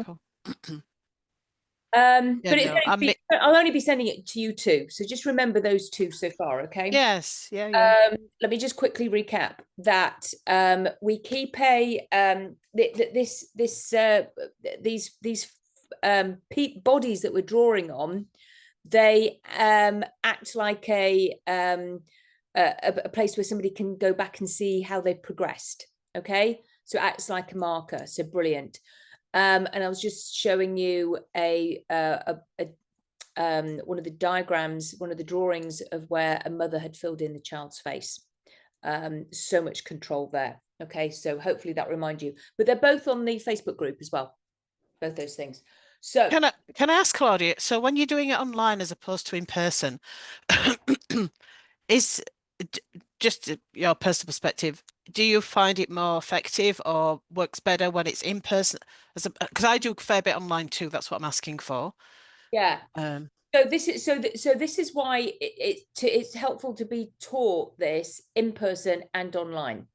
Cool. But no, I'll only be sending it to you two. So just remember those two so far, okay? Yes, yeah. Let me just quickly recap that we keep a these bodies that we're drawing on. They act like a place where somebody can go back and see how they've progressed. Okay, so it acts like a marker. So brilliant. And I was just showing you one of the diagrams, one of the drawings of where a mother had filled in the child's face. So much control there. Okay, so hopefully that reminds you. But they're both on the Facebook group as well, both those things. So can I ask, Claudia, so when you're doing it online as opposed to in person, is just your personal perspective, do you find it more effective or works better when it's in person? Because I do a fair bit online too. That's what I'm asking for. Yeah. So this is why it's helpful to be taught this in person and online.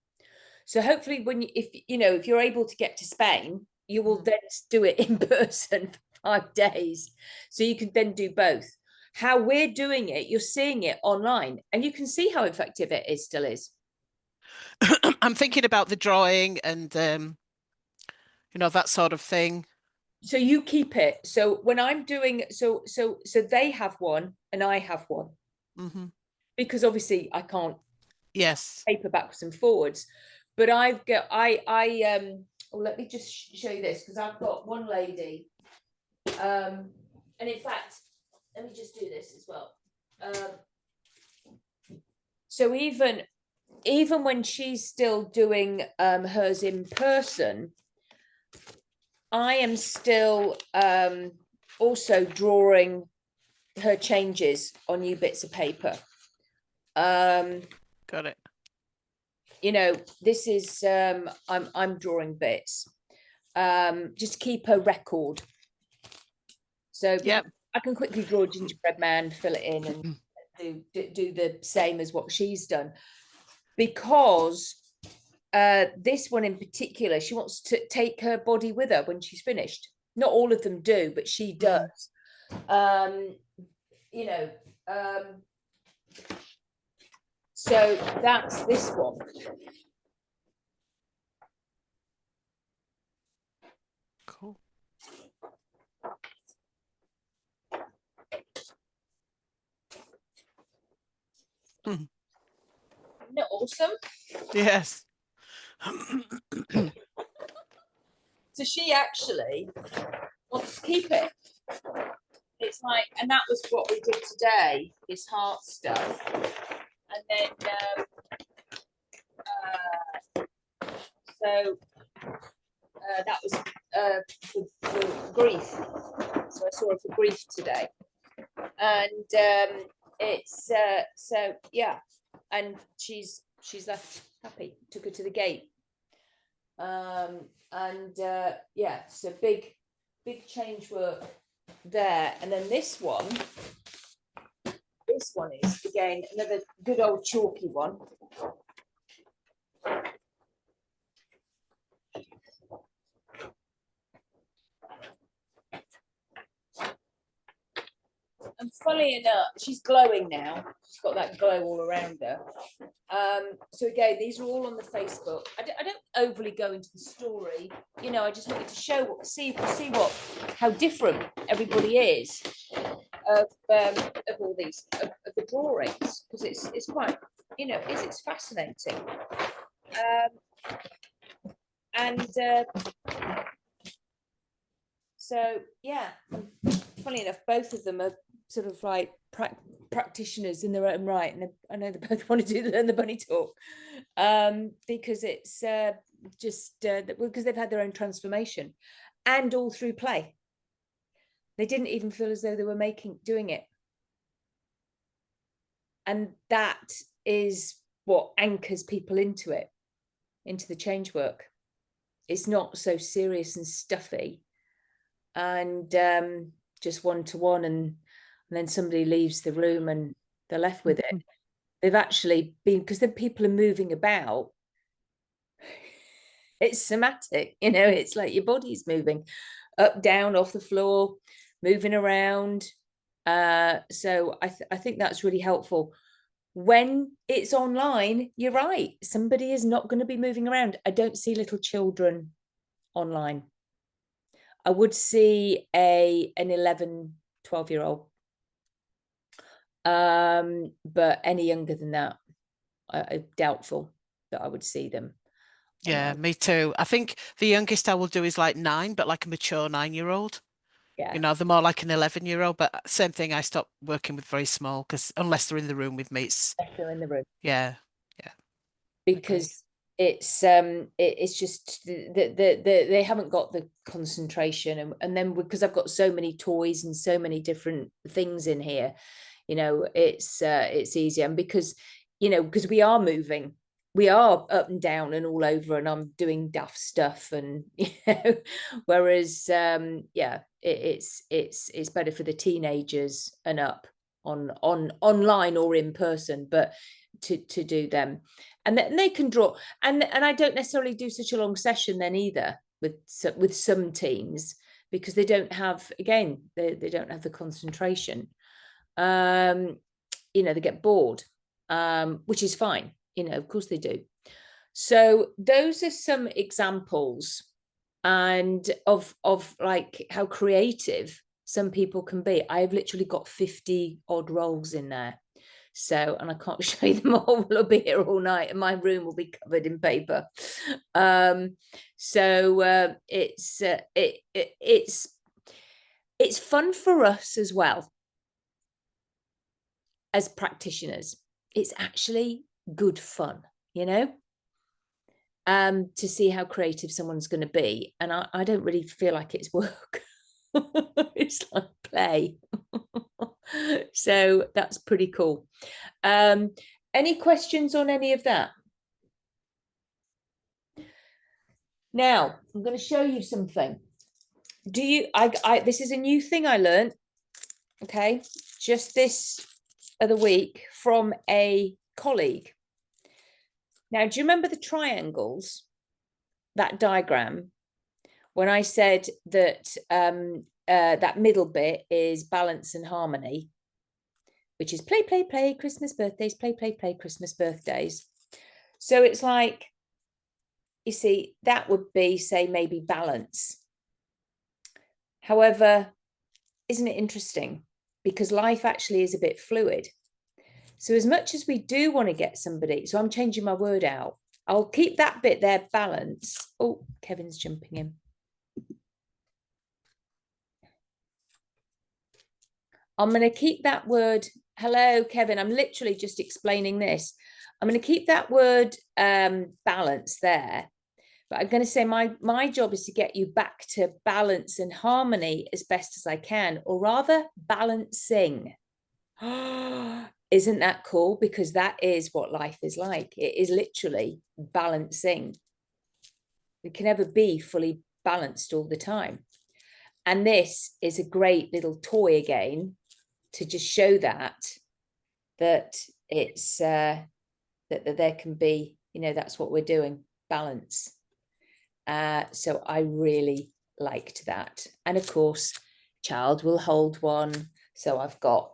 So hopefully, if you're able to get to Spain, you will then do it in person for 5 days, so you can then do both. How we're doing it, you're seeing it online, and you can see how effective it is. Still is. I'm thinking about the drawing and that sort of thing. So you keep it. So when I'm doing so they have one and I have one, because obviously I can't paper backwards and forwards, but I've got let me just show you this, because I've got one lady, and in fact, let me just do this as well. So even when she's still doing hers in person, I am still also drawing her changes on new bits of paper. Got it. This is I'm drawing bits. Just keep a record. So yeah, I can quickly draw a gingerbread man, fill it in, and do the same as what she's done, because this one in particular, she wants to take her body with her when she's finished. Not all of them do, but she does. So that's this one. Cool. Isn't it awesome? Yes. So she actually wants to keep it. It's like, and that was what we did today, this heart stuff. And then that was for grief. So I saw her for grief today. And it's so yeah, and she's left happy. Took her to the gate. Yeah, so big change work there. And then this one is again another good old chalky one. And funny enough, she's glowing now. She's got that glow all around her. So again, these are all on the Facebook. I don't overly go into the story. I just wanted to show how different everybody is of all these of the drawings, because it's quite it's fascinating. So yeah, funny enough, both of them are sort of like practitioners in their own right, and I know they both want to learn the bunny talk, because it's because they've had their own transformation, and all through play. They didn't even feel as though they were doing it, and that is what anchors people into the change work. It's not so serious and stuffy and just one-to-one, and then somebody leaves the room and they're left with it. They've actually been, because then people are moving about. It's somatic, it's like your body's moving. up, down, off the floor, moving around. So I think that's really helpful. When it's online, you're right. Somebody is not going to be moving around. I don't see little children online. I would see an 11, 12-year-old. But any younger than that, I doubtful that I would see them. Yeah, me too. I think the youngest I will do is like 9, but like a mature 9-year-old. Yeah. You know, they're more like an 11-year-old, but same thing, I stopped working with very small because unless they're in the room with me, it's They're in the room. yeah, yeah. Because it's just they haven't got the concentration, and then because I've got so many toys and so many different things in here, you know, it's easier. And because, you know, because we are moving, we are up and down and all over, and I'm doing daft stuff, and you know, whereas yeah, it's better for the teenagers and up on online or in person, but to do them. And then they can draw, and I don't necessarily do such a long session then either with some teams, because they don't have, again, they don't have the concentration. You know, they get bored, which is fine, you know, of course they do. So those are some examples, and of like how creative some people can be. I've literally got 50 odd roles in there. So, and I can't show you them all. We'll be here all night, and my room will be covered in paper. So it's fun for us as well as practitioners. It's actually good fun, you know, to see how creative someone's going to be. And I don't really feel like it's work. It's like play. So that's pretty cool. Any questions on any of that? Now I'm going to show you something. Do you this is a new thing I learned, okay, just this other week from a colleague. Now, do you remember the triangles, that diagram, when I said that that middle bit is balance and harmony, which is play, play, play, Christmas birthdays, play, play, play, Christmas birthdays. So it's like, you see, that would be, say, maybe balance. However, isn't it interesting? Because life actually is a bit fluid. So as much as we do want to get somebody, so I'm changing my word out. I'll keep that bit there, balance. Oh, Kevin's jumping in. I'm going to keep that word. Hello, Kevin. I'm literally just explaining this. I'm going to keep that word balance there. But I'm going to say my job is to get you back to balance and harmony as best as I can, or rather balancing. Isn't that cool? Because that is what life is like. It is literally balancing. We can never be fully balanced all the time. And this is a great little toy again to just show that it's that there can be, you know, that's what we're doing, balance. So I really liked that. And of course, child will hold one. So I've got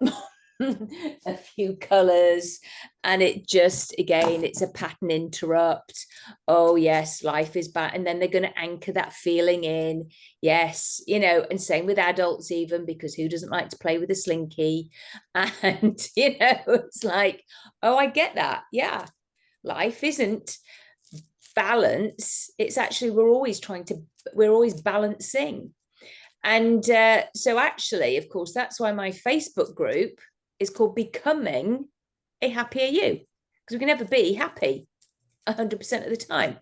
a few colors, and it just, again, it's a pattern interrupt. Oh yes, life is bad. And then they're going to anchor that feeling in. Yes, you know, and same with adults even, because who doesn't like to play with a slinky? And you know, it's like, oh, I get that. Yeah, life isn't balance. It's actually, we're always balancing. And so actually, of course, that's why my Facebook group is called Becoming a Happier You, because we can never be happy 100% of the time.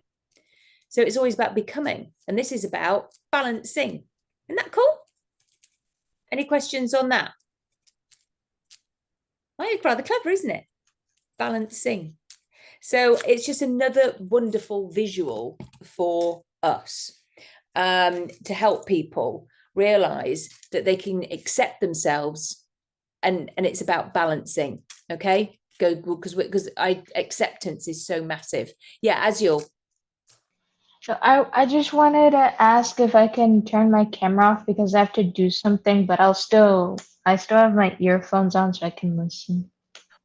So it's always about becoming, and this is about balancing. Isn't that cool? Any questions on that? Oh, it's rather clever, isn't it? Balancing. So it's just another wonderful visual for us to help people realize that they can accept themselves, and it's about balancing. Okay, go, because acceptance is so massive. Yeah, Azul. So I just wanted to ask if I can turn my camera off because I have to do something, but I still have my earphones on so I can listen.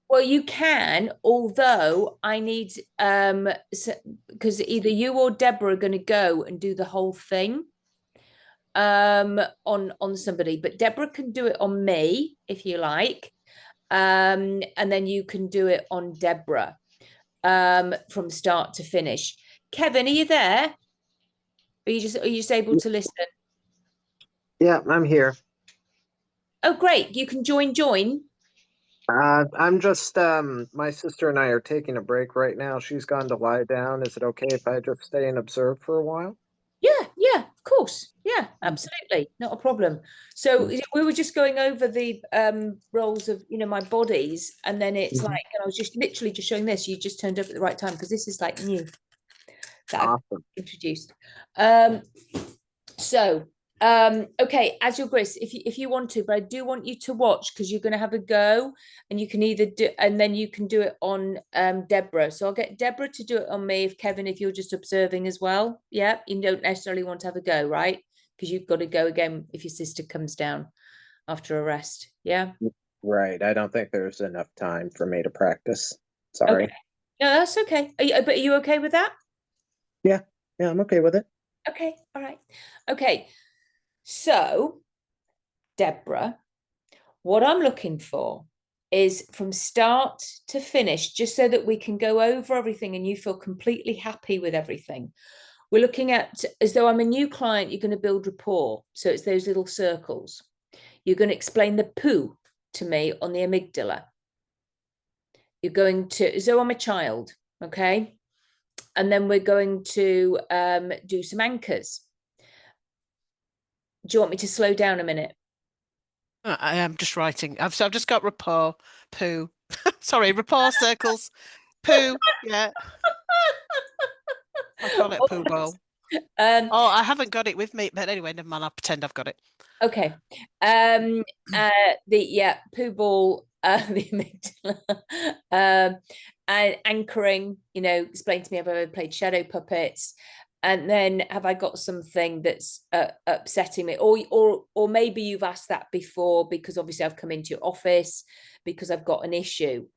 Well, you can, although I need because either you or Deborah are going to go and do the whole thing on somebody, but Deborah can do it on me if you like. And then you can do it on Deborah from start to finish. Kevin, are you there? Are you just able to listen? Yeah, I'm here. Oh, great. You can join. I'm just my sister and I are taking a break right now. She's gone to lie down. Is it okay if I just stay and observe for a while? Yeah, of course. Yeah, absolutely. Not a problem. So we were just going over the roles of, my bodies, and then it's like, and I was just literally just showing this. You just turned up at the right time because this is like new that I've Awesome. introduced. So okay, as your Grace, if you want to, but I do want you to watch because you're going to have a go, and you can either do, and then you can do it on Deborah. So I'll get Deborah to do it on me. If you're just observing as well. Yeah, you don't necessarily want to have a go, right? Because you've got to go again if your sister comes down after a rest. Yeah. Right. I don't think there's enough time for me to practice. Sorry. Okay. No, that's okay. But are you okay with that? Yeah, I'm okay with it. Okay, all right. Okay. So, Deborah, what I'm looking for is from start to finish, just so that we can go over everything and you feel completely happy with everything. We're looking at, as though I'm a new client, you're going to build rapport. So it's those little circles. You're going to explain the poo to me on the amygdala. You're going to, as though I'm a child, okay? And then we're going to do some anchors. Do you want me to slow down a minute? I am just writing. I've just got rapport, poo. Sorry, rapport circles, poo. Yeah, I call it a poo bowl. Oh, I haven't got it with me, but anyway, never mind. I'll pretend I've got it. Okay. Poo ball, the amygdala, and anchoring. Explain to me, have I ever played shadow puppets? And then have I got something that's upsetting me, or maybe you've asked that before because obviously I've come into your office because I've got an issue.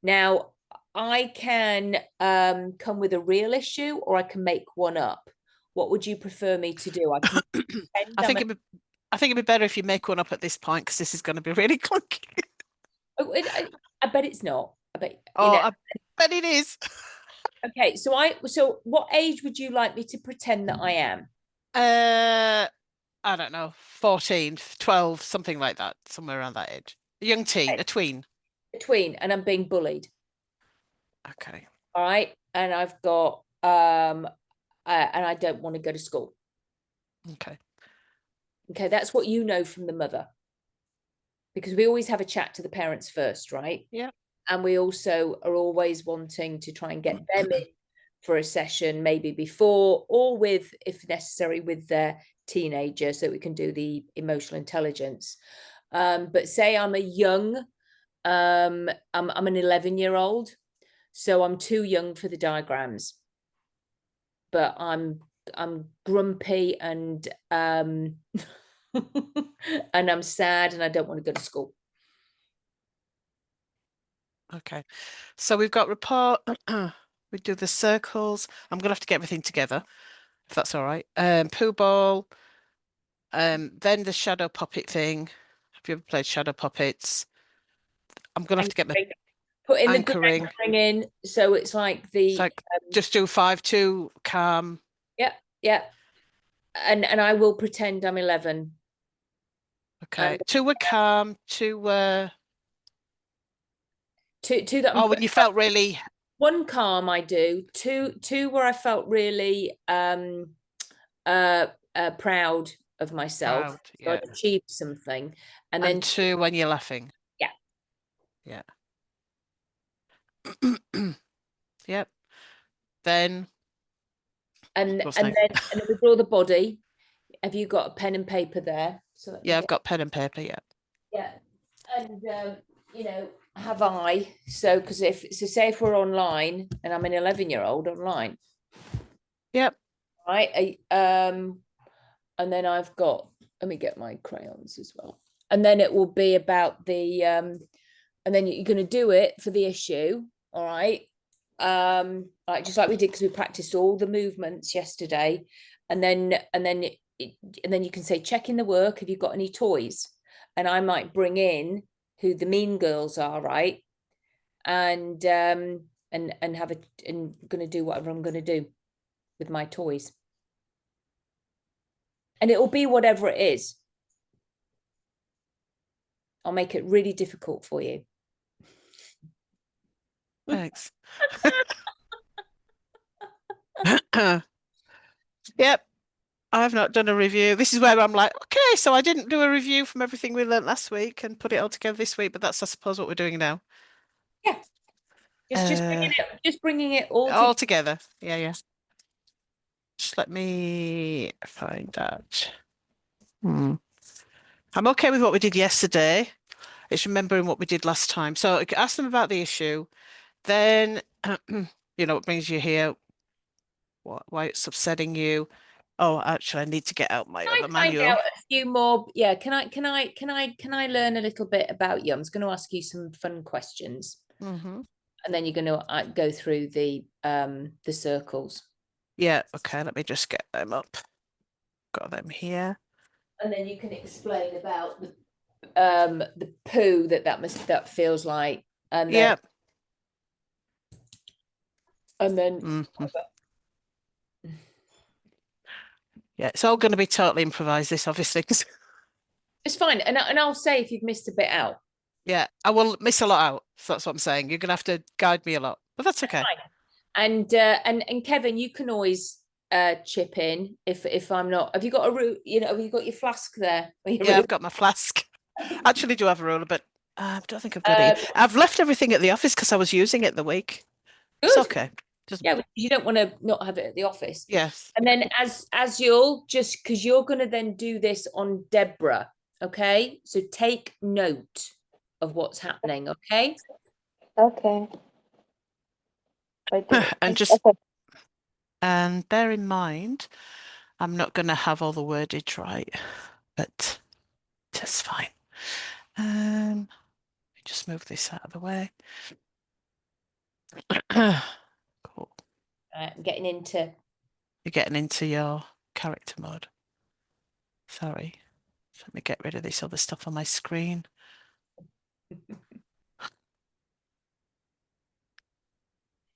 Now I can come with a real issue, or I can make one up. What would you prefer me to do? I think it'd be better if you make one up at this point because this is going to be really clunky. I bet it's not. I bet. I bet it is. Okay, so what age would you like me to pretend that I am? I don't know, 14, 12, something like that, somewhere around that age. A young teen, Okay. a tween. A tween, and I'm being bullied. Okay. All right, and I've got and I don't want to go to school. Okay. Okay, that's what you know from the mother. Because we always have a chat to the parents first, right? Yeah. And we also are always wanting to try and get them in for a session, maybe before or with, if necessary, with their teenager, so we can do the emotional intelligence. But say I'm a young, I'm an 11-year-old, so I'm too young for the diagrams. But I'm grumpy and and I'm sad and I don't want to go to school. Okay. So we've got rapport. We do the circles. I'm gonna have to get everything together, if that's all right. Pooh ball. Then the shadow puppet thing. Have you ever played shadow puppets? I'm gonna have to get my put in anchoring. the anchoring in, so it's like the So just do 5-2 calm. Yeah. And I will pretend I'm 11. Okay. 2 were calm, 2 were two that when you felt really one calm I do, two where I felt really proud of myself. proud. So Yeah. I'd achieved something. And And then 2 when you're laughing. Yeah. Yep. Then and then we draw the body. Have you got a pen and paper there? So yeah, I've got pen and paper. Yeah. Yeah. And have I? So say if we're online and I'm an 11-year-old online. Yep. right? And then I've got, let me get my crayons as well. And then it will be about the, and then you're going to do it for the issue, all right? Like just like we did, because we practiced all the movements yesterday, and then you can say, check in the work, have you got any toys? And I might bring in who the mean girls are, right? And have a, and going to do whatever I'm going to do with my toys. And it will be whatever it is. I'll make it really difficult for you. Thanks. Yep. I've not done a review. This is where I'm like, okay, so I didn't do a review from everything we learnt last week and put it all together this week, but that's, I suppose, what we're doing now. Yeah. Just bringing it all together. Yeah. Just let me find that. I'm okay with what we did yesterday. It's remembering what we did last time. So ask them about the issue. Then, what brings you here, why it's upsetting you. Oh, actually, I need to get out my other manual. Find out a few more. Yeah, can I learn a little bit about you? I'm just going to ask you some fun questions, and then you're going to go through the circles. Yeah. Okay. Let me just get them up. Got them here. And then you can explain about the poo that feels like, and then, and then. Yeah, it's all going to be totally improvised, this, obviously. It's fine. And I'll say if you've missed a bit out. Yeah, I will miss a lot out. So that's what I'm saying. You're going to have to guide me a lot, but that's okay. And Kevin, you can always chip in if I'm not. Have you got a root? Have you got your flask there? Yeah, I've got my flask. Actually, do have a ruler, but I don't think I've got it. I've left everything at the office because I was using it the week. Good. It's okay. Yeah, you don't want to not have it at the office. Yes. And then as you'll just, because you're going to then do this on Deborah, okay? So take note of what's happening, okay? Okay. And bear in mind, I'm not going to have all the wordage right, but that's fine. Just move this out of the way. Cool. I'm getting into. You're getting into your character mode. Sorry. Let me get rid of this other stuff on my screen.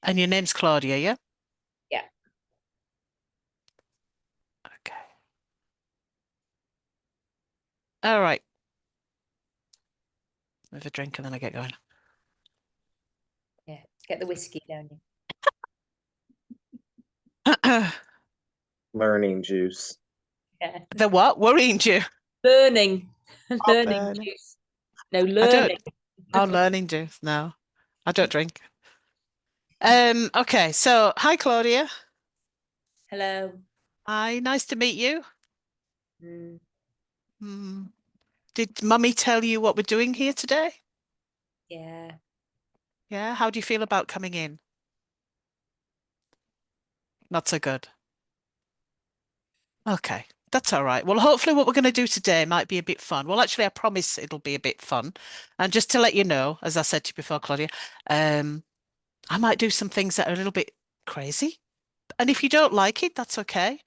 And your name's Claudia, yeah? Yeah. Okay. All right. Have a drink and then I get going. Yeah, get the whiskey down you. Learning juice. Yeah. The what? Worrying you? Learning. Learning juice. No, learning. Learning juice. No, I don't drink. Okay, so hi Claudia. Hello. Hi, nice to meet you. Did Mummy tell you what we're doing here today? Yeah. Yeah, how do you feel about coming in? Not so good. Okay, that's all right. Well, hopefully what we're going to do today might be a bit fun. Well, actually, I promise it'll be a bit fun. And just to let you know, as I said to you before, Claudia, I might do some things that are a little bit crazy. And if you don't like it, that's okay.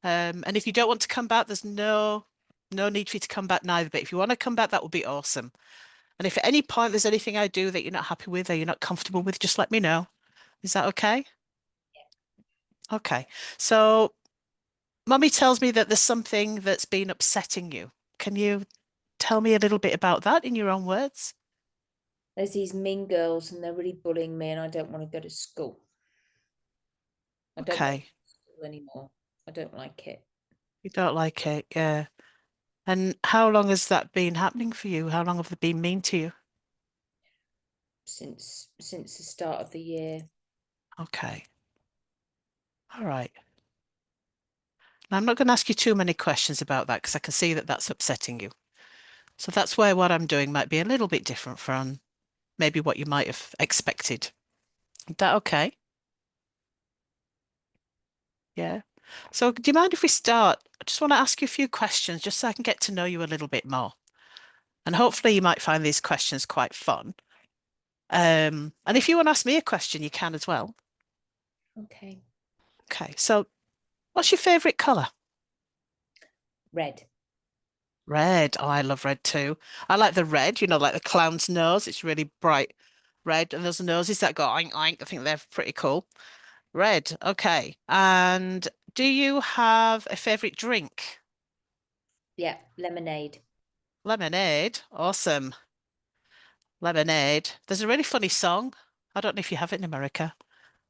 And if you don't want to come back, there's no need for you to come back neither. But if you want to come back, that would be awesome. And if at any point there's anything I do that you're not happy with or you're not comfortable with, just let me know. Is that okay? Yeah. Okay. So Mummy tells me that there's something that's been upsetting you. Can you tell me a little bit about that in your own words? There's these mean girls and they're really bullying me and I don't want to go to school. I don't want to go to school anymore. I don't like it. You don't like it, yeah. And how long has that been happening for you? How long have they been mean to you? Since the start of the year. Okay. All right. Now, I'm not going to ask you too many questions about that because I can see that that's upsetting you. So that's where what I'm doing might be a little bit different from maybe what you might have expected. Is that okay? Yeah. So do you mind if we start? I just want to ask you a few questions just so I can get to know you a little bit more. And hopefully you might find these questions quite fun. And if you want to ask me a question, you can as well. Okay. Okay, so what's your favorite color? Red. Red. Oh, I love red too. I like the red, like the clown's nose. It's really bright red. And those noses that go oink oink. I think they're pretty cool. Red. Okay. And do you have a favorite drink? Yeah, lemonade. Lemonade. Awesome. Lemonade. There's a really funny song. I don't know if you have it in America.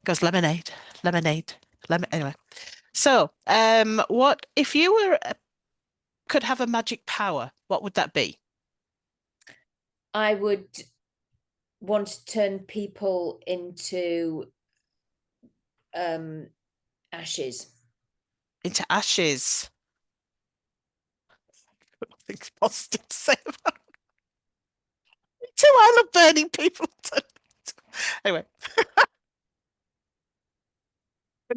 It goes lemonade, lemonade, lemon. Anyway. So, what if you could have a magic power, what would that be? I would want to turn people into ashes. Into ashes. Nothing's positive to say about it. Me too. I love burning people. Anyway.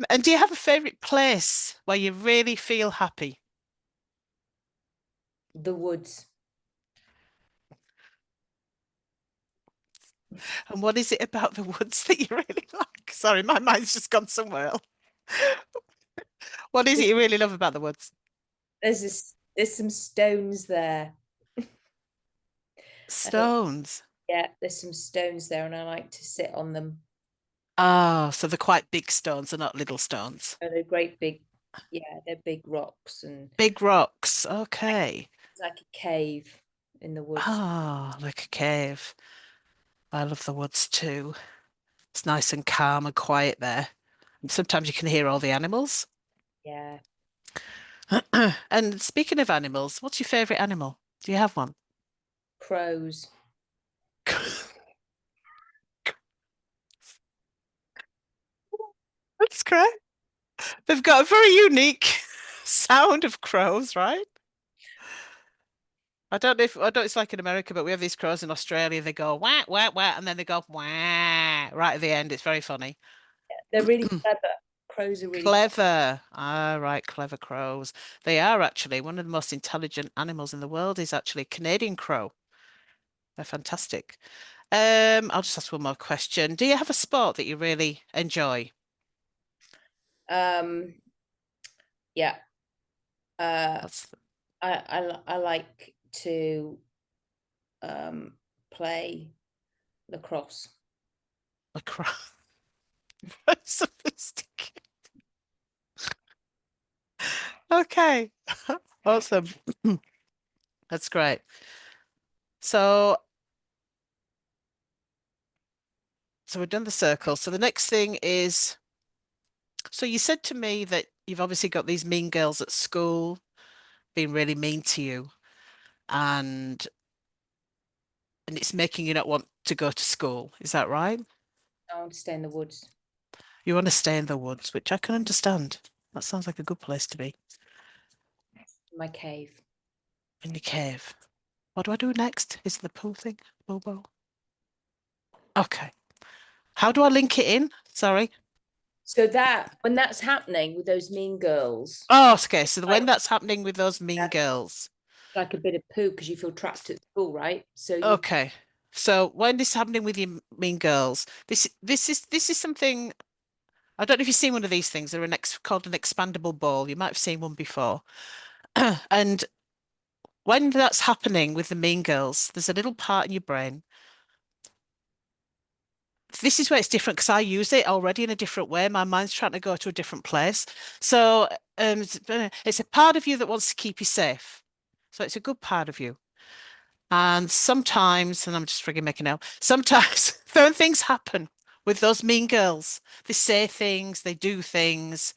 And do you have a favorite place where you really feel happy? The woods. And what is it about the woods that you really like? Sorry, my mind's just gone somewhere else. What is it you really love about the woods? There's some stones there. Stones. Yeah, there's some stones there, and I like to sit on them. Oh, so they're quite big stones, they're not little stones. Oh, they're great big, yeah, they're big rocks, and Big rocks. Okay. it's like a cave in the woods. Ah, like a cave. I love the woods too. It's nice and calm and quiet there. And sometimes you can hear all the animals. Yeah. And speaking of animals, what's your favorite animal? Do you have one? Crows. That's great. They've got a very unique sound of crows, right? I don't know if it's like in America, but we have these crows in Australia. They go wah wah wah, and then they go wah right at the end. It's very funny. They're really clever. Crows are really Clever. Ah, right, clever crows. They are actually one of the most intelligent animals in the world is actually Canadian crow. They're fantastic. I'll just ask one more question. Do you have a sport that you really enjoy? Yeah. That's I like to play lacrosse. lacrosse. Very sophisticated. Okay. Awesome. That's great. So we've done the circle. So the next thing is, so you said to me that you've obviously got these mean girls at school being really mean to you, and it's making you not want to go to school. Is that right? I want to stay in the woods. You want to stay in the woods, which I can understand. That sounds like a good place to be. My cave. In the cave. What do I do next? Is it the pool thing? Bobo? Okay. How do I link it in? Sorry. So that when that's happening with those mean girls, Oh, okay. So when that's happening with those mean girls. like a bit of poo because you feel trapped at school, right? So you Okay. So when this is happening with you mean girls, this is something. I don't know if you've seen one of these things. They're called an expandable ball. You might have seen one before. And when that's happening with the mean girls, there's a little part in your brain. This is where it's different because I use it already in a different way. My mind's trying to go to a different place. So it's a part of you that wants to keep you safe. So it's a good part of you. And sometimes, and I'm just frigging making out, sometimes when things happen with those mean girls, they say things, they do things,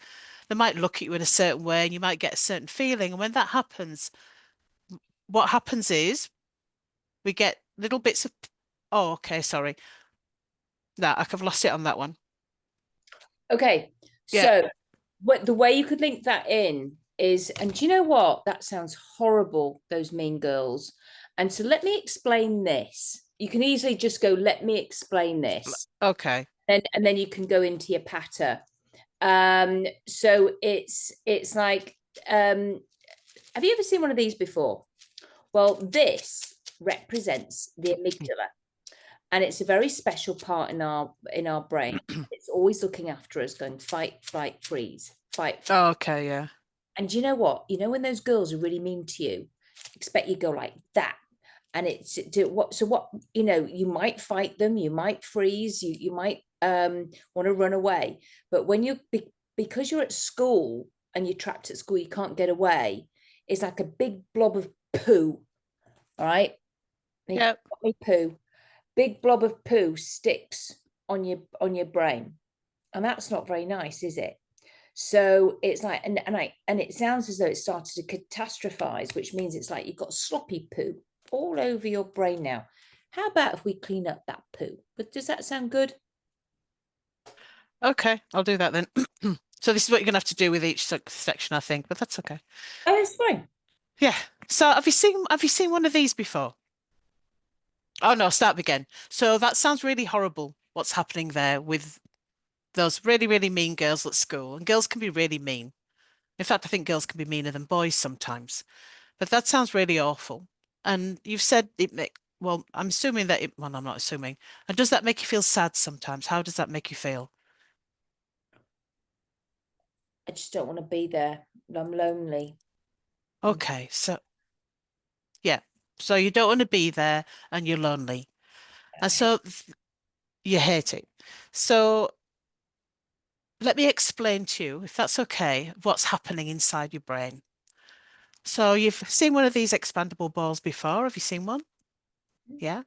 they might look at you in a certain way, and you might get a certain feeling. And when that happens, what happens is we get little bits of, oh, okay, sorry. No, I've lost it on that one. okay. Yeah. So the way you could link that in is, and do you know what? That sounds horrible, those mean girls. And so let me explain this. You can easily just go, let me explain this. Okay. And then you can go into your patter. So it's like, have you ever seen one of these before? Well, this represents the amygdala, and it's a very special part in our brain. It's always looking after us, going fight, flight, freeze, fight. Oh, okay, yeah. And you know what? You know when those girls are really mean to you, expect you go like that. And it's what, so what, you know, you might fight them, you might freeze, you might want to run away. But when because you're at school and you're trapped at school, you can't get away, it's like a big blob of poo. All right. Yeah. Poo. Big blob of poo sticks on your brain. And that's not very nice, is it? So it's like, and it sounds as though it started to catastrophize, which means it's like you've got sloppy poo all over your brain now. How about if we clean up that poo? But does that sound good? Okay, I'll do that then. So this is what you're gonna have to do with each section, I think, but that's okay. Oh, it's fine. Yeah. So have you seen one of these before? Oh no, start again. So that sounds really horrible, what's happening there with those really, really mean girls at school. And girls can be really mean. In fact, I think girls can be meaner than boys sometimes. But that sounds really awful. And you've said well, I'm assuming that well, I'm not assuming. And does that make you feel sad sometimes? How does that make you feel? I just don't want to be there. I'm lonely. Okay, so yeah. So you don't want to be there and you're lonely. And so you hate it. So let me explain to you, if that's okay, what's happening inside your brain. So you've seen one of these expandable balls before. Have you seen one? Yeah.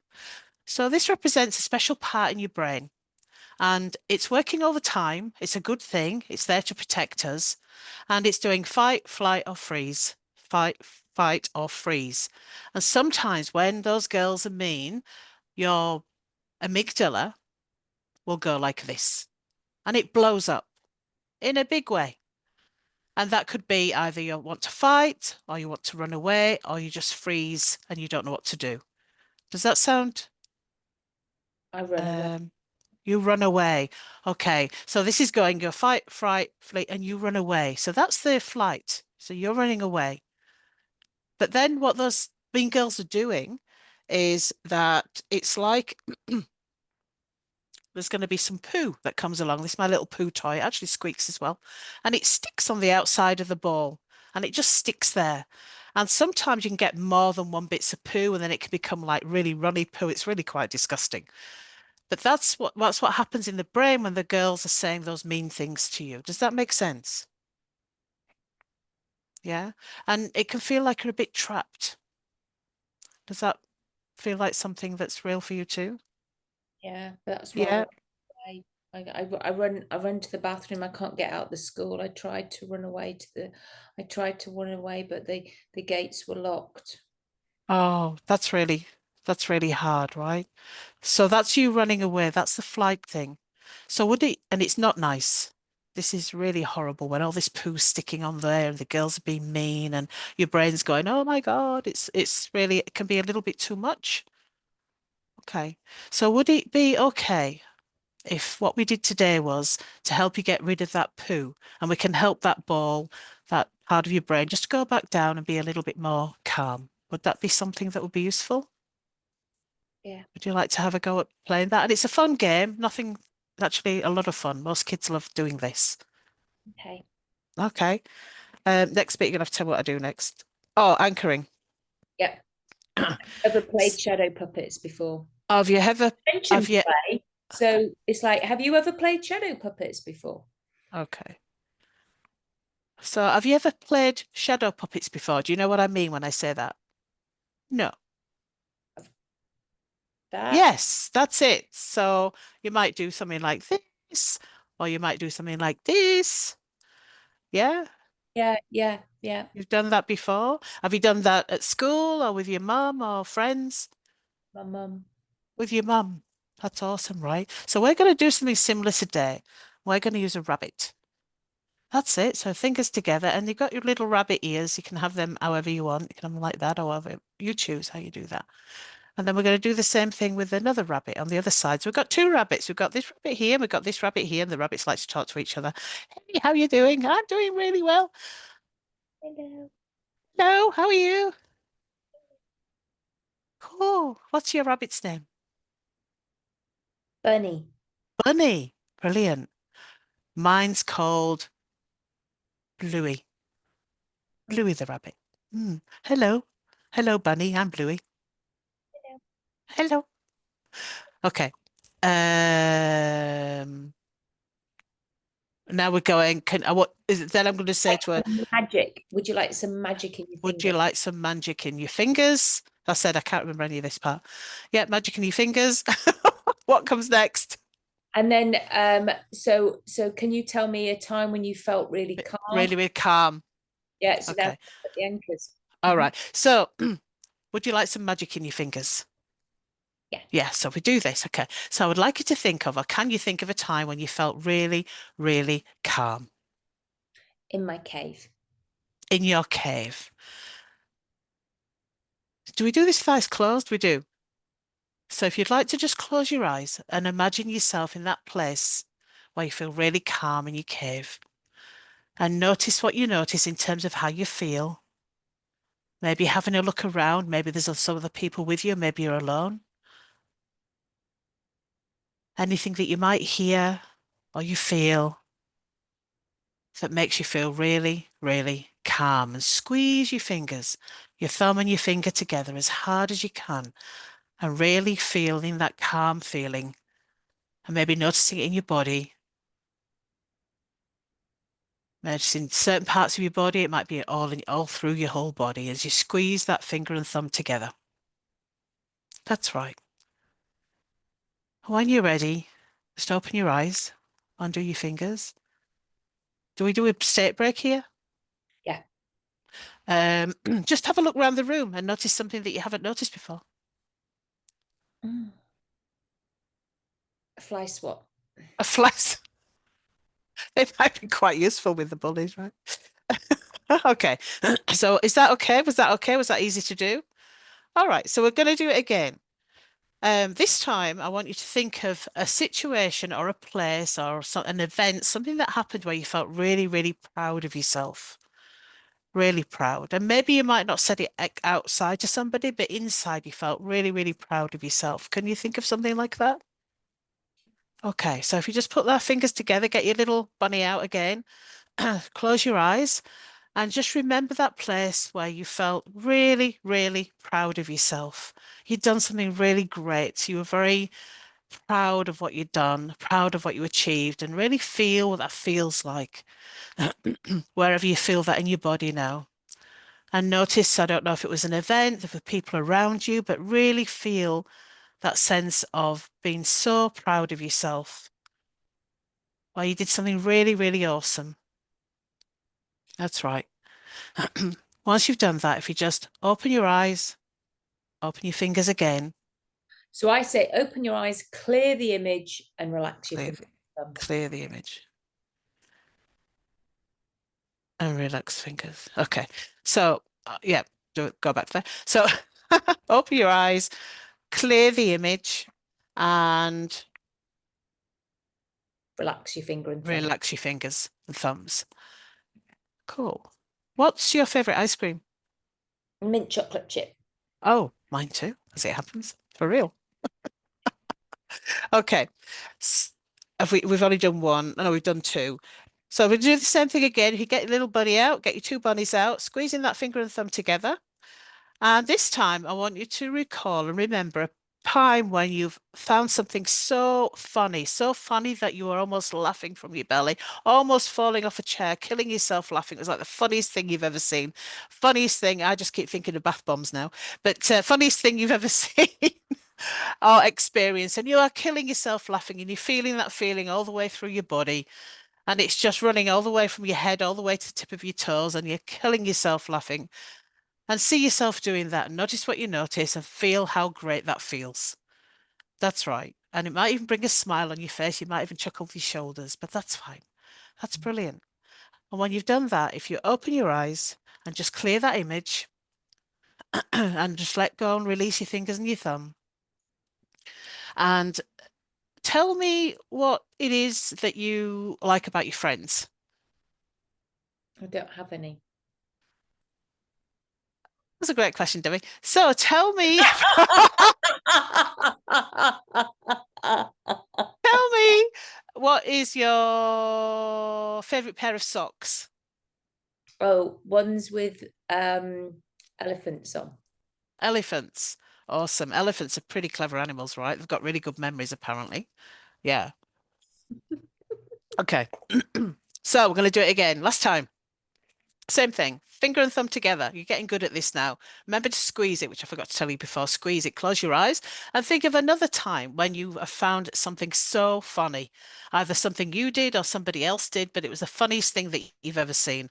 So this represents a special part in your brain and it's working all the time. It's a good thing. It's there to protect us and it's doing fight, flight or freeze, fight or freeze. And sometimes when those girls are mean, your amygdala will go like this and it blows up in a big way. And that could be either you want to fight or you want to run away or you just freeze and you don't know what to do. Does that sound? I run away. You run away. Okay, so this is going your fight, fright, flee, and you run away. So that's the flight. So you're running away. But then what those mean girls are doing is that it's like there's going to be some poo that comes along. This is my little poo toy. It actually squeaks as well. And it sticks on the outside of the ball and it just sticks there. And sometimes you can get more than one bits of poo and then it can become like really runny poo. It's really quite disgusting. But that's what happens in the brain when the girls are saying those mean things to you. Does that make sense? Yeah. And it can feel like you're a bit trapped. Does that feel like something that's real for you too? Yeah, that's why Yeah. I run to the bathroom. I can't get out the school. I tried to run away but the gates were locked. Oh, that's really hard, right? So that's you running away. That's the flight thing. So would it, and it's not nice. This is really horrible when all this poo's sticking on there and the girls are being mean and your brain's going, oh my God, it's really, it can be a little bit too much. Okay. So would it be okay if what we did today was to help you get rid of that poo and we can help that ball, that part of your brain, just go back down and be a little bit more calm? Would that be something that would be useful? Yeah. Would you like to have a go at playing that? And it's a fun game, nothing, actually a lot of fun. Most kids love doing this. Okay. Okay. Next bit, you're gonna have to tell me what I do next. Oh, anchoring. Yep. Ever played shadow puppets before? Have you ever, Mention have you, play. So it's like, have you ever played shadow puppets before? okay. So have you ever played shadow puppets before? Do you know what I mean when I say that? No. That? Yes, that's it. So you might do something like this, or you might do something like this. Yeah, Yeah, yeah, yeah. you've done that before. Have you done that at school or with your mum or friends? My mum. With your mum. That's awesome, right? So we're going to do something similar today. We're going to use a rabbit. That's it. So fingers together, and you've got your little rabbit ears. You can have them however you want. You can have them like that, or however you choose how you do that. And then we're going to do the same thing with another rabbit on the other side. So we've got two rabbits. We've got this rabbit here, and we've got this rabbit here, and the rabbits like to talk to each other. Hey, how are you doing? I'm doing really well. Hello. Hello, how are you? Cool. What's your rabbit's name? Bunny. Bunny. Brilliant. Mine's called Bluey. Bluey the rabbit. Hello. Hello, Bunny. I'm Bluey. Hello. Okay. Now we're going. What is it? Then I'm going to say to her, Magic. Would you like some magic in your would you fingers? like some magic in your fingers? I said I can't remember any of this part. Yeah, magic in your fingers. What comes next? And then, so can you tell me a time when you felt really calm? Really, really calm. Yeah, so now Okay. at the anchors. All right. So, would you like some magic in your fingers? Yeah. Yeah, so we do this. Okay. So I would like you to think of, or can you think of a time when you felt really, really calm In my cave. in your cave? Do we do this with eyes closed? We do. So if you'd like to just close your eyes and imagine yourself in that place where you feel really calm in your cave, and notice what you notice in terms of how you feel. Maybe having a look around, maybe there's some other people with you, maybe you're alone. Anything that you might hear or you feel that makes you feel really, really calm, and squeeze your fingers, your thumb and your finger together as hard as you can, and really feeling that calm feeling, and maybe noticing it in your body. Noticing certain parts of your body, it might be all through your whole body as you squeeze that finger and thumb together. That's right. When you're ready, just open your eyes, undo your fingers. Do we do a state break here? Yeah. Just have a look around the room and notice something that you haven't noticed before. A fly swat. A flash. It might be quite useful with the bullies, right? Okay. So is that okay? Was that okay? Was that easy to do? All right. So we're going to do it again. This time, I want you to think of a situation or a place or an event, something that happened where you felt really, really proud of yourself. Really proud. And maybe you might not said it outside to somebody, but inside you felt really, really proud of yourself. Can you think of something like that? Okay, so if you just put our fingers together, get your little bunny out again, close your eyes, and just remember that place where you felt really, really proud of yourself. You'd done something really great. You were very proud of what you'd done, proud of what you achieved, and really feel what that feels like wherever you feel that in your body now. And notice, I don't know if it was an event, if the people around you, but really feel that sense of being so proud of yourself. Well, you did something really, really awesome. That's right. Once you've done that, if you just open your eyes, open your fingers again. So I say, open your eyes, clear the image, and relax your fingers. Clear the image. And relax fingers. Okay. So, yeah, go back there. So, open your eyes, clear the image, and Relax your finger and thumb. relax your fingers and thumbs. Cool. What's your favorite ice cream? Mint chocolate chip. Oh, mine too, as it happens. For real. Okay. We've only done one. No, we've done two. So we'll do the same thing again. If you get your little bunny out, get your two bunnies out, squeezing that finger and thumb together. And this time I want you to recall and remember a time when you've found something so funny that you were almost laughing from your belly, almost falling off a chair, killing yourself laughing. It was like the funniest thing you've ever seen. Funniest thing, I just keep thinking of bath bombs now, but funniest thing you've ever seen or experienced. And you are killing yourself laughing and you're feeling that feeling all the way through your body. And it's just running all the way from your head, all the way to the tip of your toes, and you're killing yourself laughing. And see yourself doing that. Notice what you notice and feel how great that feels. That's right. And it might even bring a smile on your face. You might even chuckle with your shoulders, but that's fine. That's brilliant. And when you've done that, if you open your eyes and just clear that image and just let go and release your fingers and your thumb. And tell me what it is that you like about your friends. I don't have any. That's a great question, Debbie. So tell me, tell me, what is your favorite pair of socks? Oh, ones with elephants on. Elephants. Awesome. Elephants are pretty clever animals, right? They've got really good memories, apparently. Yeah. Okay. So we're going to do it again. Last time. Same thing. Finger and thumb together. You're getting good at this now. Remember to squeeze it, which I forgot to tell you before. Squeeze it. Close your eyes and think of another time when you have found something so funny. Either something you did or somebody else did, but it was the funniest thing that you've ever seen.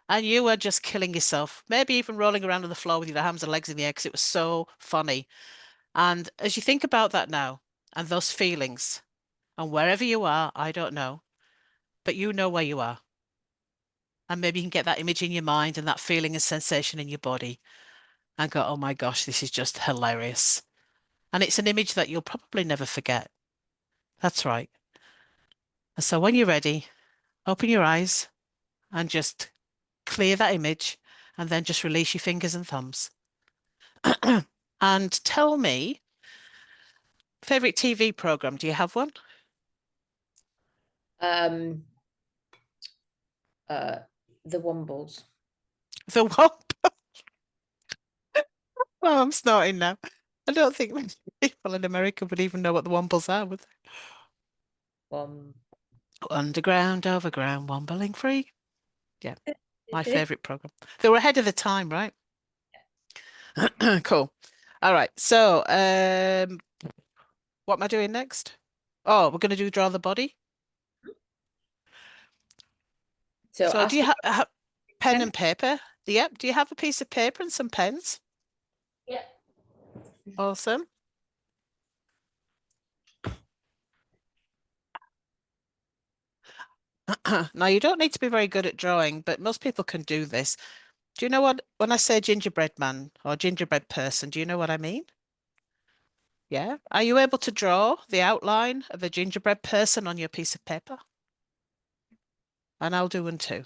And you were just killing yourself, maybe even rolling around on the floor with your arms and legs in the air because it was so funny. And as you think about that now and those feelings, and wherever you are, I don't know, but you know where you are. And maybe you can get that image in your mind and that feeling and sensation in your body and go, oh my gosh, this is just hilarious. And it's an image that you'll probably never forget. That's right. And so when you're ready, open your eyes and just clear that image and then just release your fingers and thumbs. And tell me, favorite TV program, do you have one? The Wombles. The Womp. Oh, I'm snorting now. I don't think many people in America would even know what the Wombles are, would they? Underground, overground, wombling free. Yeah, my favorite program. They were ahead of the time, right? Cool. All right. So, what am I doing next? Oh, we're going to do draw the body. So, do you have pen and paper? Yep. Do you have a piece of paper and some pens? Yeah. Awesome. Now, you don't need to be very good at drawing, but most people can do this. Do you know what, when I say gingerbread man or gingerbread person, do you know what I mean? Yeah. Are you able to draw the outline of a gingerbread person on your piece of paper? And I'll do one too.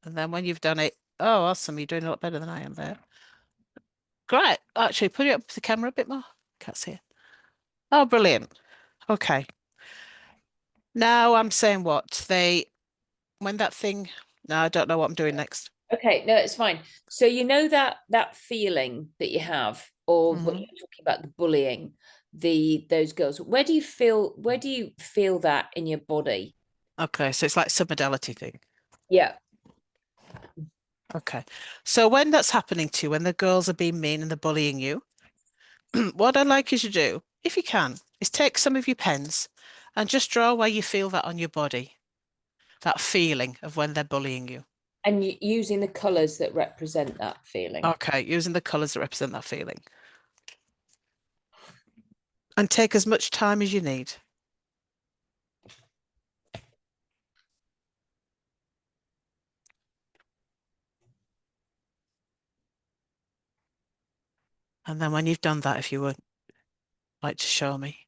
And then when you've done it, oh, awesome. You're doing a lot better than I am there. Great. Actually, put it up to the camera a bit more. Can't see it. Oh, brilliant. Okay. Now I'm saying what? When that thing, no, I don't know what I'm doing next. Okay, no, it's fine. So you know that feeling that you have, or when Mhm. you're talking about the bullying, those girls, where do you feel that in your body? Okay, so it's like submodality thing. Yeah. Okay. So when that's happening to you, when the girls are being mean and they're bullying you, what I'd like you to do, if you can, is take some of your pens and just draw where you feel that on your body, that feeling of when they're bullying you. And using the colors that represent that feeling. Okay, using the colors that represent that feeling. And take as much time as you need. And then when you've done that, if you would like to show me.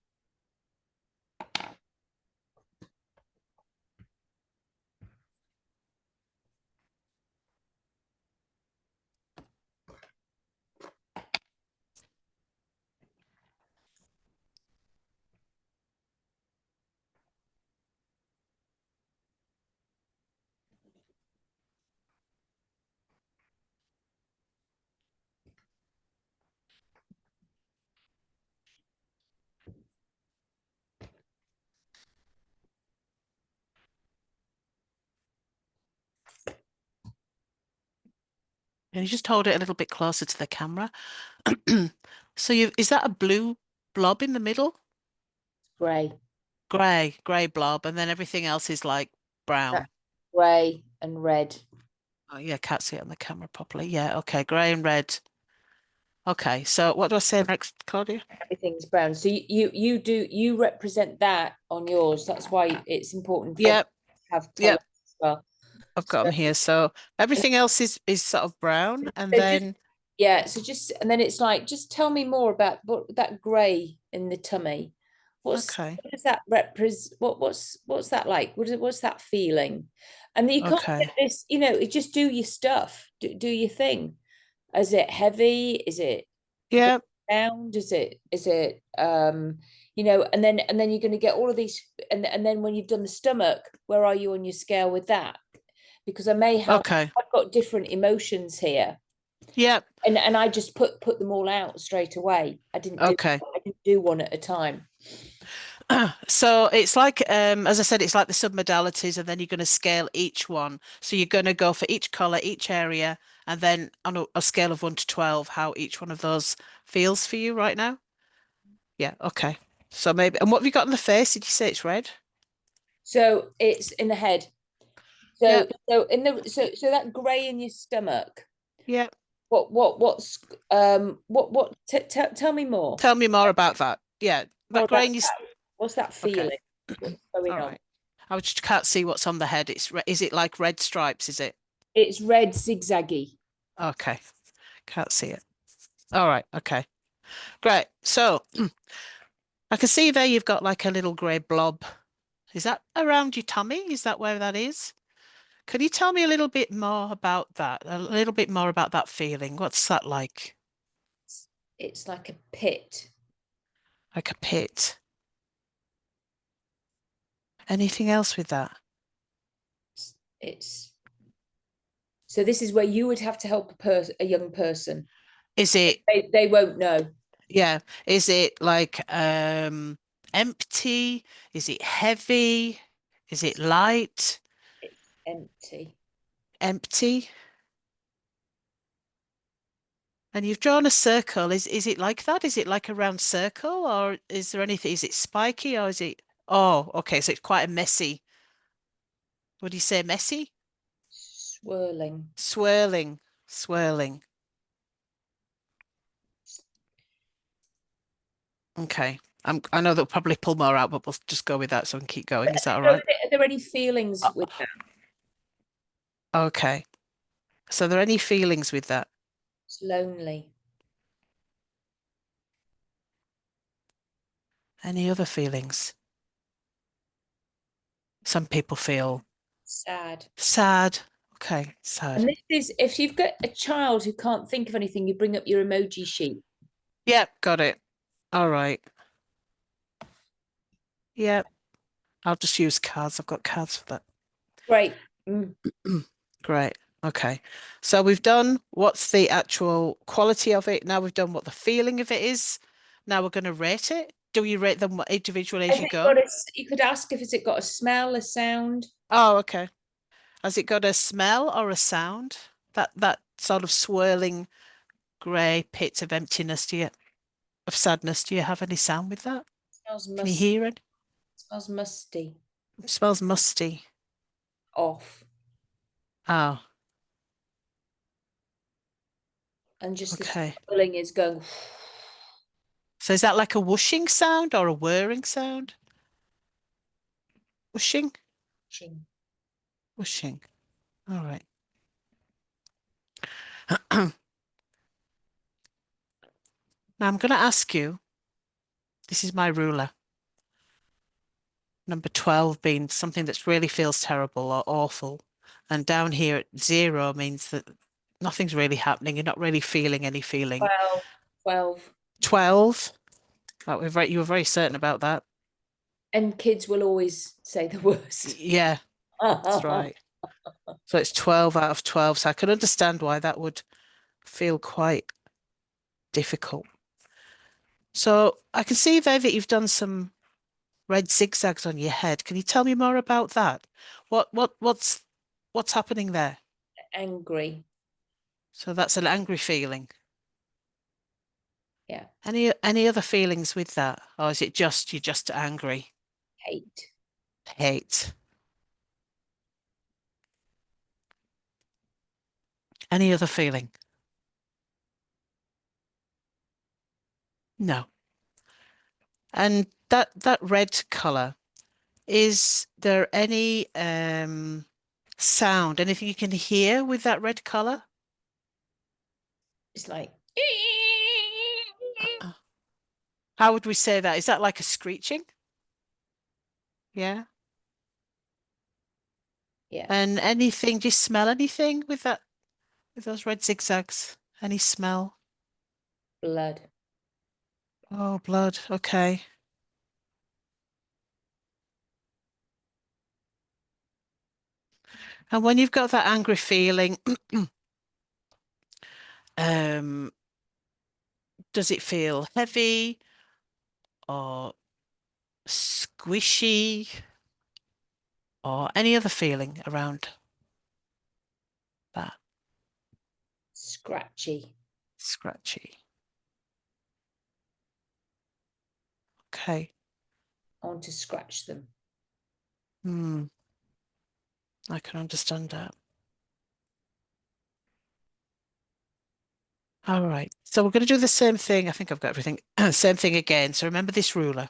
And you just hold it a little bit closer to the camera. So is that a blue blob in the middle? Gray. Gray blob, and then everything else is like brown. Gray and red. Oh yeah, can't see it on the camera properly. Yeah, okay, gray and red. Okay, so what do I say next, Claudia? Everything's brown. So you represent that on yours. That's why it's important for Yep, have yep. colors as well. I've got So- them here. So everything else is sort of brown, and So just- then Yeah, so and then it's like, just tell me more about that grey in the tummy. okay, What does that represent? What's that like? What's that feeling? And you can't okay, get this, just do your stuff, do your thing. Is it heavy? Is it yeah, sound? Is it and then you're going to get all of these, and then when you've done the stomach, where are you on your scale with that? Because okay, I've got different emotions here, yeah, and I just put them all out straight away. I didn't do one at a time. So it's like, as I said, it's like the submodalities, and then you're going to scale each one. So you're going to go for each color, each area, and then on a scale of 1 to 12, how each one of those feels for you right now. Yeah, okay. So maybe, and what have you got on the face? Did you say it's red? So it's in the head. Yeah, So that grey in your stomach. yeah. Tell me more. Tell me more about that. Yeah, More that about grain is what's that okay. feeling? What's going All on? right. I just can't see what's on the head. Is it like red stripes? Is it? It's red zigzaggy. Okay. Can't see it. All right. Okay. Great. So I can see there you've got like a little grey blob. Is that around your tummy? Is that where that is? Can you tell me a little bit more about that? A little bit more about that feeling. What's that like? It's like a pit. Like a pit. Anything else with that? It's so this is where you would have to help a young person. Is it, They won't know. yeah, is it like empty? Is it heavy? Is it light? It's empty. Empty? And you've drawn a circle. Is it like that? Is it like a round circle, or is there anything? Is it spiky, or is it? Oh, okay. So it's quite a messy. What do you say? Messy? Swirling. Swirling, swirling. Okay. I know they'll probably pull more out, but we'll just go with that so we can keep going. Is that all right? Are there any feelings with that? Okay. So are there any feelings with that? It's lonely. Any other feelings? Some people feel Sad. sad. Okay, And sad. this is, if you've got a child who can't think of anything, you bring up your emoji sheet. Yep, got it. All right. Yep. I'll just use cards. I've got cards for that. Great. Great. Okay. So we've done what's the actual quality of it. Now we've done what the feeling of it is. Now we're going to rate it. Do you rate them individually as you go? You could ask if it's got a smell, a sound. Oh, okay. Has it got a smell or a sound? That sort of swirling grey pit of emptiness, of sadness. Do you have any sound with that? Smells Can you musty. hear it? Smells musty. It smells musty. Off. Oh, And just okay. the swirling is going. So is that like a whooshing sound or a whirring sound? Whooshing? Whooshing. All right. Now I'm going to ask you, this is my ruler. Number 12 being something that really feels terrible or awful. And down here at 0 means that nothing's really happening. You're not really feeling any feeling. 12. 12. You were very certain about that. And kids will always say the worst. Yeah, that's right. So it's 12 out of 12. So I can understand why that would feel quite difficult. So I can see there that you've done some red zigzags on your head. Can you tell me more about that? What's happening there? Angry. So that's an angry feeling. Yeah. Any other feelings with that? Or is it just you're just angry? Hate. Hate. Any other feeling? No. And that red color, is there any sound? Anything you can hear with that red color? It's like, How would we say that? Is that like a screeching? Yeah. yeah, And anything, do you smell anything with that, with those red zigzags? Any smell? blood. Oh, blood. Okay. And when you've got that angry feeling, um, does it feel heavy or squishy or any other feeling around that? Scratchy. Scratchy. Okay. I want to scratch them. Hmm. I can understand that. All right. So we're going to do the same thing. I think I've got everything. Same thing again. So remember this ruler.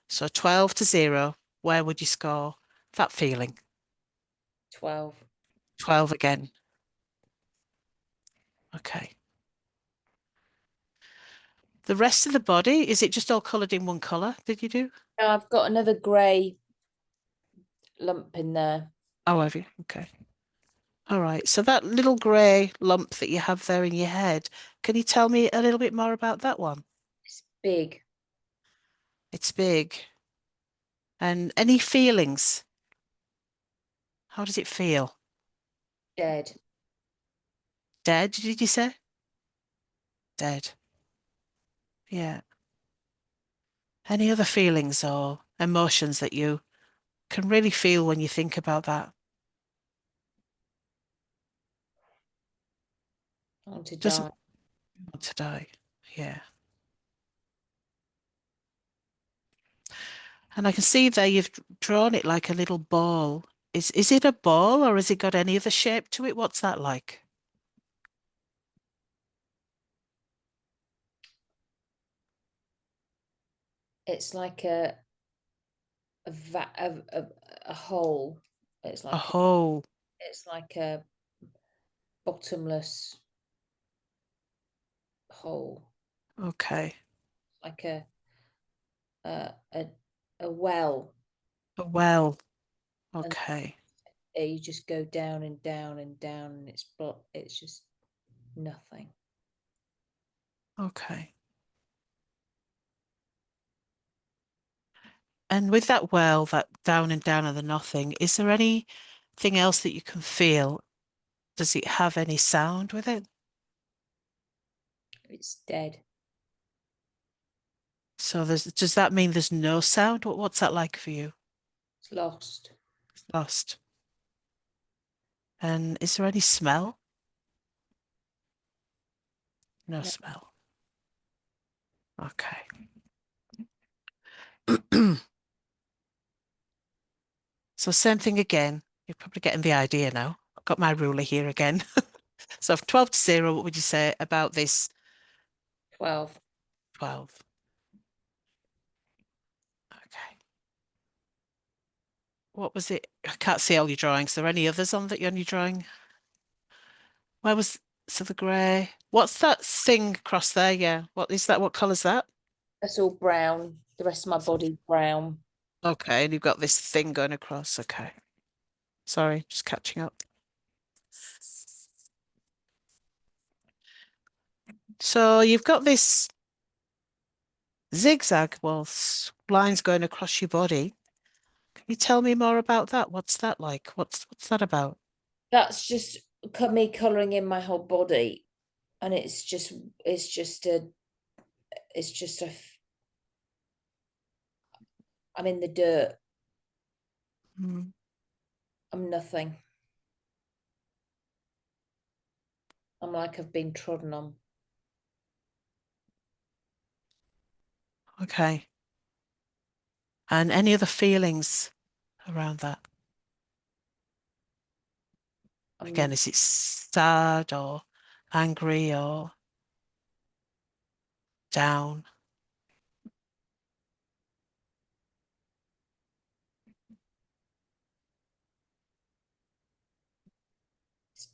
So 12 to 0, where would you score that feeling? 12. 12 again. Okay. The rest of the body, is it just all coloured in one colour? Did you do? Now I've got another grey lump in there. Oh, have you? Okay. All right. So that little grey lump that you have there in your head, can you tell me a little bit more about that one? It's big. It's big. And any feelings? How does it feel? Dead. Dead, did you say? Dead. Yeah. Any other feelings or emotions that you can really feel when you think about that? I want to Doesn't die. want to die. Yeah. And I can see there you've drawn it like a little ball. Is it a ball or has it got any other shape to it? What's that like? It's like a hole. It's A like hole. it's like a bottomless hole. Okay. Like a a, a well. A well. And Okay. you just go down and down and down, and it's just nothing. Okay. And with that well, that down and down and the nothing, is there anything else that you can feel? Does it have any sound with it? It's dead. So does that mean there's no sound? What's that like for you? It's lost. It's lost. And is there any smell? No No. smell. Okay. So same thing again. You're probably getting the idea now. I've got my ruler here again. So 12 to 0, what would you say about this 12. 12? Okay. What was it? I can't see all your drawings. Are there any others on your drawing? Where was, so the grey. What's that thing across there? Yeah. What is that? What colour's that? That's all brown. The rest of my body's brown. Okay, and you've got this thing going across. Okay. Sorry, just catching up. So you've got this zigzag, well, lines going across your body. Can you tell me more about that? What's that like? What's that about? That's just me colouring in my whole body, and it's just a it's just a I'm in the dirt. Mm, I'm nothing. I'm like I've been trodden on. okay. And any other feelings around that? Again, I'm is it sad or angry or down?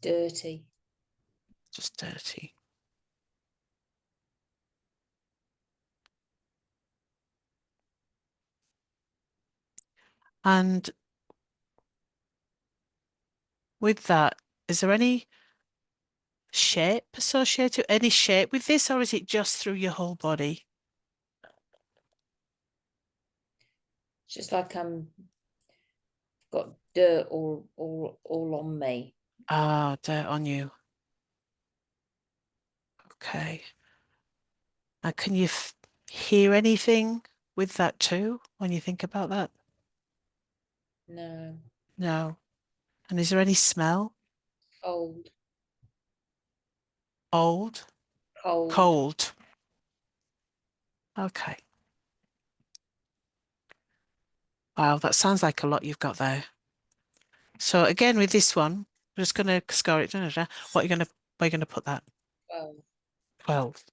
dirty. Just dirty. And with that, is there any shape associated, any shape with this, or is it just through your whole body? It's just like got dirt all on me. Ah, dirt on you. Okay. And can you hear anything with that too when you think about that? No. No. And is there any smell? Old. Old? Cold. Cold. Okay. Wow, that sounds like a lot you've got there. So again, with this one, we're just going to score it. What are you going to put that? 12. 12.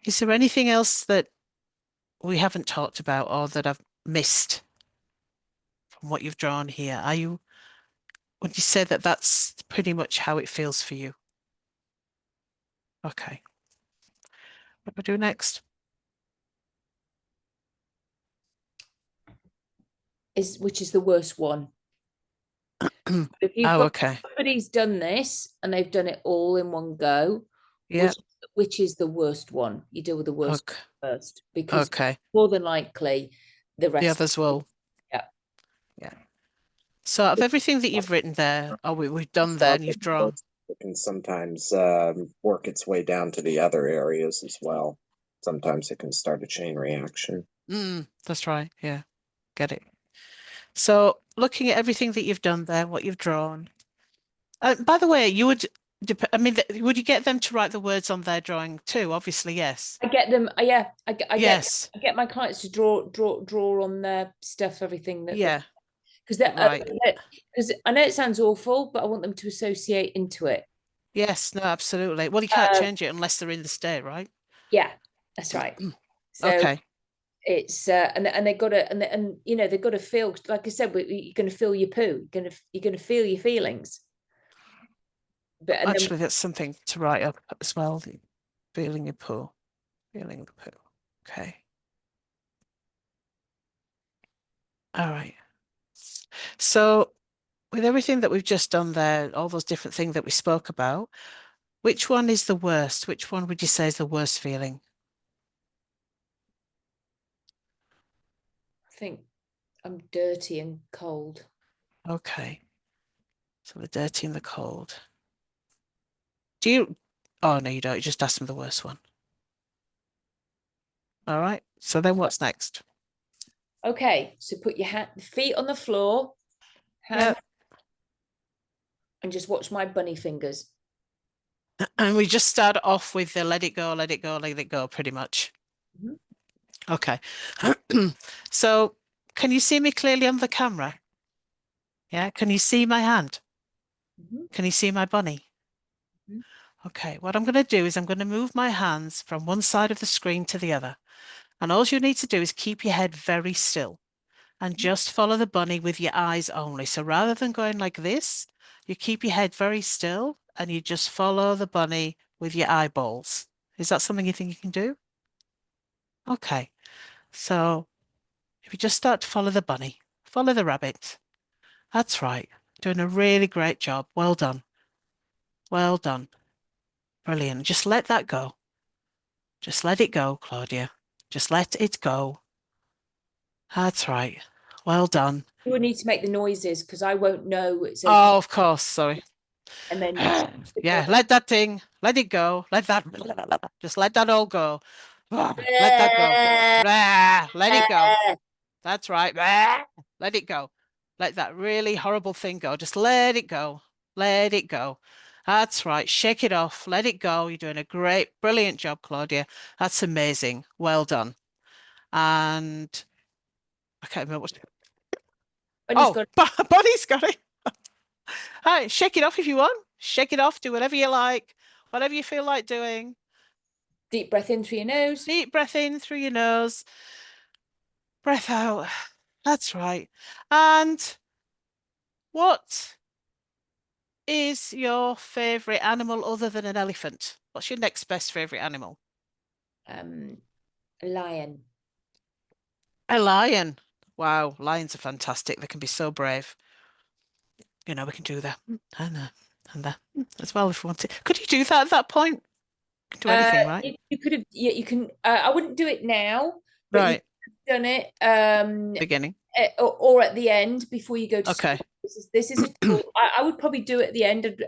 Is there anything else that we haven't talked about or that I've missed from what you've drawn here? Would you say that that's pretty much how it feels for you? Okay. What do I do next? Which is the worst one. If you've Oh, got okay. somebody's done this and they've done it all in one go, Yeah. which is the worst one? You deal with the worst Okay. first, because Okay. more than likely the rest The others will. Yeah. Yeah. So out of everything that you've written there, we've done there and you've drawn. It can sometimes work its way down to the other areas as well. Sometimes it can start a chain reaction. That's right. Yeah. Get it. So looking at everything that you've done there, what you've drawn. By the way, would you get them to write the words on their drawing too? Obviously, yes. I get them. Yeah, I Yes. get my clients to draw on their stuff, everything that. Yeah. Because Right. because I know it sounds awful, but I want them to associate into it. Yes. No, absolutely. Well, you can't change it unless they're in the state, right? Yeah, that's right. So Okay. it's and they got to and you know they've got to feel, like I said, you're going to feel your poo. You're going to feel your feelings. But Actually, that's something to write up as well. Feeling your poo. Feeling the poo. Okay. All right. So with everything that we've just done there, all those different things that we spoke about, which one is the worst? Which one would you say is the worst feeling? I think I'm dirty and cold. Okay. So the dirty and the cold. Do you? Oh, no, you don't. You just ask them the worst one. All right. So then what's next? Okay, so put your feet on the floor, hand, and just watch my bunny fingers. And we just start off with the let it go, let it go, let it go, pretty much. Okay. So can you see me clearly on the camera? Yeah. Can you see my hand? Can you see my bunny? Okay. What I'm going to do is I'm going to move my hands from one side of the screen to the other. And all you need to do is keep your head very still and just follow the bunny with your eyes only. So rather than going like this, you keep your head very still and you just follow the bunny with your eyeballs. Is that something you think you can do? Okay. So if you just start to follow the bunny, follow the rabbit. That's right. Doing a really great job. Well done. Well done. Brilliant. Just let that go. Just let it go, Claudia. Just let it go. That's right. Well done. You will need to make the noises because I won't know. It says, Oh, of course. Sorry. and then Yeah, let that thing, let it go. Let that, just let that all go. Let that go. Let it go. That's right. Let it go. Let that really horrible thing go. Just let it go. Let it go. That's right. Shake it off. Let it go. You're doing a great, brilliant job, Claudia. That's amazing. Well done. And I can't remember what. Bonnie's got it. Hi, shake it off if you want. Shake it off. Do whatever you like. Whatever you feel like doing. Deep breath in through your nose. Deep breath in through your nose. Breath out That's right. And what is your favorite animal other than an elephant? What's your next best favorite animal? A lion. A lion. Wow, lions are fantastic. They can be so brave. You know, we can do that and that as well if we want to. Could you do that at that point? You can do anything, right? You could have, yeah, you can. I wouldn't do it now, but you Right. could have done it Beginning. or at the end before you go to Okay. school. This is a tool. I would probably do it at the end of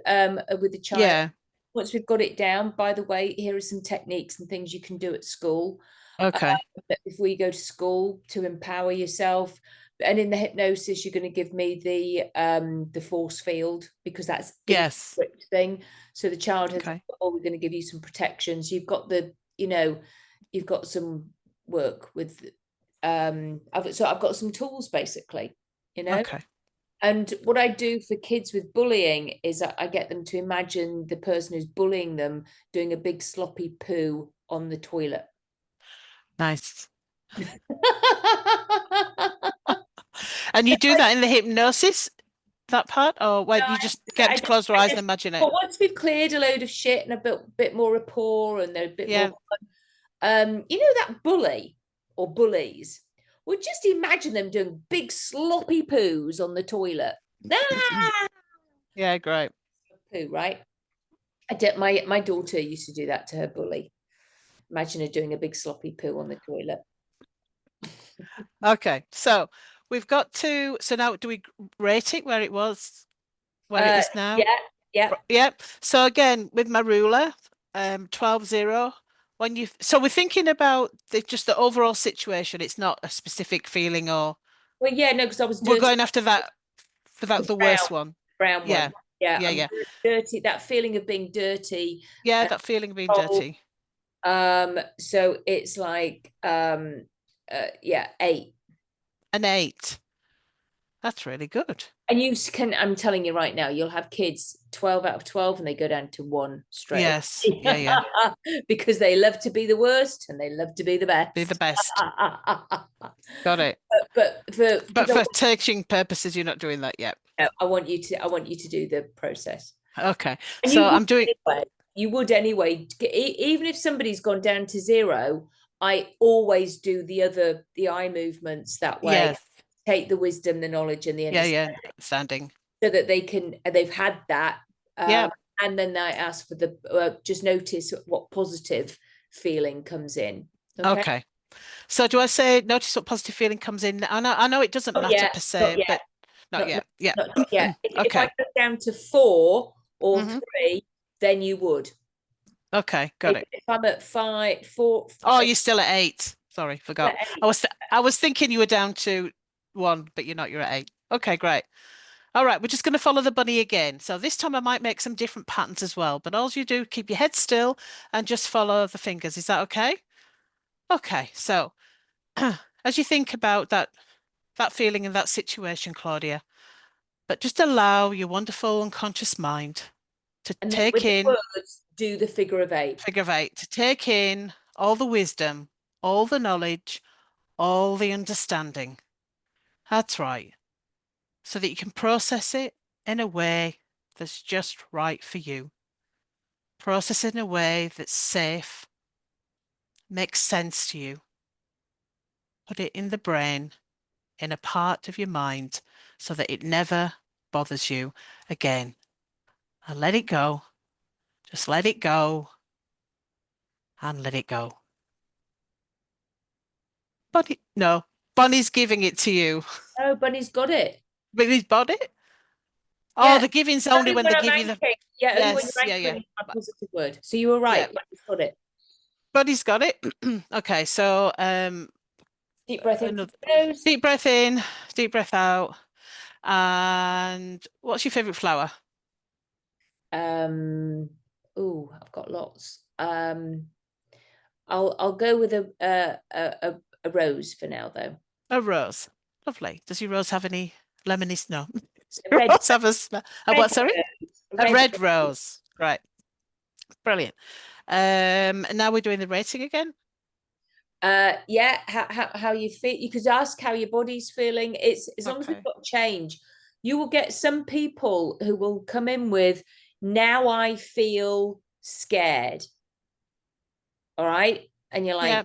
with the child. Yeah. Once we've got it down, by the way, here are some techniques and things you can do at school Okay. before you go to school to empower yourself. And in the hypnosis, you're going to give me the force field, because that's Yes. the thing. So the child has, Okay. oh, we're going to give you some protections. You've got the, you've got some work with I've got some tools basically, Okay. And what I do for kids with bullying is I get them to imagine the person who's bullying them doing a big sloppy poo on the toilet. Nice. And you do that in the hypnosis, that part, or when No, you just get them to close their eyes and imagine it? But once we've cleared a load of shit and a bit more rapport and they're a bit Yeah. more that bully or bullies, well, just imagine them doing big sloppy poos on the toilet. Yeah, great. Poo, right? I did, my daughter used to do that to her bully. Imagine her doing a big sloppy poo on the toilet. Okay, so we've got to, so now do we rate it where it was, where it is now? Yeah. Yep. So again, with my ruler, 12-0. When you, so we're thinking about just the overall situation. It's not a specific feeling or. Well, yeah, no, because I was We're going after that for that the worst one. brown one. Yeah. Yeah. Yeah. Yeah. Dirty. That feeling of being dirty. Yeah. That feeling of being dirty. So it's like, 8. An 8. That's really good. And I'm telling you right now, you'll have kids 12 out of 12 and they go down to 1 straight. Yes. Yeah. Because they love to be the worst and they love to be the best. Be the best. Got it. But for teaching purposes, you're not doing that yet. I want you to do the process. Okay. And so I'm doing. Anyway. You would anyway, even if somebody's gone down to 0, I always do the eye movements that way. Yes. Take the wisdom, the knowledge, and the understanding, so that they've had that. Yeah. And then I ask for the just notice what positive feeling comes in. Okay. So do I say notice what positive feeling comes in? I know it doesn't matter per se, but not yet. Yeah. Not yet. If Okay. I go down to 4 or 3, then you would. Okay, got it. If I'm at 5, 4. Oh, you're still at 8. Sorry, forgot. I was thinking you were down to 1, but you're not. You're at 8. Okay, great. All right, we're just going to follow the bunny again. So this time I might make some different patterns as well, but all you do, keep your head still and just follow the fingers. Is that okay? Okay, so as you think about that feeling in that situation, Claudia, but just allow your wonderful unconscious mind to take in words, do the figure of 8. Figure of 8, to take in all the wisdom, all the knowledge, all the understanding. That's right. So that you can process it in a way that's just right for you. Process it in a way that's safe, makes sense to you. Put it in the brain, in a part of your mind, so that it never bothers you again. And let it go. Just let it go. And let it go. Bunny, no, Bunny's giving it to you. Oh, Bunny's got it. But he's got it? Oh, the giving's only when they give you the. Yeah, only when you're anchoring a positive word. So you were right. Bunny's got it. Bunny's got it. Okay, so deep breath in. Deep breath in, deep breath out. And what's your favorite flower? Oh, I've got lots. I'll go with a rose for now, though. A rose. Lovely. Does your rose have any lemony? No. Red, rose have a smell. What? Sorry. A red rose. Right. Brilliant. And now we're doing the rating again. Yeah, how you feel. You could ask how your body's feeling. It's as long as we've Okay. got change. You will get some people who will come in with, now I feel scared. All right. And you're like, Yeah.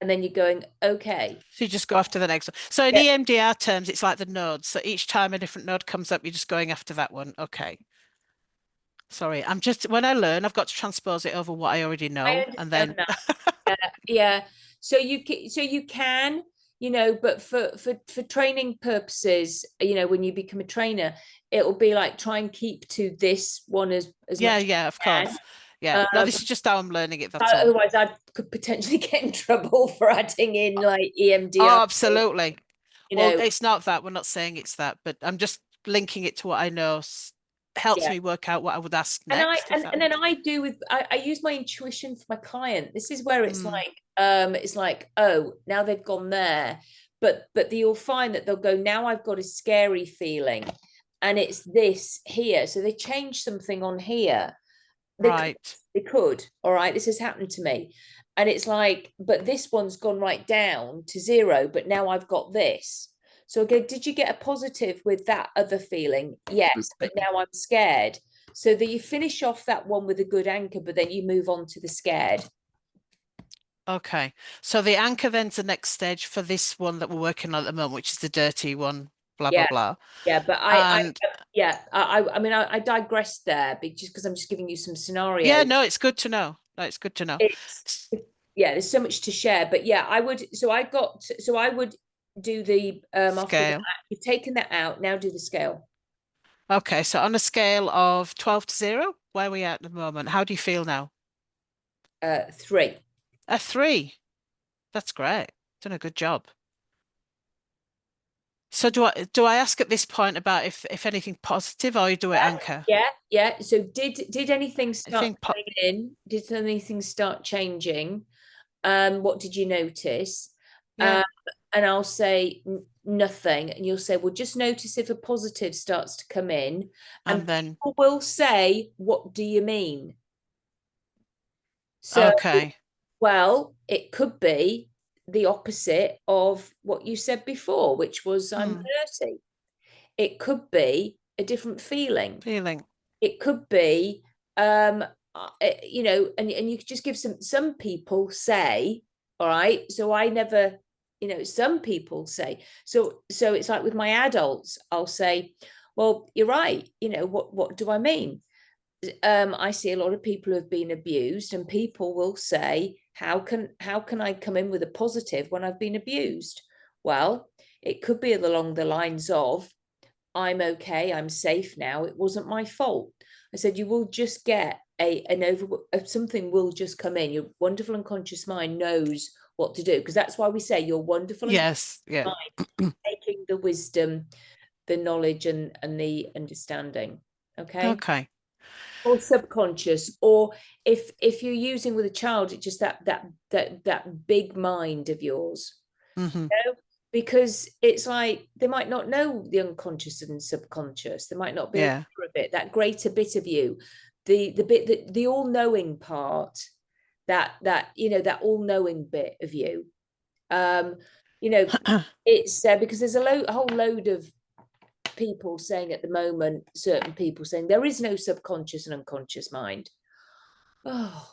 and then you're going, okay. So you just go after the next one. So in Yeah. EMDR terms, it's like the nodes. So each time a different node comes up, you're just going after that one. Okay. Sorry, I'm just, when I learn, I've got to transpose it over what I already I know. And understand then, that. Yeah. So you can, but for training purposes, when you become a trainer, it will be like, try and keep to this one as yeah, much as yeah, of you can. course. Yeah. No, Um, this is just how I'm learning it. That's all. Otherwise, I could potentially get in trouble for adding in like EMDR. Oh, absolutely. You Well, know, it's not that. We're not saying it's that, but I'm just linking it to what I know. Helps yeah. me work out what I would ask And next, if that and then makes I do with I use my intuition for my client. This is where it's Mm. like, oh, now they've gone there, but you'll find that they'll go, now I've got a scary feeling, and it's this here. So they change something on here. Right. They could. All right, this has happened to me, and it's like, but this one's gone right down to 0. But now I've got this. So I go, did you get a positive with that other feeling? Yes, but now I'm scared. So that you finish off that one with a good anchor, but then you move on to the scared. Okay. So the anchor then's the next stage for this one that we're working on at the moment, which is the dirty one, blah, blah, Yeah. blah. Yeah, but And I mean, I digressed there because I'm just giving you some scenarios. yeah, no, it's good to know. No, it's good to know. It's yeah, there's so much to share, but yeah, I would. So I would do the after that. Scale. You've taken that out. Now do the scale. Okay, so on a scale of 12 to 0, where are we at the moment? How do you feel now? 3. A 3. That's great. Done a good job. So do I ask at this point about if anything positive, or you do it anchor? Yeah. So did anything I start think coming in? Did anything start changing? What did you notice? yeah. And I'll say nothing, and you'll say, well, just notice if a positive starts to come in, And and then people will say, what do you mean? So, okay. well, it could be the opposite of what you said before, which was I'm Hmm. dirty. It could be a different feeling. Feeling. It could be, and you could just give some people say, all right. So I never, some people say, so it's like with my adults, I'll say, well, you're right. What do I mean? I see a lot of people who have been abused, and people will say, how can I come in with a positive when I've been abused? Well, it could be along the lines of, I'm okay, I'm safe now, it wasn't my fault. I said, you will just get something will just come in. Your wonderful unconscious mind knows what to do, because that's why we say your wonderful Yes. Yeah. mind taking the wisdom, the knowledge, and the understanding. Okay. Okay. Or subconscious, or if you're using with a child, it's just that big mind of yours. Hmm. Because it's like they might not know the unconscious and subconscious. They might not be aware Yeah. of it. That greater bit of you, the bit that the all-knowing part, that all-knowing bit of you. It's because there's a whole load of people saying at the moment, certain people saying there is no subconscious and unconscious mind. Oh,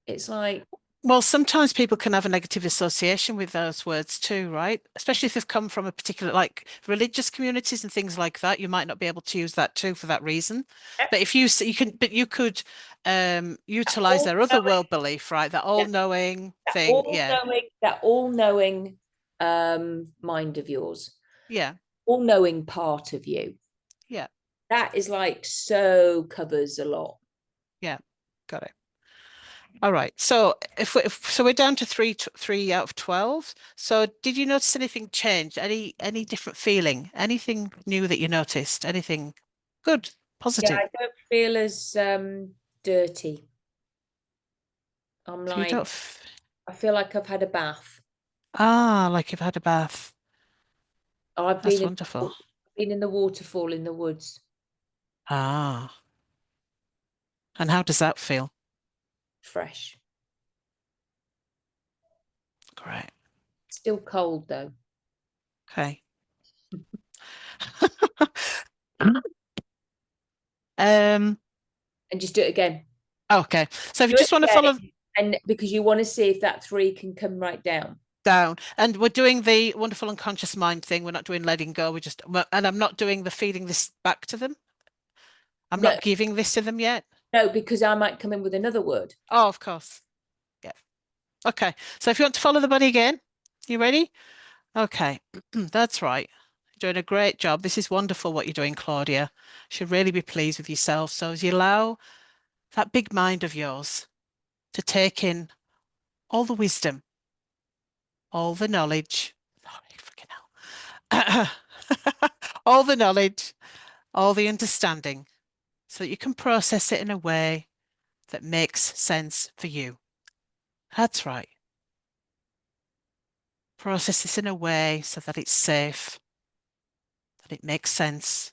it's like, Well, sometimes people can have a negative association with those words too, right? Especially if they've come from a particular, like religious communities and things like that. You might not be able to use that too for that reason. But if you can, but you could utilize their other world belief, right? That all-knowing thing. Yeah. that all-knowing mind of yours, Yeah. all-knowing part of you. Yeah. That is like, so covers a lot. Yeah. Got it. All right. So so we're down to three out of 12. So did you notice anything change? Any different feeling? Anything new that you noticed? Anything good, Yeah, positive? I don't feel as dirty. I'm So you like, don't I feel like I've had a bath. like you've had a bath. I've That's wonderful. been in the waterfall in the woods. Ah. And how does that feel? Fresh. Great. Still cold though. Okay. Um, And just do it again. okay. So if you Do just it want to follow again, and because you want to see if that 3 can come right down. down, and we're doing the wonderful unconscious mind thing. We're not doing letting go. And I'm not doing the feeding this back to them. I'm No, not giving this to them yet. no, because I might come in with another word. Oh, of course. Yeah. Okay. So if you want to follow the bunny again, you ready? Okay. That's right. You're doing a great job. This is wonderful what you're doing, Claudia. You should really be pleased with yourself. So as you allow that big mind of yours to take in all the wisdom, all the knowledge, all the knowledge, all the understanding, so that you can process it in a way that makes sense for you. That's right. Process this in a way so that it's safe, that it makes sense,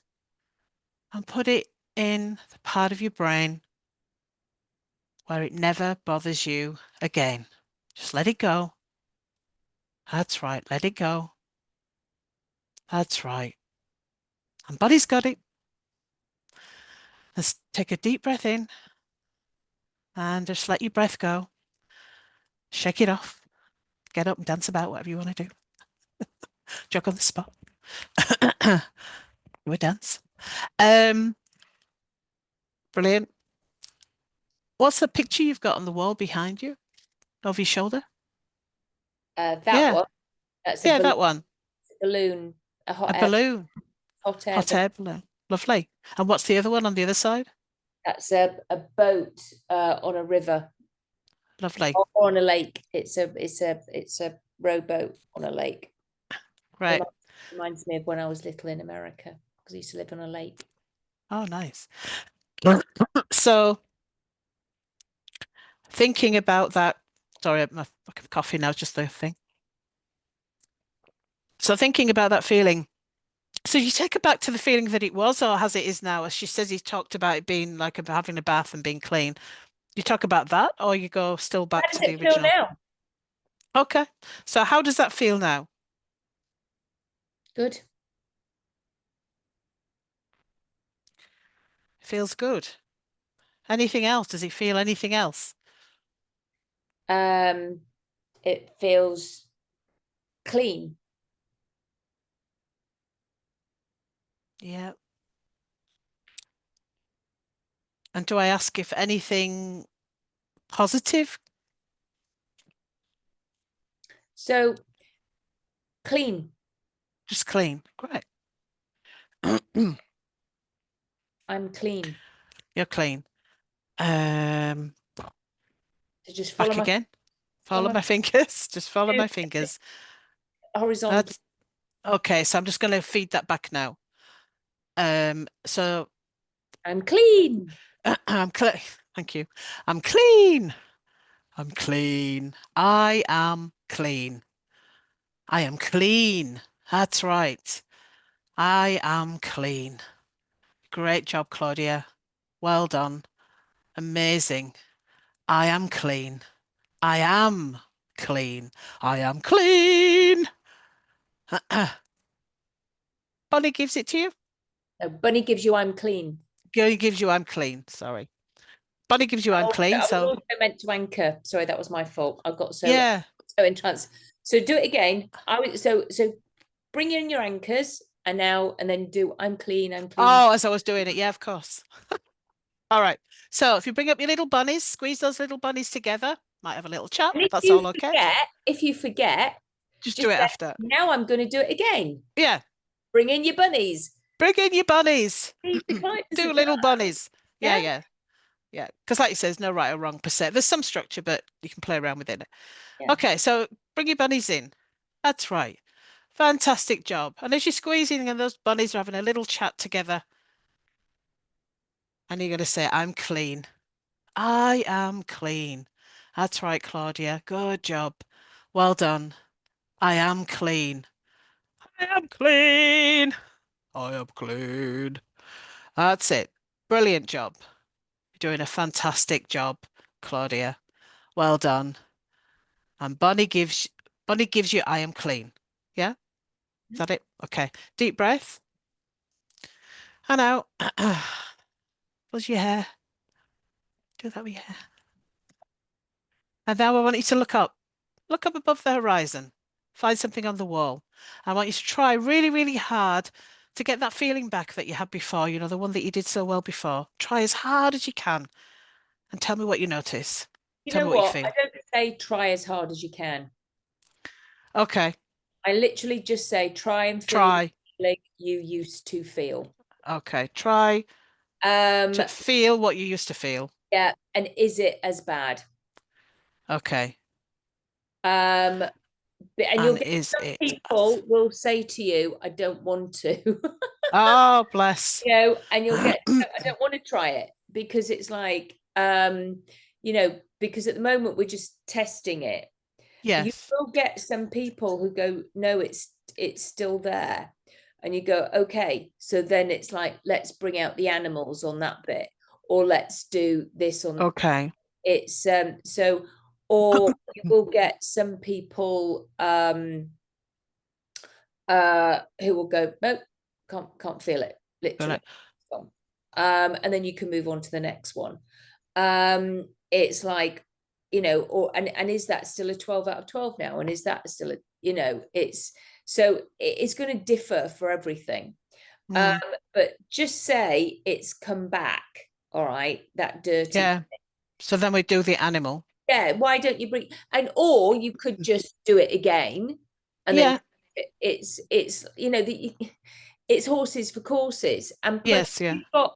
and put it in the part of your brain where it never bothers you again. Just let it go. That's right. Let it go. That's right. And body's got it. Let's take a deep breath in and just let your breath go. Shake it off. Get up and dance about, whatever you want to do. Jog on the spot. Do a dance. Brilliant. What's the picture you've got on the wall behind you? Over your shoulder? That Yeah. one. That's Yeah, that one. balloon. A hot A air, balloon. hot air Hot balloon. air balloon. Lovely. And what's the other one on the other side? That's a boat on a river Lovely. or on a lake. It's a rowboat on a lake. Right. Reminds me of when I was little in America because I used to live on a lake. Oh, nice. So thinking about that, sorry, my coffee now is just the thing. So thinking about that feeling, so you take it back to the feeling that it was, or as it is now? As she says, he talked about it being like having a bath and being clean. You talk about that, or you go still back How to does the it feel original? now? Okay. So how does that feel now? Good. Feels good. Anything else? Does it feel anything else? It feels clean. Yeah. And do I ask if anything positive? So clean. Just clean. Great. I'm clean. You're clean. So just follow Back my again. follow Follow my my fingers. Just follow my fingers. horizontal. That's okay. So I'm just going to feed that back now. So I'm clean. I'm clean. Thank you. I'm clean. I'm clean. I am clean. I am clean. That's right. I am clean. Great job, Claudia. Well done. Amazing. I am clean. I am clean. I am clean. Bonnie gives it to you. No, Bunny gives you I'm clean. Girlie gives you I'm clean. Sorry. Bonnie gives you I'm clean. I was So also meant to anchor. Sorry, that was my fault. I got so yeah. in trance. So do it again. So bring in your anchors and then do I'm clean. I'm clean. Oh, as I was doing it. Yeah, of course. All right. So if you bring up your little bunnies, squeeze those little bunnies together. Might have a little chat. And That's all okay. If you forget, Just do it say, after. now I'm going to do it again. Yeah. Bring in your bunnies. Bring in your bunnies. The client Do doesn't little know. bunnies. Yeah, Yeah. yeah. Yeah. Because like you say, there's no right or wrong per se. There's some structure, but you can play around within it. Yeah. Okay, so bring your bunnies in. That's right. Fantastic job. And as you're squeezing and those bunnies are having a little chat together, and you're going to say, I'm clean. I am clean. That's right, Claudia. Good job. Well done. I am clean. I am clean. I am clean. That's it. Brilliant job. You're doing a fantastic job, Claudia. Well done. And Bonnie gives Bunny gives you I am clean. Yeah? Is that it? Okay. Deep breath. And out. Fuzz your hair. Do that with your hair. And now I want you to look up. Look up above the horizon. Find something on the wall. I want you to try really, really hard to get that feeling back that you had before, you know, the one that you did so well before. Try as hard as you can and tell me what you notice. You Tell know me what you what? feel. I don't say try as hard as you can. Okay. I literally just say try and feel Try. like you used to feel. Okay. Try to feel what you used to feel. Yeah, and is it as bad? Okay. And you'll And get is some it? people will say to you, I don't want to. Oh, bless. You know, and you'll get, I don't want to try it because it's like, you know, because at the moment we're just testing it. You Yes. will get some people who go, no, it's still there. And you go, okay, so then it's like, let's bring out the animals on that bit, or let's do this on Okay. it's so, or you will get some people who will go, nope, can't feel it, literally. And then you can move on to the next one. It's like, you know, or and is that still a 12 out of 12 now? And is that still a, you know, it's so it's going to differ for everything. But just say it's come back, all right, that dirty. Yeah. So then we do the animal. Yeah, why don't you bring, and or you could just do it again, and then it's you know, it's horses for courses. And plus, Yes, yeah.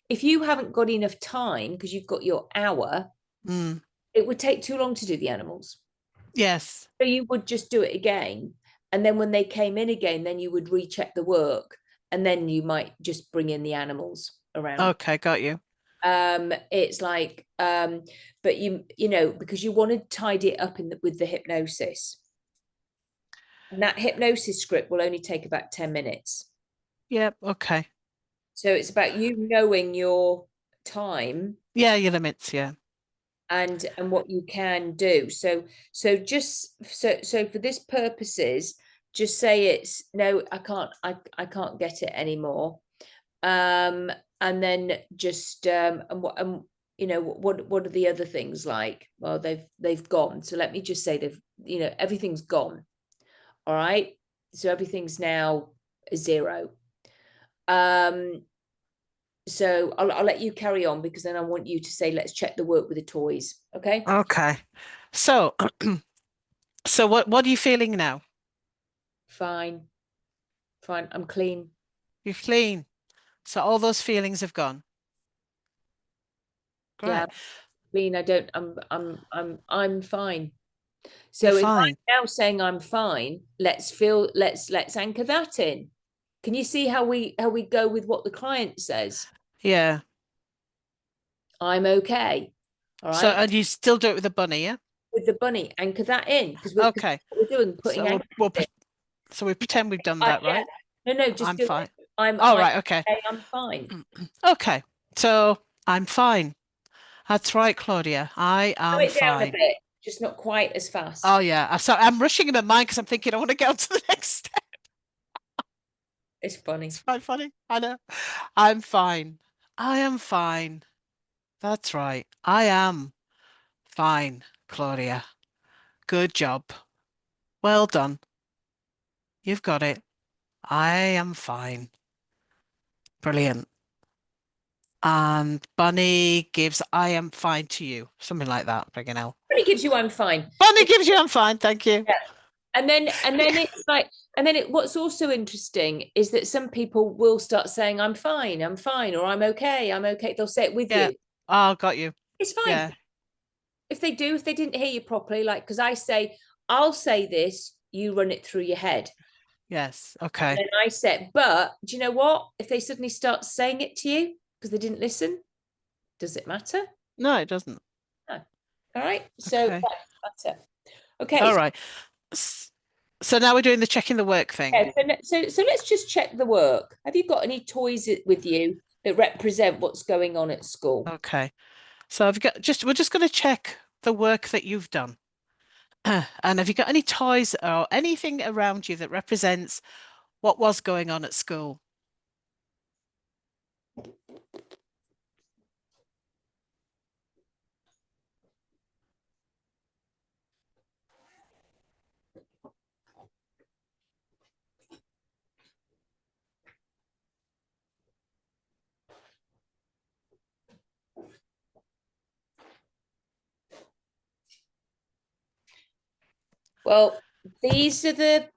if you haven't got enough time because you've got your hour, it would take too long to do the animals. Yes. So you would just do it again, and then when they came in again, then you would recheck the work, and then you might just bring in the animals around. Okay, got you. It's like, but you know, because you want to tidy it up with the hypnosis, and that hypnosis script will only take about 10 minutes. Yep. Okay. So it's about you knowing your time. Yeah, your limits. Yeah. And what you can do. So just so for this purposes, just say it's no, I can't get it anymore. And then just and what you know, what are the other things like? Well, they've gone. So let me just say they've, you know, everything's gone. All right. So everything's now 0. So I'll let you carry on, because then I want you to say, let's check the work with the toys. Okay. Okay. So so what are you feeling now? Fine. I'm clean. You're clean. So all those feelings have gone. Great. Yeah, clean. I'm fine. So if I'm now saying I'm fine, let's anchor that in. Can you see how we go with what the client says? Yeah. I'm okay. All right. So and you still do it with the bunny, yeah? With the bunny, anchor that in, because Okay. What we're doing, putting so we pretend we've done that, right? No, just I'm fine. I'm right, okay. I'm fine. Okay. So I'm fine. That's right, Claudia. I am Slow it down a fine. bit, just not quite as fast. Oh yeah. I'm rushing in my mind because I'm thinking I want to get on to the next step. It's funny. It's quite funny. I know. I'm fine. I am fine. That's right. I am fine, Claudia. Good job. Well done. You've got it. I am fine. Brilliant. And Bunny gives I am fine to you. Something like that, friggin' hell. Bunny gives you I'm fine. Bunny gives you I'm fine, thank you. Yeah. And then it's like, what's also interesting is that some people will start saying I'm fine, or I'm okay. They'll say it with you. Oh, got you. It's fine. Yeah. If they didn't hear you properly, like, because I'll say this, you run it through your head. Yes. Okay. And I said, but do you know what? If they suddenly start saying it to you because they didn't listen, does it matter? No, it doesn't. No. All right. So that's it. Okay. All right. So now we're doing the checking the work thing. Yeah, so let's just check the work. Have you got any toys with you that represent what's going on at school? Okay. So we're just going to check the work that you've done. And have you got any toys or anything around you that represents what was going on at school? Well, these are the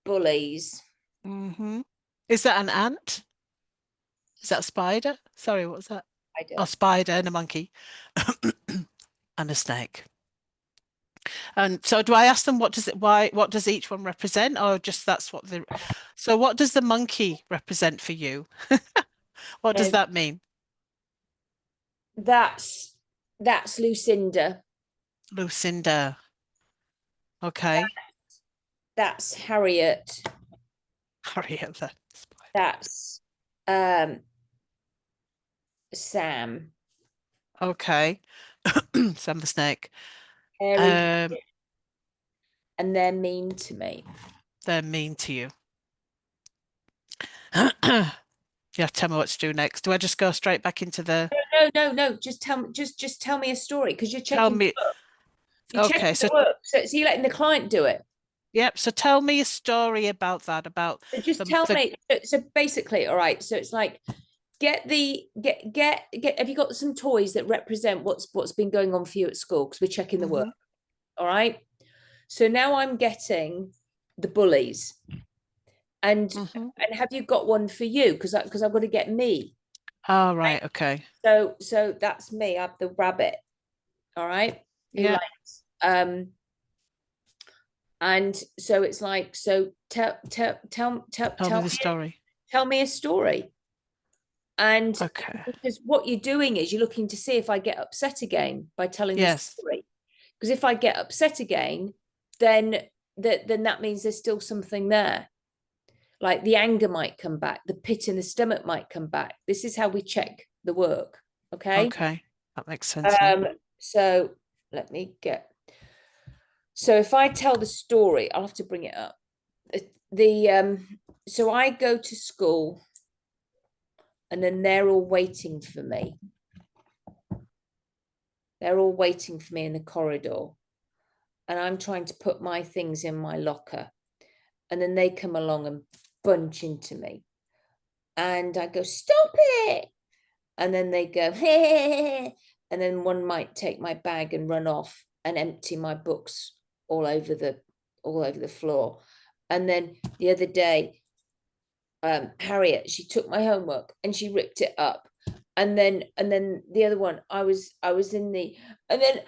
bullies. Mm-hmm. Is that an ant? Is that a spider? Sorry, what was that? I do. A spider and a monkey and a snake. And so do I ask them what does each one represent, or just that's what the so what does the monkey represent for you? What does No, that mean? that's Lucinda. Lucinda. Okay. That's Harriet. Harriet the spider. That's Sam. Okay. Sam the snake. Harry, and they're mean to me. They're mean to you. Yeah, tell me what to do next. Do I just go straight back into the No. Just tell me a story, because you're tell checking. me? You're Okay, checking so the work. So you're letting the client do it. yep. So tell me a story about that. About So just the, tell the me. So basically, all right. So it's like, get. Have you got some toys that represent what's been going on for you at school? Because we're checking the work. All right. So now I'm getting the bullies, and have you got one for you? Because I've got to get me. Oh, right. Okay. So that's me. I have the rabbit. All right. Who Yeah. likes, and so it's like, so tell Tell me the story. tell me a story. And Okay. because what you're doing is you're looking to see if I get upset again by telling the Yes. story. Because if I get upset again, then that means there's still something there. Like the anger might come back, the pit in the stomach might come back. This is how we check the work. Okay. Okay. That makes sense now. So let me get. So if I tell the story, I'll have to bring it up. So I go to school, and then they're all waiting for me. They're all waiting for me in the corridor, and I'm trying to put my things in my locker, and then they come along and bunch into me, and I go, stop it, and then they go, hey, and then one might take my bag and run off and empty my books all over the floor. And then the other day, Harriet, she took my homework and she ripped it up. And then the other one, I was in the, and then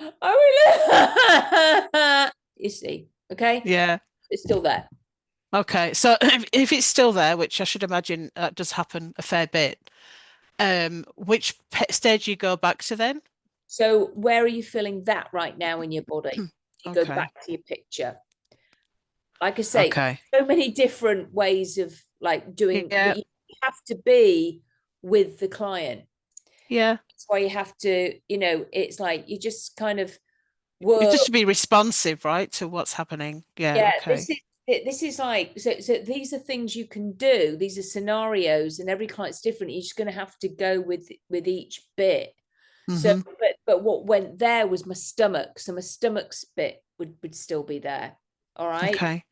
you see, okay? Yeah. It's still there. Okay. So if it's still there, which I should imagine that does happen a fair bit, which stage you go back to then? So where are you feeling that right now in your body? You go Okay. back to your picture. Like I say, Okay. so many different ways of like doing. Yeah. You have to be with the client. Yeah. That's why you have to, it's like you just kind of You work. just to be responsive, right, to what's happening. Yeah. Yeah. Okay. This is like, so these are things you can do. These are scenarios, and every client's different. You're just going to have to go with each bit. So, but what went there was my stomach. So my stomach's bit would still be there. All right. Okay.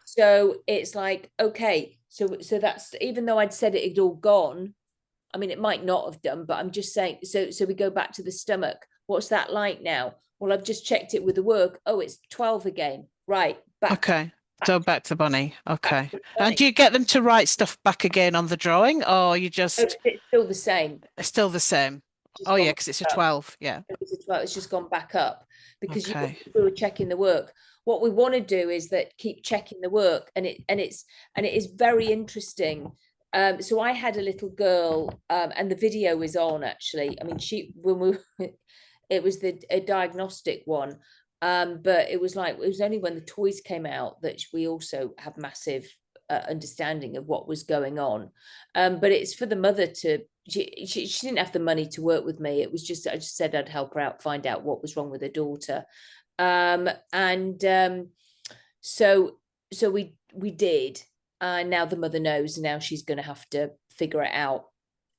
So it's like, okay, so that's, even though I'd said it had all gone, I mean, it might not have done, but I'm just saying, so we go back to the stomach. What's that like now? Well, I've just checked it with the work. Oh, it's 12 again. Right. Back. Okay. So back to Bunny. Okay. Bunny. And do you get them to write stuff back again on the drawing, or you just It's still the same. it's still the same? Oh yeah, because it's a 12. Yeah. It's just gone back up because Okay. we were checking the work. What we want to do is that keep checking the work, and it is very interesting. So I had a little girl, and the video is on actually. I mean, it was a diagnostic one, but it was only when the toys came out that we also have massive understanding of what was going on. But it's for the mother to. She didn't have the money to work with me. It was just, I just said I'd help her out, find out what was wrong with her daughter. So we did. Now the mother knows, and now she's going to have to figure it out.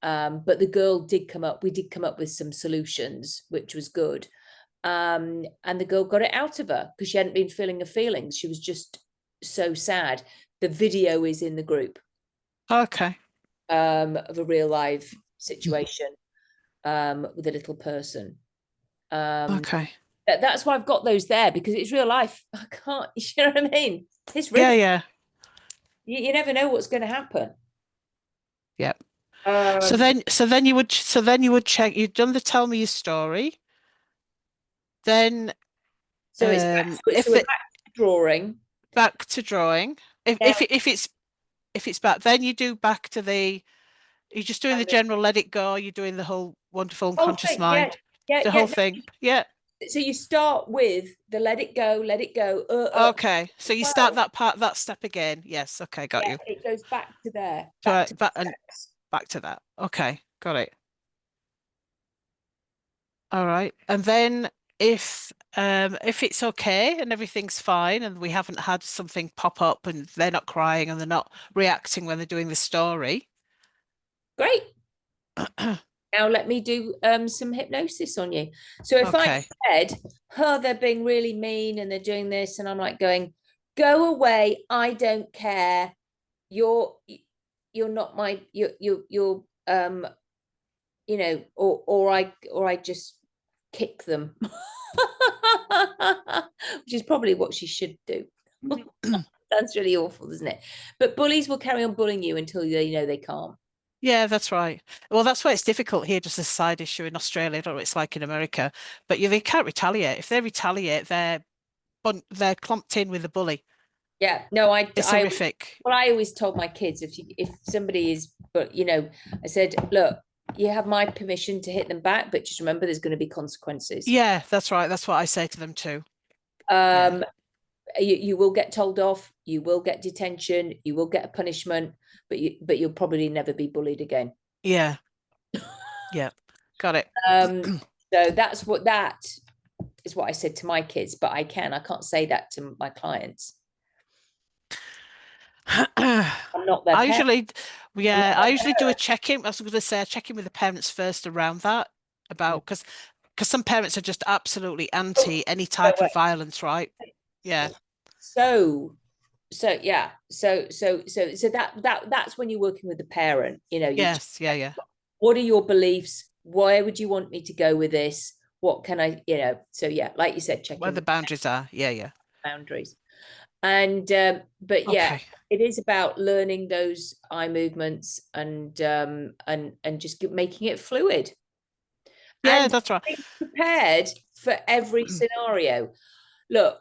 But the girl did come up. We did come up with some solutions, which was good. And the girl got it out of her because she hadn't been feeling her feelings. She was just so sad. The video is in the group. Okay. Of a real life situation with a little person. Okay. That's why I've got those there, because it's real life. I can't, you know what I mean? It's real. Yeah. You never know what's going to happen. Yep. So then you would check. You've done the tell me your story. Then so it's back to drawing. Back to drawing. If it's back, then you do back to the. You're just doing the general let it go. You're doing the whole wonderful unconscious mind. Yeah. The whole thing. Yeah. So you start with the let it go. Okay. So you start that step again. Yes. Okay. Got you. It goes back to there. Back to that. Okay. Got it. All right. And then if it's okay and everything's fine and we haven't had something pop up and they're not crying and they're not reacting when they're doing the story. Great. Now let me do some hypnosis on you. So if I said, they're being really mean and they're doing this, and I'm like going, go away, I don't care. You're not my you're you know, or I just kick them. Which is probably what she should do. That's really awful, isn't it? But bullies will carry on bullying you until they know they can't. Yeah, that's right. Well, that's why it's difficult here, just a side issue in Australia. I don't know what it's like in America, but they can't retaliate. If they retaliate, they're clumped in with the bully. Yeah, no, it's horrific. Well, I always told my kids, if somebody is, but I said, look, you have my permission to hit them back, but just remember there's going to be consequences. Yeah, that's right. That's what I say to them too. You will get told off, you will get detention, you will get a punishment, but you'll probably never be bullied again. Yeah. Yeah. Got it. So that is what I said to my kids, but I can't say that to my clients. I'm not their parent. I usually do a check-in. I was going to say a check-in with the parents first around that, about because some parents are just absolutely anti any type of violence, right? Yeah. So yeah. So that's when you're working with the parent, Yes. Yeah. What are your beliefs? Where would you want me to go with this? What can I, so yeah, like you said, check where the boundaries are. Yeah. Boundaries. And but yeah, it is about learning those eye movements and just making it fluid. Yeah, and that's right. Being prepared for every scenario. Look,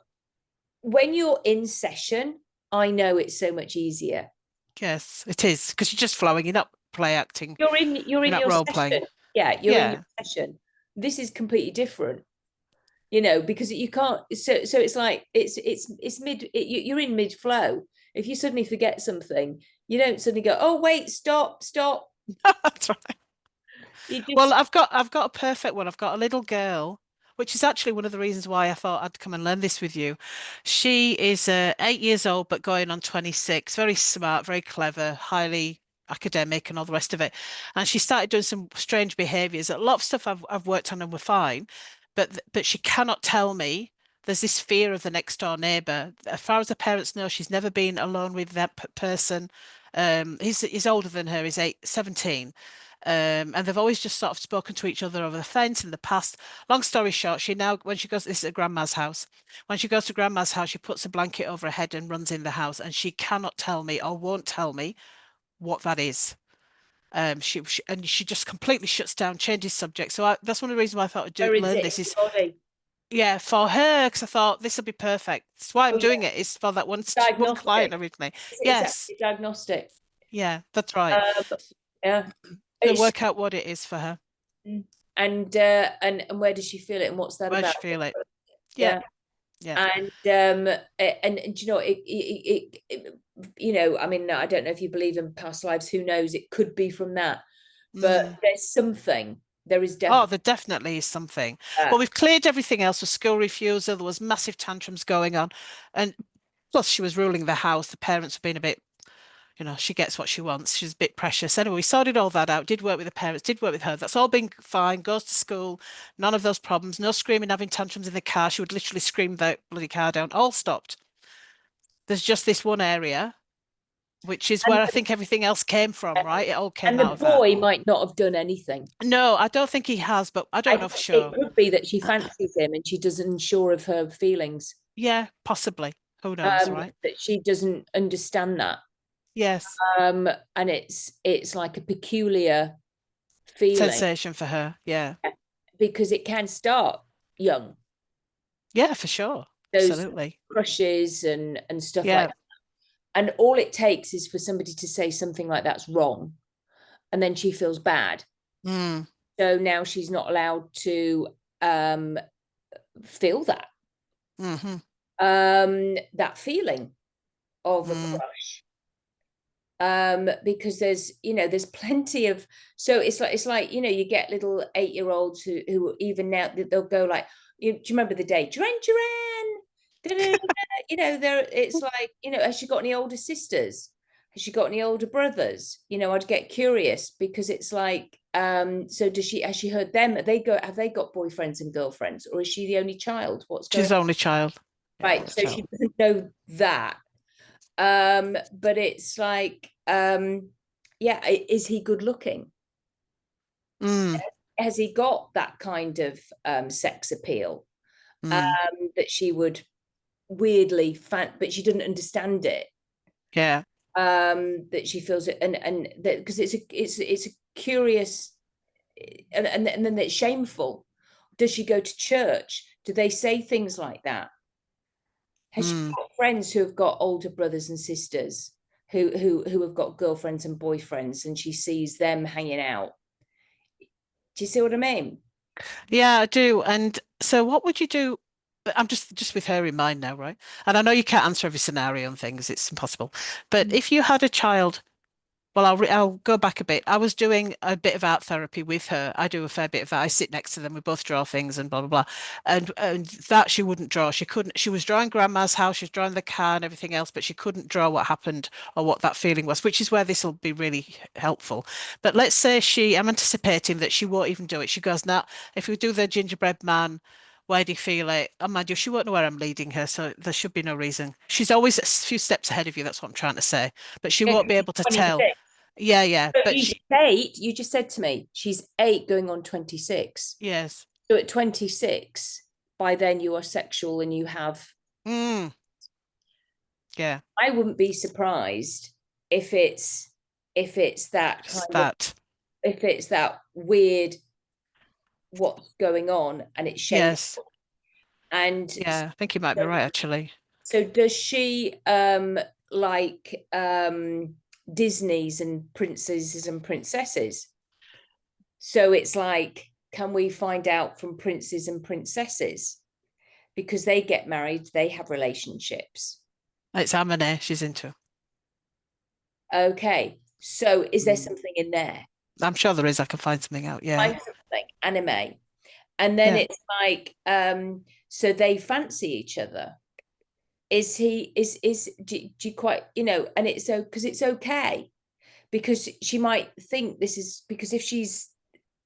when you're in session, I know it's so much easier. Yes, it is, because you're just flowing. You're not play acting. You're in your role session. playing. Yeah, you're in your session. This is completely different. Because you can't. So it's like it's mid. You're in mid flow. If you suddenly forget something, you don't suddenly go, "Oh wait, stop." That's right. Well, I've got a perfect one. I've got a little girl, which is actually one of the reasons why I thought I'd come and learn this with you. She is 8 years old, but going on 26. Very smart, very clever, highly academic, and all the rest of it. And she started doing some strange behaviors. A lot of stuff I've worked on and we're fine. But she cannot tell me. There's this fear of the next door neighbor. As far as the parents know, she's never been alone with that person. He's older than her. He's 17. And they've always just sort of spoken to each other over the fence in the past. Long story short, when she goes, this is at grandma's house. When she goes to grandma's house, she puts a blanket over her head and runs in the house, and she cannot tell me or won't tell me what that is. She just completely shuts down, changes subject. So that's one of the reasons why I thought I'd learn this. Is yeah, for her, because I thought this will be perfect. That's why I'm doing it. Is for that one client originally. Yes, diagnostic. Yeah, that's right. Yeah, to work out what it is for her. And where does she feel it, and what's that about? Where does she feel it? Yeah. And I mean, I don't know if you believe in past lives. Who knows? It could be from that, but there's something There is Oh, definitely. there definitely is something. Well, we've cleared everything else with school refusal. There was massive tantrums going on. And plus she was ruling the house. The parents have been a bit, she gets what she wants. She's a bit precious. Anyway, we sorted all that out, did work with the parents, did work with her. That's all been fine, goes to school, none of those problems, no screaming, having tantrums in the car. She would literally scream the bloody car down, all stopped. There's just this one area, which is And where I think everything else came from, right? It all came and out the of that. boy might not have done anything. No, I don't think he has, but I don't know for think sure. It could be that she fancies him and she doesn't sure of her feelings. Yeah, possibly. Who knows, right? That she doesn't understand that. Yes. And it's like a peculiar feeling Sensation for her. Yeah. because it can start young. Yeah, for sure. Those Absolutely. crushes and stuff Yeah. like that. And all it takes is for somebody to say something like that's wrong, and then she feels bad. Mm. So now she's not allowed to feel that. Mm-hmm. That feeling of a crush. Because there's plenty of, so it's like you get little 8-year-olds who even now they'll go like, do you remember the day Duran Duran? It's like, has she got any older sisters? Has she got any older brothers? I'd get curious because it's like, so has she heard them? Have they got boyfriends and girlfriends, or is she the only child? She's the only child. Right, so she doesn't know that. But it's like, is he good looking? Has he got that kind of sex appeal that she would weirdly but she didn't understand it. Yeah. That she feels it, and that because it's a curious, and then it's shameful. Does she go to church? Do they say things like that? Has she got friends who have got older brothers and sisters who have got girlfriends and boyfriends, and she sees them hanging out? Do you see what I mean? Yeah, I do. And so what would you do? I'm just with her in mind now, right? And I know you can't answer every scenario and things, it's impossible. But if you had a child, well, I'll go back a bit. I was doing a bit of art therapy with her. I do a fair bit of that. I sit next to them. We both draw things and blah, blah, blah. And that she wouldn't draw. She couldn't. She was drawing grandma's house. She was drawing the car and everything else, but she couldn't draw what happened or what that feeling was, which is where this will be really helpful. But let's say I'm anticipating that she won't even do it. She goes, now, if we do the gingerbread man, where do you feel it? Oh, mind you, she won't know where I'm leading her, so there should be no reason. She's always a few steps ahead of you. That's what I'm trying to say. But she won't be able to tell. Yeah. But she's 8. You just said to me she's 8 going on 26. Yes. So at 26, by then you are sexual and you have. Yeah. I wouldn't be surprised if it's that kind of, if it's that weird what's going on and it's shameful. Yes. And yeah, I think you might be right actually. So does she like Disney's and princes and princesses? So it's like, can we find out from princes and princesses? Because they get married, they have relationships. It's Amane she's into. Okay, so is there something in there? I'm sure there is. I can find something out. Yeah. Find something, anime. And then it's like, so they fancy each other. Is he, do you quite, and it's so, because it's okay. Because she might think this is, because if she's,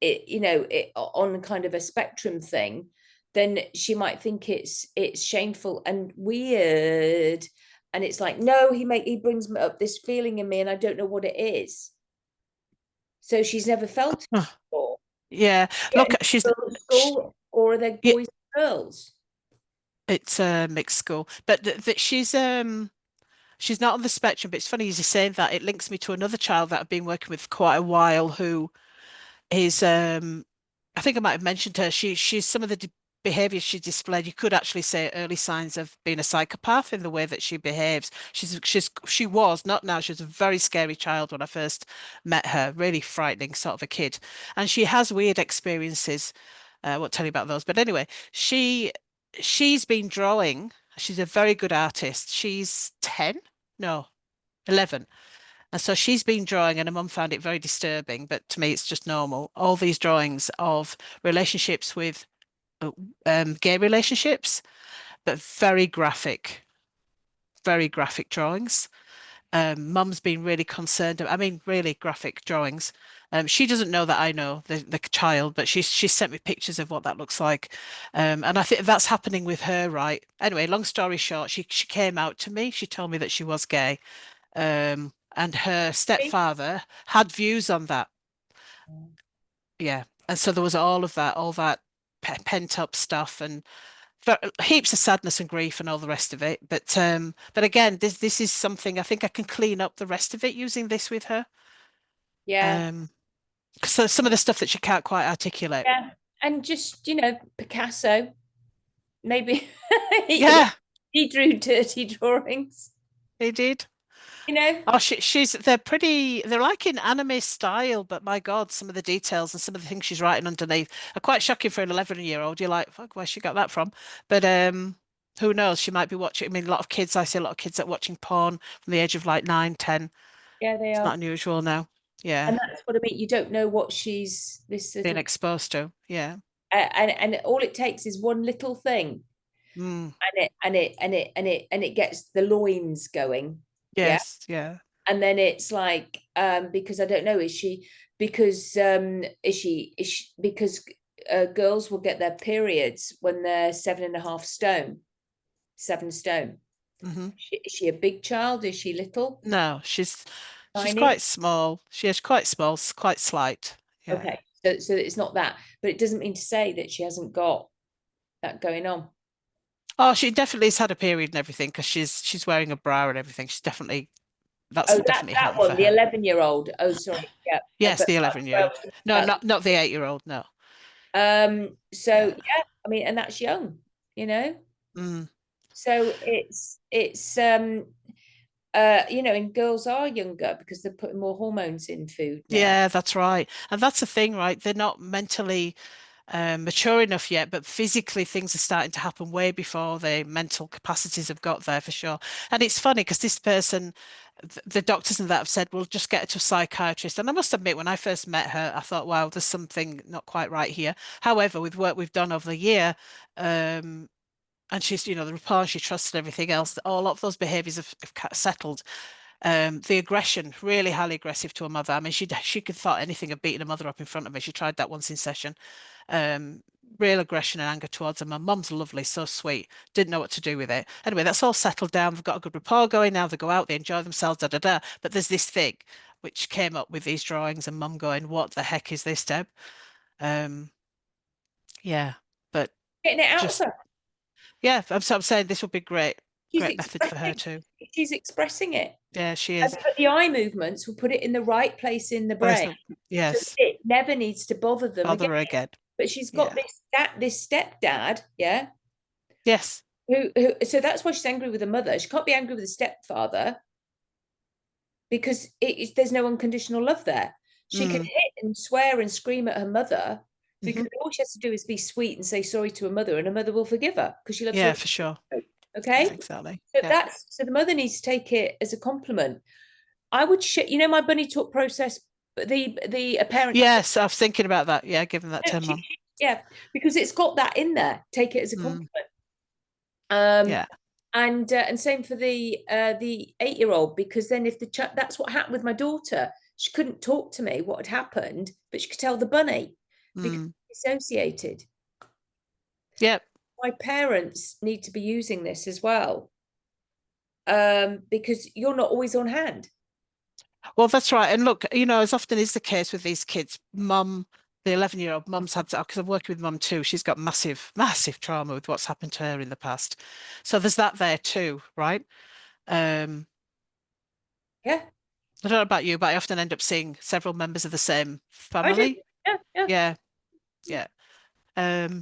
on kind of a spectrum thing, then she might think it's shameful and weird. And it's like, no, he brings up this feeling in me and I don't know what it is. So she's never felt it before. Yeah. Look, she's school, or are they boys and girls? It's a mixed school, but she's not on the spectrum. But it's funny as you're saying that. It links me to another child that I've been working with for quite a while, who is I think I might have mentioned her. She's some of the behaviors she displayed, you could actually say early signs of being a psychopath in the way that she behaves. She was, not now, she was a very scary child when I first met her, really frightening sort of a kid. And she has weird experiences. I won't tell you about those. But anyway, she's been drawing. She's a very good artist. She's 10, no, 11. And so she's been drawing, and her mum found it very disturbing, but to me, it's just normal. All these drawings of relationships with gay relationships, but very graphic drawings. Mum's been really concerned. I mean, really graphic drawings. She doesn't know that I know the child, but she sent me pictures of what that looks like. And I think that's happening with her, right? Anyway, long story short, she came out to me. She told me that she was gay. And her stepfather had views on that. Yeah. And so there was all that pent up stuff and heaps of sadness and grief and all the rest of it. But again, this is something I think I can clean up the rest of it using this with her. Yeah. So some of the stuff that she can't quite articulate. Yeah. And just, Picasso, maybe Yeah, he drew dirty drawings, he did. Oh, they're like in anime style, but my God, some of the details and some of the things she's writing underneath are quite shocking for an 11-year-old. You're like, fuck, where she got that from? But who knows? She might be watching. I mean, I see a lot of kids that are watching porn from the age of like 9, 10. Yeah, they It's are. not unusual now. Yeah. And that's what I mean. You don't know what she's Being exposed to. Yeah. and all it takes is one little thing, Mm. and it gets the loins going. Yes. Yeah. And then it's like, because I don't know, is she because girls will get their periods when they're 7.5 stone, 7 stone. Mm-hmm. Is she a big child? Is she little? No, she's Tiny? quite small. She is quite small, quite slight. Yeah. Okay, so it's not that, but it doesn't mean to say that she hasn't got that going on. Oh, she definitely has had a period and everything because she's wearing a bra and everything. She's definitely definitely that happened one, for the her. 11-year-old. Oh, sorry. Yeah. Yes, the 11-year-old. No, not the 8-year-old. No. So yeah, I mean, and that's young, Mm. So it's and girls are younger because they're putting more hormones in food now. Yeah, that's right. And that's the thing, right? They're not mentally mature enough yet, but physically things are starting to happen way before their mental capacities have got there for sure. And it's funny because this person, the doctors and that have said, we'll just get her to a psychiatrist. And I must admit, when I first met her, I thought, wow, there's something not quite right here. However, with work we've done over the year, and she's, the rapport, she trusts and everything else, all of those behaviors have settled. The aggression, really highly aggressive to her mother. I mean, she could thought anything of beating her mother up in front of her. She tried that once in session. Real aggression and anger towards her. My mum's lovely, so sweet. Didn't know what to do with it. Anyway, that's all settled down. They've got a good rapport going now. They go out, they enjoy themselves, da da da. But there's this thing which came up with these drawings, and mum going, "What the heck is this, Deb?" Yeah, but getting it out just, of her. Yeah, I'm saying this would be great method for her too. She's expressing it. Yeah, she is. But the eye movements will put it in the right place in the brain. Yes. So it never needs to bother them again. But she's got this stepdad, yeah. Yes. Who so that's why she's angry with the mother. She can't be angry with the stepfather because there's no unconditional love there. She can hit and swear and scream at her mother because all she has to do is be sweet and say sorry to her mother, and her mother will forgive her because she loves her. Yeah, for sure. Okay. Yeah, exactly. So the mother needs to take it as a compliment. I would my bunny talk process, the parent. Yes, I was thinking about that. Yeah, giving that to mum. Yeah, because it's got that in there. Take it as a compliment. Yeah. And same for the 8-year-old, because then if that's what happened with my daughter. She couldn't talk to me what had happened, but she could tell the bunny because it's associated. Yep. My parents need to be using this as well, because you're not always on hand. Well, that's right. And look, as often is the case with these kids, mum, the 11-year-old mum's had to, because I'm working with mum too, she's got massive, massive trauma with what's happened to her in the past. So there's that there too, right? Yeah. I don't know about you, but I often end up seeing several members of the same family. Yeah.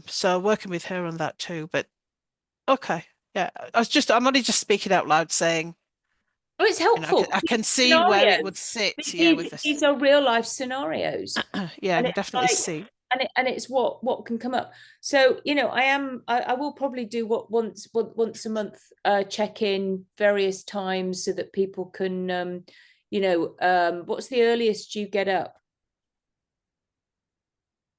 So working with her on that too, but okay. Yeah. I'm only just speaking out loud saying, oh, it's helpful. I can see where it would sit. These are real life scenarios. Yeah, I can definitely see. And it's what can come up. So I will probably do once a month check in various times so that people can what's the earliest you get up?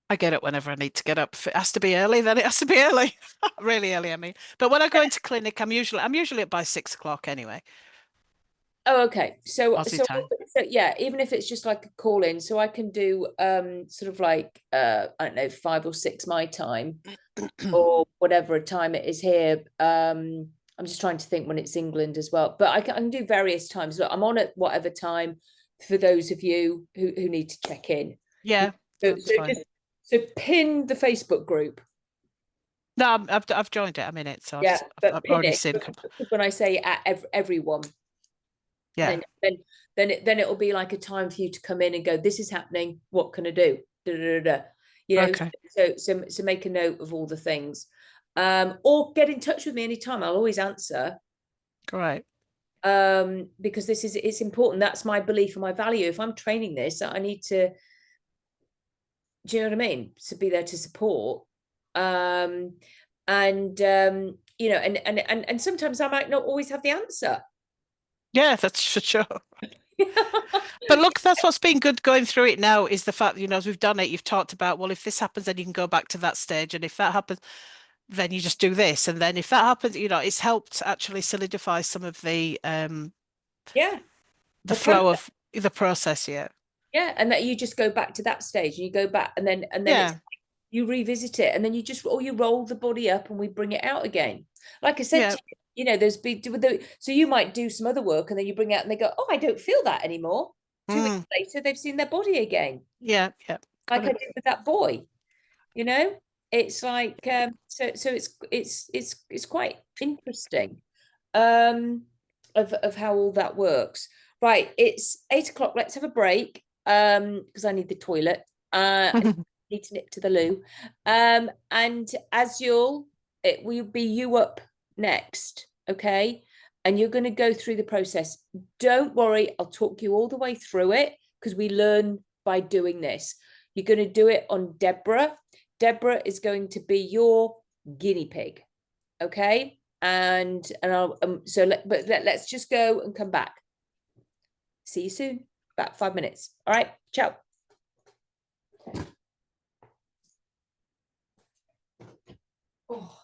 I get it whenever I need to get up. If it has to be early, then it has to be early. Really early, I mean. But when I go into clinic, I'm usually up by 6 o'clock anyway, Oh, okay. So, Aussie so, time. so yeah, even if it's just like a call in, so I can do sort of like I don't know, 5 or 6 my time or whatever time it is here. I'm just trying to think when it's England as well, but I can do various times. Look, I'm on at whatever time for those of you who need to check in. Yeah, So, that's fine. so pin the Facebook group. No, I've joined it. I'm in it, so Yeah, I've but pin already it seen. when I say at everyone. Yeah, Then it'll be like a time for you to come in and go, this is happening, what can I do? Da, da, da, da. okay, So make a note of all the things, or get in touch with me anytime. I'll always answer, great. because it's important. That's my belief and my value. If I'm training this, I need to, do you know what I mean, to be there to support. And and sometimes I might not always have the answer. Yeah, that's for sure. But look, that's what's been good going through it now is the fact, as we've done it, you've talked about, well, if this happens, then you can go back to that stage. And if that happens, then you just do this. And then if that happens, it's helped actually solidify some of Yeah, the the flow process. of the process. Yeah. Yeah, and that you just go back to that stage and you go back, and then it's Yeah. you revisit it, and then you roll the body up and we bring it out again. Like I said Yeah. to you, there's big so you might do some other work and then you bring it out and they go, oh, I don't feel that anymore. 2 weeks Mm, later, they've seen their body again, yeah. Yeah. like Got I it. did with that boy. It's like so it's quite interesting, of how all that works. Right, it's 8 o'clock. Let's have a break, because I need the toilet, and need to nip to the loo. And as it will be you up next, okay? And you're going to go through the process. Don't worry, I'll talk you all the way through it because we learn by doing this. You're going to do it on Deborah. Deborah is going to be your guinea pig, okay? And I'll let's just go and come back. See you soon. About 5 minutes. All right. Ciao. Oh.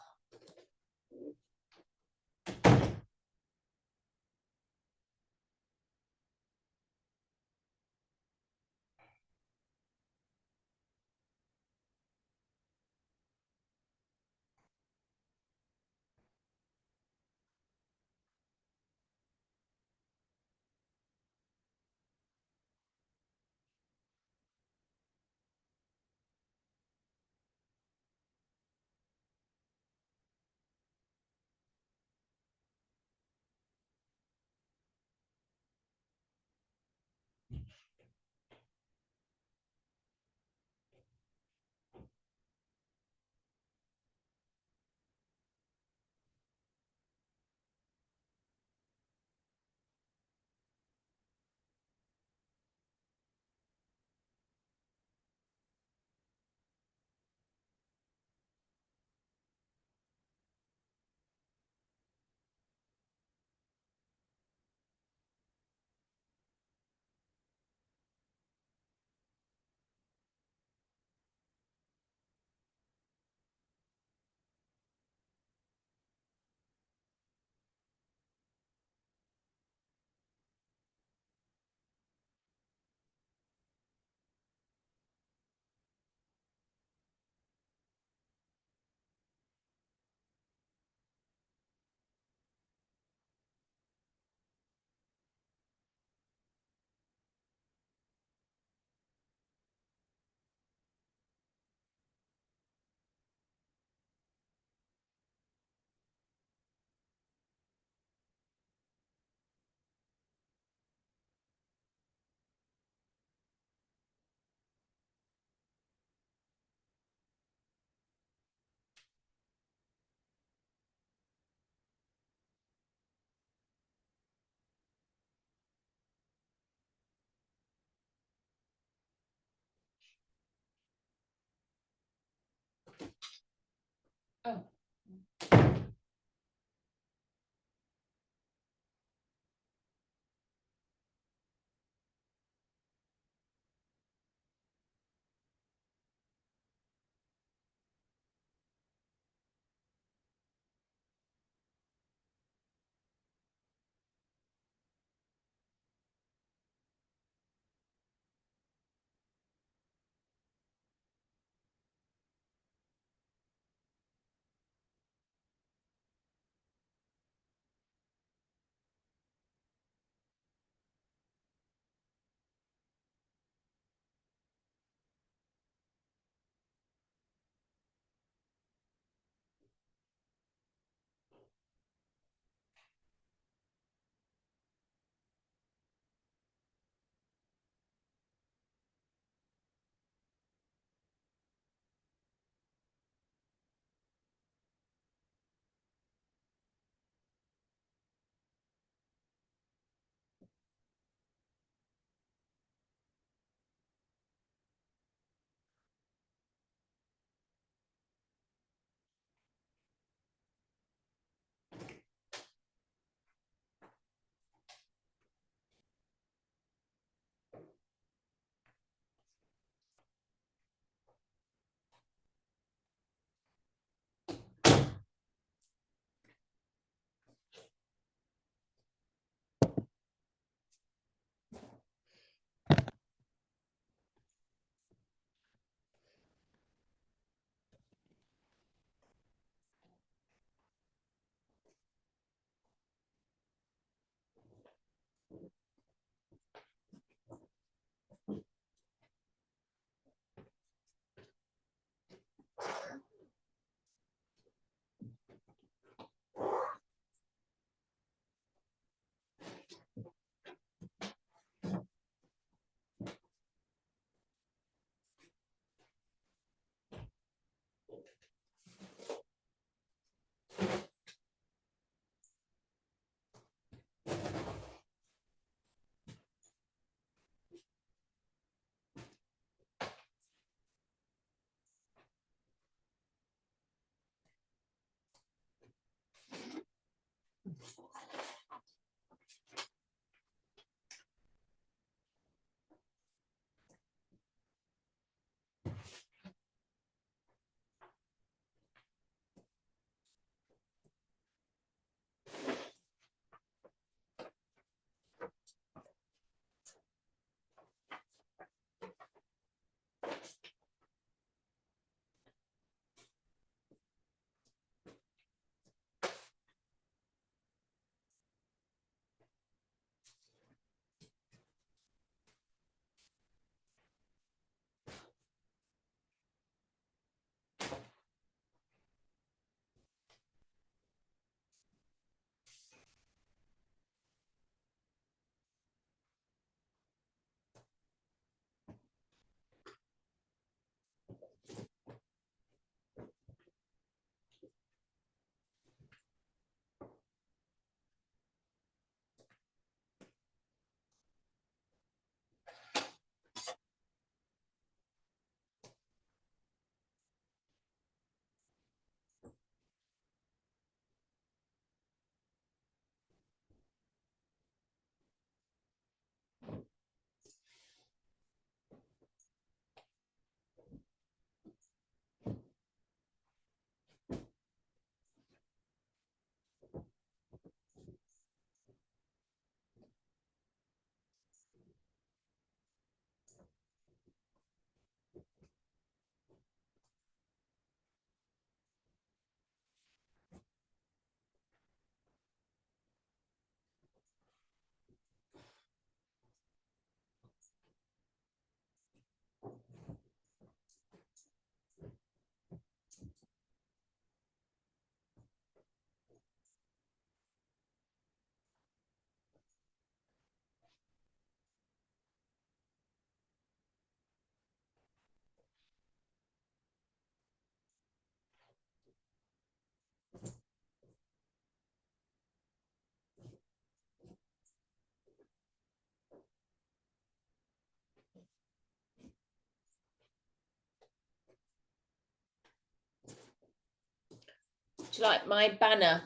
you like my banner?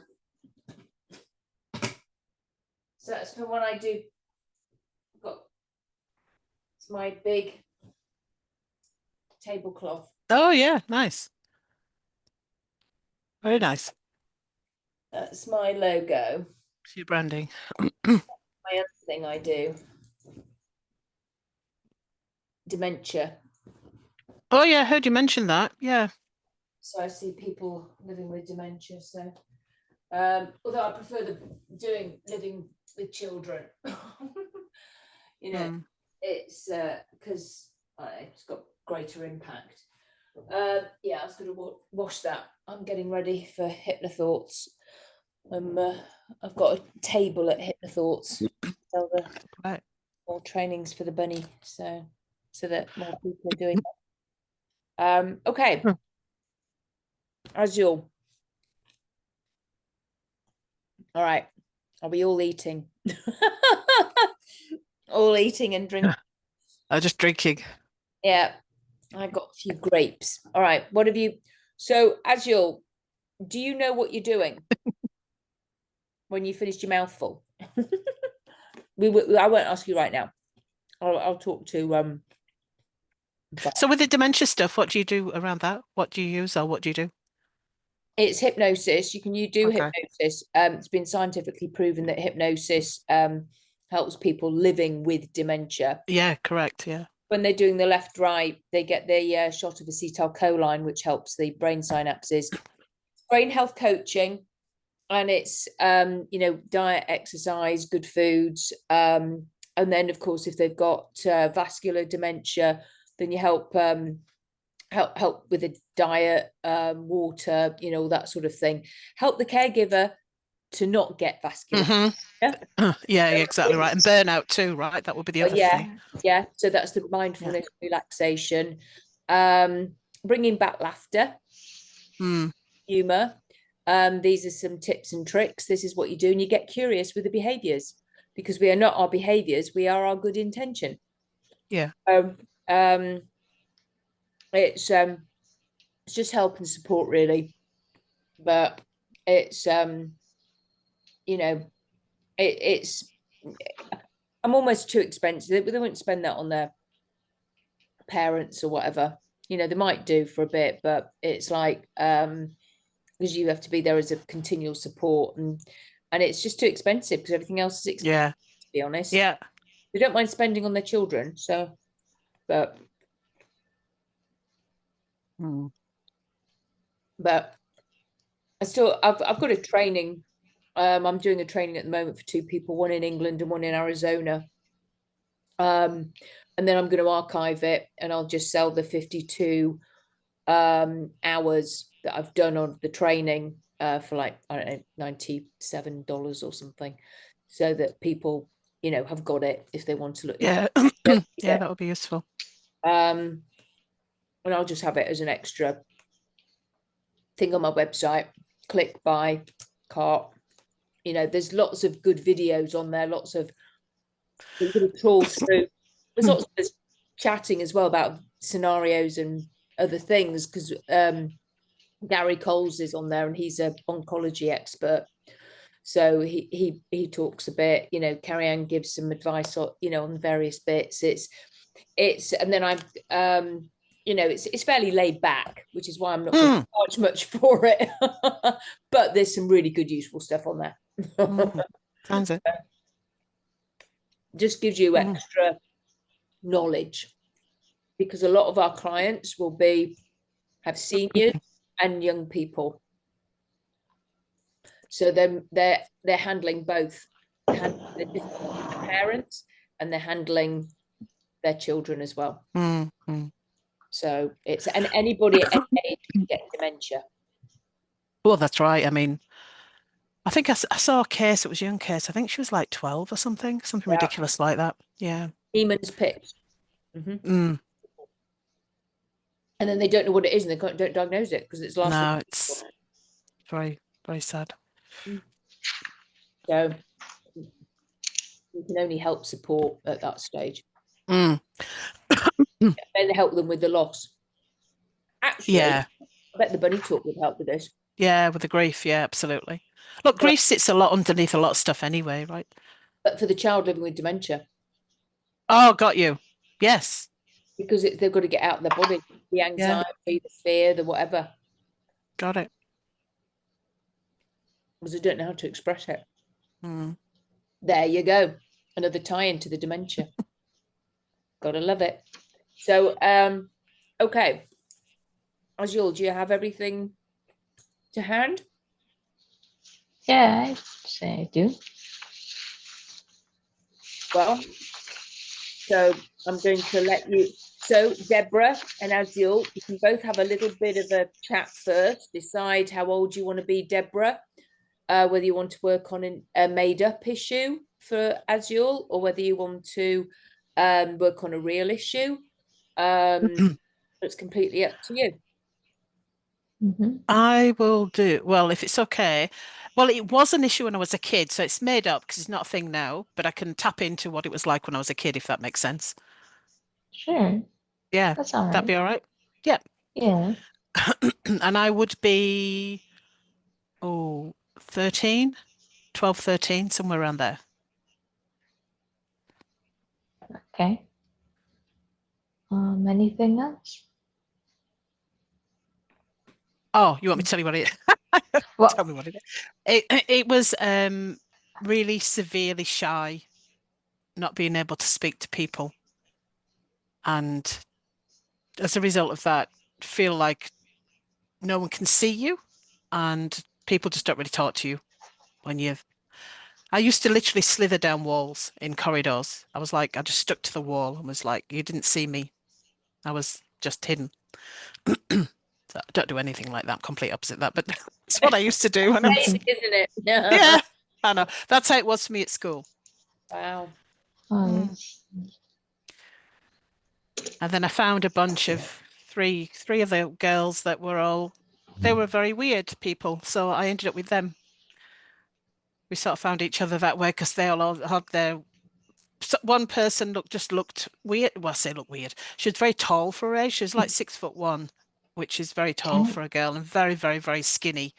So that's for when I do. It's my big tablecloth. Oh yeah, nice. Very nice. That's my logo. See your branding. My other thing I do. Dementia. Oh yeah, I heard you mention that. Yeah. So I see people living with dementia. So, although I prefer living with children, Mm. it's because it's got greater impact. Yeah, I was going to wash that. I'm getting ready for Hypnothoughts. I've got a table at Hypnothoughts. Right. More trainings for the bunny, so that more people are doing that. Okay. Hmm. Azul. All right. Are we all eating? All eating and drinking. I'm just drinking. Yeah. I got a few grapes. All right. What have you? So, Azul, do you know what you're doing when you finished your mouthful? I won't ask you right now. I'll talk to So with the dementia stuff, what do you do around that? What do you use or what do you do? It's hypnosis. You do Okay. hypnosis. It's been scientifically proven that hypnosis helps people living with dementia. Yeah, correct. Yeah. When they're doing the left right, they get the shot of acetylcholine, which helps the brain synapses. Brain health coaching, and it's diet, exercise, good foods, and then of course if they've got vascular dementia, then you help with the diet, water, all that sort of thing. Help the caregiver to not get vascular. Mhm. Yeah. Yeah, exactly right. And burnout too, right? That would be the other thing. Yeah. So that's the mindfulness, relaxation, bringing back laughter, humor. These are some tips and tricks. This is what you do, and you get curious with the behaviors, because we are not our behaviors, we are our good intention. Yeah. It's just help and support really, but it's it's I'm almost too expensive. They wouldn't spend that on their parents or whatever. They might do for a bit, but it's like because you have to be there as a continual support, and it's just too expensive because everything else is expensive. Yeah. To be honest. Yeah. They don't mind spending on their children, so but I've got a training. I'm doing a training at the moment for 2 people, one in England and one in Arizona. And then I'm going to archive it, and I'll just sell the 52 hours that I've done on the training for like, I don't know, $97 or something, so that people, have got it if they want to look. Yeah. Yeah, that would be useful. And I'll just have it as an extra thing on my website. Click, buy, cart. There's lots of good videos on there, lots of trawl through. There's lots of chatting as well about scenarios and other things, because Gary Coles is on there, and he's an oncology expert, so he talks a bit. Carrie Ann gives some advice on on various bits. It's and then I've it's fairly laid back, which is why I'm not going to charge much for it. But there's some really good useful stuff on there. Sounds it. Just gives you extra knowledge, because a lot of our clients will have seniors and young people, so then they're handling both, the parents, and they're handling their children as well. So it's, and anybody at any age can get dementia. Well, that's right. I mean, I think I saw a case. It was a young case. I think she was like 12 or something ridiculous like that. Yeah. Siemens pitch. And then they don't know what it is, and they don't diagnose it because it's last. No, it's very, very sad. So we can only help support at that stage. And help them with the loss. Actually, Yeah. I bet the bunny talk would help with this. Yeah, with the grief. Yeah, absolutely. Look, But grief sits a lot underneath a lot of stuff anyway, right? but for the child living with dementia, Oh, got you. Yes. because they've got to get out of their body, the Yeah, anxiety, the fear, the whatever, got it. because they don't know how to express it. Mm. There you go. Another tie into the dementia. Gotta love it. So, okay. Azul, do you have everything to hand? Yeah, I say I do. Well, so I'm going to let you. So, Deborah and Azul, you can both have a little bit of a chat first. Decide how old you want to be, Deborah. Whether you want to work on a made-up issue for Azul, or whether you want to work on a real issue. It's completely up to you. Hmm. I will do, well, if it's okay. Well, it was an issue when I was a kid, so it's made up because it's not a thing now, but I can tap into what it was like when I was a kid, if that makes sense. Sure, Yeah, that's all that'd right. be all right. Yeah. Yeah. And I would be, oh, 13, 12, 13, somewhere around there. Okay. Anything else? Oh, you want me to tell you what it tell Well, me what it is. It was really severely shy, not being able to speak to people. And as a result of that, feel like no one can see you and people just don't really talk to you when you've I used to literally slither down walls in corridors. I was like, I just stuck to the wall and was like, you didn't see me. I was just hidden. So I don't do anything like that. Complete opposite that, but that's what I used to do when I was, Amazing, isn't it? yeah, I know. That's how it was for me at school. Wow. oh, Mm. And then I found a bunch of three of the girls that were all, they were very weird people. So I ended up with them. We sort of found each other that way because they all had their one person looked weird. Well, I say look weird. She was very tall for her age. She was like 6'1", which is very tall okay. for a girl, and very, very, very skinny.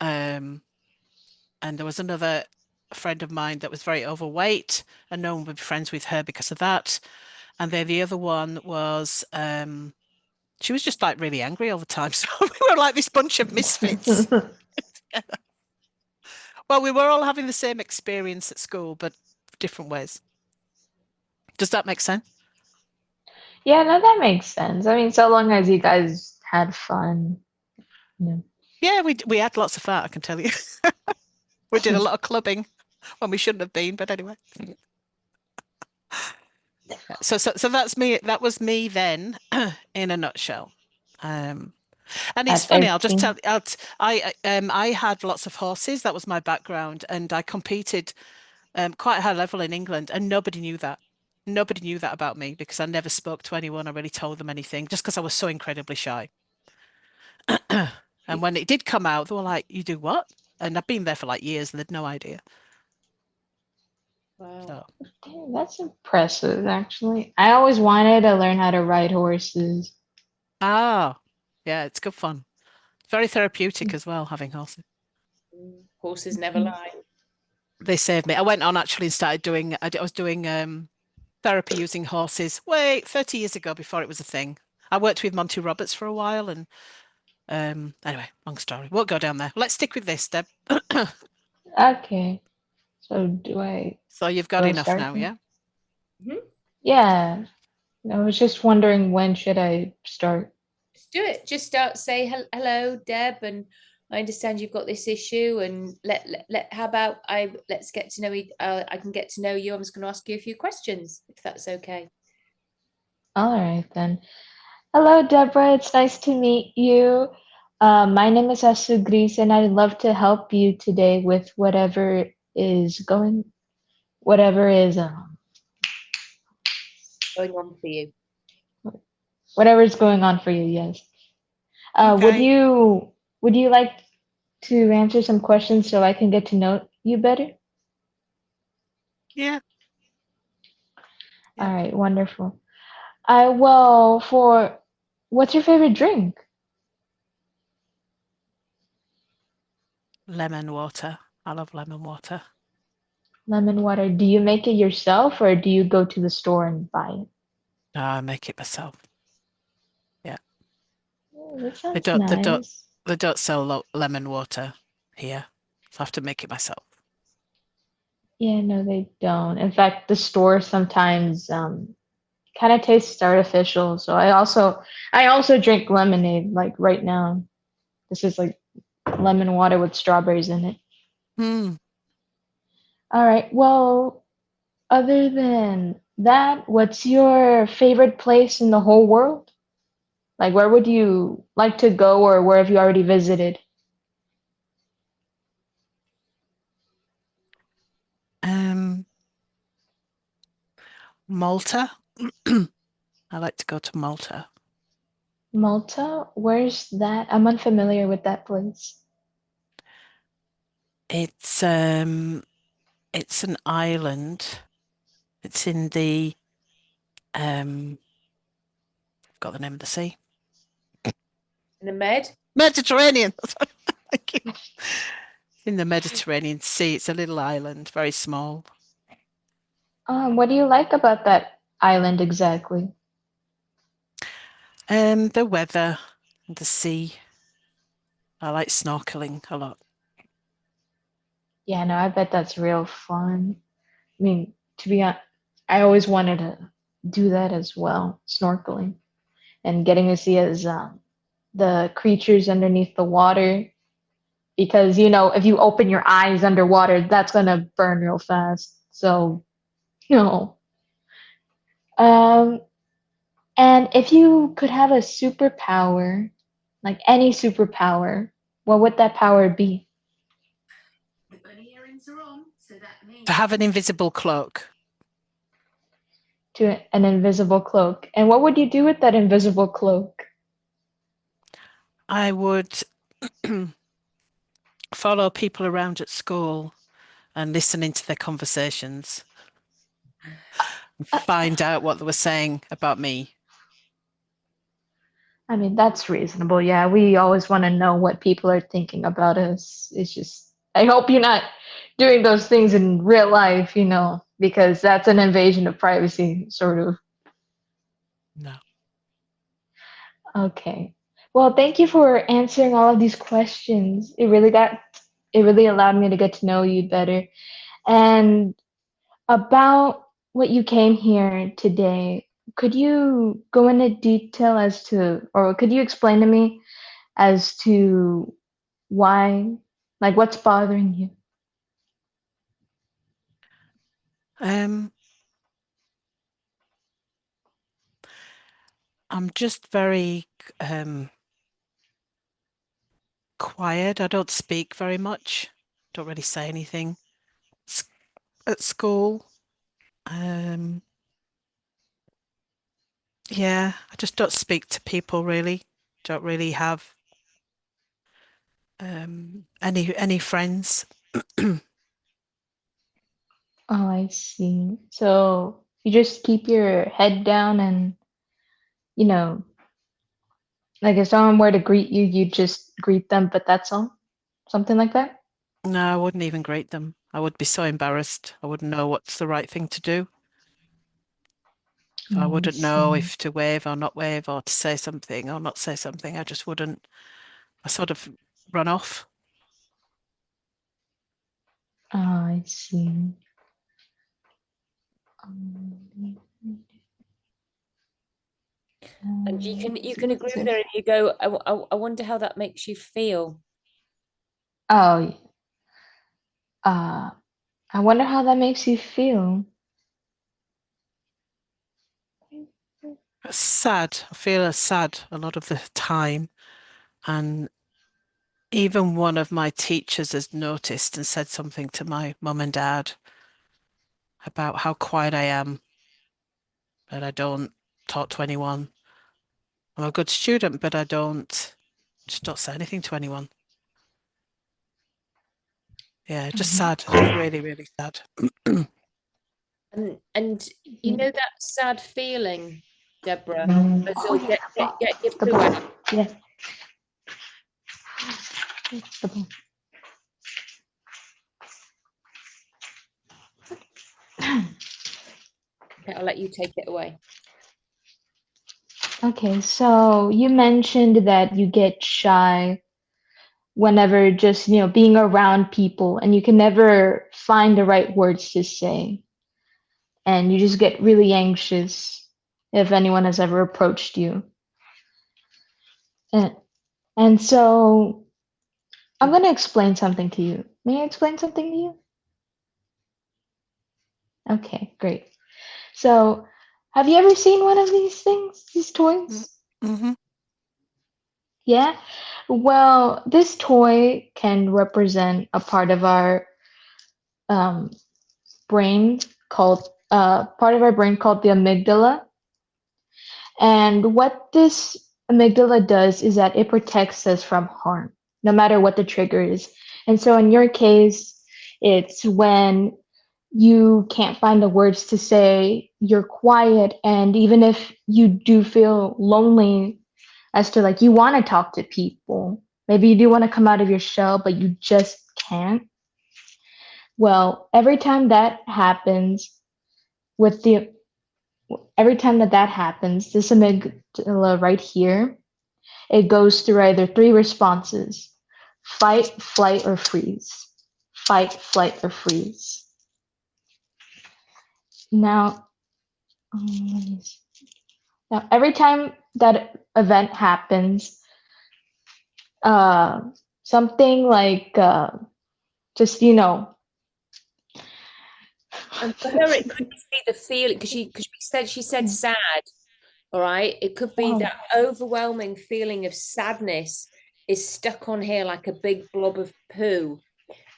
And there was another friend of mine that was very overweight, and no one would be friends with her because of that. And then the other one was she was just like really angry all the time. So we were like this bunch of misfits. Well, we were all having the same experience at school, but different ways. Does that make sense? Yeah, no, that makes sense. I mean, so long as you guys had fun. Yeah. Yeah, we had lots of fun, I can tell you. We did a lot of clubbing when we shouldn't have been, but anyway. So that's me. That was me then, in a nutshell. Um, and it's At funny. I'll just 13. tell. I had lots of horses. That was my background, and I competed quite a high level in England, and nobody knew that. Nobody knew that about me because I never spoke to anyone. I really told them anything, just because I was so incredibly shy. And when it did come out, they were like, "You do what?" And I've been there for like years, and they'd no idea. Wow. So. Okay, that's impressive, actually. I always wanted to learn how to ride horses. Ah, yeah, it's good fun. Very therapeutic as well, having horses. Horses never Mhm. lie. They saved me. I went on actually and started doing, I was doing therapy using horses, wait, 30 years ago before it was a thing. I worked with Monty Roberts for a while and anyway, long story. Won't go down there. Let's stick with this, Deb. Okay, so do I So you've got do I enough start now, now? yeah? Mhm. Yeah, I was just wondering when should I start? Just do it. Just start. Say hello, Deb, and I understand you've got this issue. And how about let's get to know. I can get to know you. I'm just going to ask you a few questions, if that's okay. All right then. Hello, Deborah. It's nice to meet you. My name is Asu Gris, and I'd love to help you today with whatever is Going on for you. whatever is going on for you. Yes. Would Okay. you like to answer some questions so I can get to know you better? Yeah. Yeah. All right, wonderful. I well for what's your favorite drink? lemon water. I love lemon water. Lemon water. Do you make it yourself or do you go to the store and buy it? No, I make it myself. Oh, that They sounds don't, they don't, nice. they don't sell lemon water here, so I have to make it myself. Yeah, no, they don't. In fact, the store sometimes kind of tastes artificial. So I also drink lemonade like right now. This is like lemon water with strawberries in it. Hmm. All right. Well, other than that, what's your favorite place in the whole world? Like, where would you like to go, or where have you already visited? Malta. I like to go to Malta. Malta? Where's that? I'm unfamiliar with that place. It's an island. It's in the got the name of the sea. In the Med? Mediterranean. Thank you. In the Mediterranean Sea. It's a little island, very small. What do you like about that island exactly? The weather, the sea. I like snorkeling a lot. Yeah, no, I bet that's real fun. I mean, to be honest, I always wanted to do that as well, snorkeling and getting to see as the creatures underneath the water. Because if you open your eyes underwater, that's gonna burn real fast. So, no. Um, and if you could have a superpower, like any superpower, what would that power be? The bunny earrings are on, so that means To have an invisible cloak. To an invisible cloak. And what would you do with that invisible cloak? I would follow people around at school and listen into their conversations. Find out what they were saying about me. I mean, that's reasonable. Yeah, we always want to know what people are thinking about us. It's just, I hope you're not doing those things in real life, because that's an invasion of privacy, sort of. No. Okay. Well, thank you for answering all of these questions. It really allowed me to get to know you better. And about what you came here today, could you go into detail or could you explain to me as to why, like what's bothering you? I'm just very quiet. I don't speak very much. Don't really say anything at school. Yeah, I just don't speak to people really. Don't really have any friends. Oh, I see. So you just keep your head down and, you know, like if someone were to greet you, you just greet them, but that's all? Something like that? No, I wouldn't even greet them. I would be so embarrassed. I wouldn't know what's the right thing to do. So I Oh, I wouldn't know see. if to wave or not wave or to say something or not say something. I just wouldn't. I sort of run off. Oh, I see. Um, And you can agree is with it- her and you go, I wonder how that makes you feel. Oh, I wonder how that makes you feel. Sad. I feel sad a lot of the time. And even one of my teachers has noticed and said something to my mum and dad about how quiet I am, that I don't talk to anyone. I'm a good student, but I just don't say anything to anyone. Yeah, just sad. Really, really sad. And you know that sad feeling, Deborah. Oh, So yeah. get your The poo ball. out. Yes. The ball. Okay, I'll let you take it away. Okay, so you mentioned that you get shy whenever just, being around people and you can never find the right words to say. And you just get really anxious if anyone has ever approached you. And so I'm going to explain something to you. May I explain something to you? Okay, great. So, have you ever seen one of these things, these toys? Mm-hmm. Yeah? Well, this toy can represent a part of our brain called the amygdala. And what this amygdala does is that it protects us from harm, no matter what the trigger is. And so in your case, it's when you can't find the words to say, you're quiet, and even if you do feel lonely as to like you want to talk to people, maybe you do want to come out of your shell, but you just can't. Well, with the every time that happens, this amygdala right here, it goes through either three responses: fight, flight, or freeze. Fight, flight, or freeze. Now, every time that event happens, something like just And for her, it could just be the feeling because she said sad. All right, it could be Oh. that overwhelming feeling of sadness is stuck on here like a big blob of poo,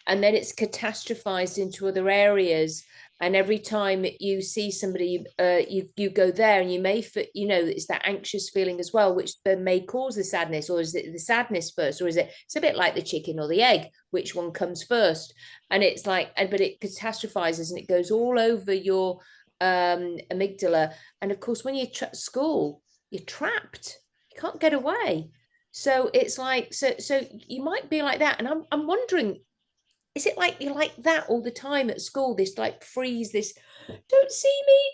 and then it's catastrophized into other areas. And every time you see somebody, you go there, and you may, it's that anxious feeling as well, which then may cause the sadness. Or is it the sadness first, or is it's a bit like the chicken or the egg? Which one comes first? And it's like, but it catastrophizes and it goes all over your amygdala. And of course, when you're at school, you're trapped. You can't get away. So it's like, so you might be like that. And I'm wondering, is it like you're like that all the time at school? This like freeze, this don't see me,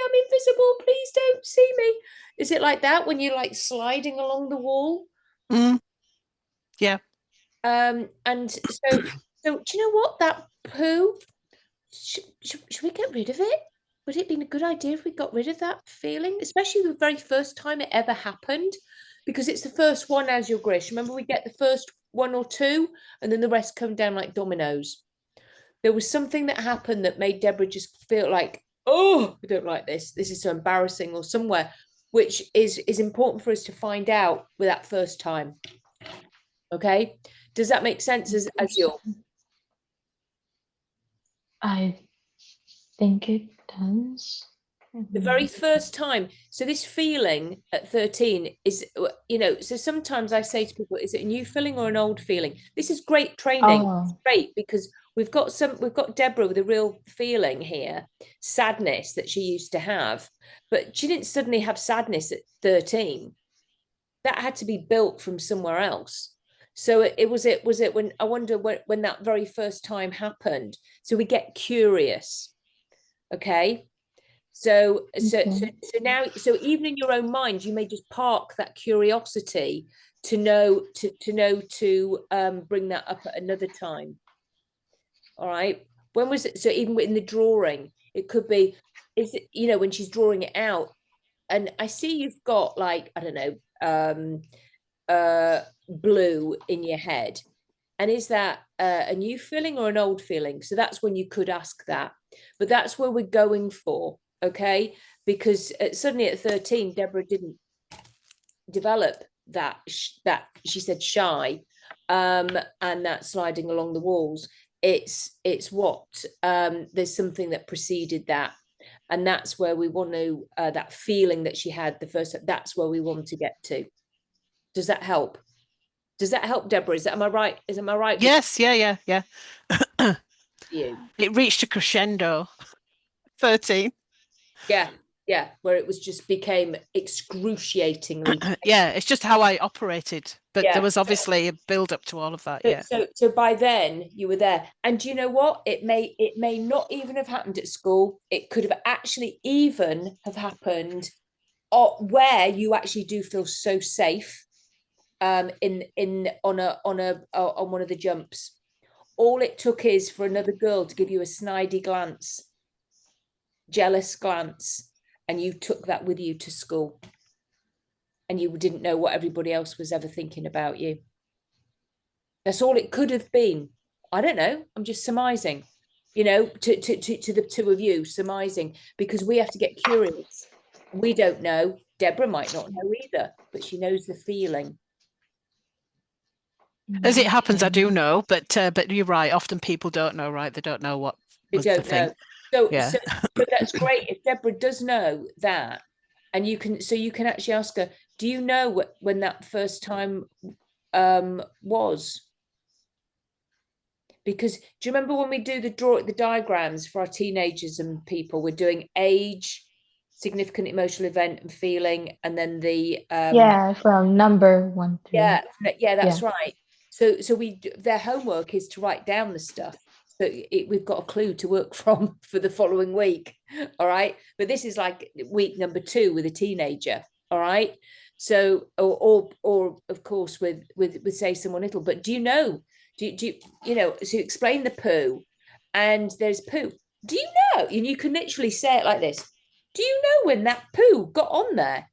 I'm invisible, please don't see me. Is it like that when you're like sliding along the wall? Yeah. And so do you know what? That poo, should we get rid of it? Would it be a good idea if we got rid of that feeling, especially the very first time it ever happened? Because it's the first one as your Grish. Remember, we get the first one or two, and then the rest come down like dominoes. There was something that happened that made Deborah just feel like, oh, I don't like this. This is so embarrassing, or somewhere, which is important for us to find out with that first time. Okay, does that make sense as your? I think it does. The very first time. So this feeling at 13 is, so sometimes I say to people, is it a new feeling or an old feeling? This is great training. It's great because we've got Deborah with a real feeling here, sadness that she used to have, but she didn't suddenly have sadness at 13. That had to be built from somewhere else. So it was when I wonder when that very first time happened. So we get curious. Okay. So now, even in your own mind, you may just park that curiosity to bring that up at another time. All right. When was it? So even in the drawing, it could be, is it, when she's drawing it out, and I see you've got like, I don't know, blue in your head. And is that a new feeling or an old feeling? So that's when you could ask that, but that's where we're going for. Okay, because suddenly at 13, Deborah didn't develop that she said shy, and that sliding along the walls. It's what there's something that preceded that, and that's where we want to that feeling that she had the first. That's where we want to get to. Does that help? Does that help, Deborah? Am I right? Am I right? Yes. Yeah. You. It reached a crescendo. 13. Yeah. Yeah, where it was just became excruciatingly. Yeah, it's just how I operated. But Yeah. there was obviously a build up to all of that. Yeah. So by then you were there, and do you know what? It may not even have happened at school. It could have actually even have happened where you actually do feel so safe, in on one of the jumps. All it took is for another girl to give you a snidey glance, jealous glance, and you took that with you to school, and you didn't know what everybody else was ever thinking about you. That's all it could have been. I don't know. I'm just surmising, to the two of you, surmising, because we have to get curious. We don't know. Deborah might not know either, but she knows the feeling. As it happens, I Okay. do know, but you're right. Often people don't know, right? They don't know what They was the don't thing. know. So, Yeah. but that's great if Deborah does know that, and you can actually ask her, do you know when that first time was? Because do you remember when we do the diagrams for our teenagers and people, we're doing age, significant emotional event and feeling, and then the Yeah, from number 1 through. yeah, that's right. So their homework is to write down the stuff. So we've got a clue to work from for the following week. All right. But this is like week number 2 with a teenager. All right. So, or of course with say someone little, but do you know, so explain the poo, and there's poo. Do you know? And you can literally say it like this. Do you know when that poo got on there?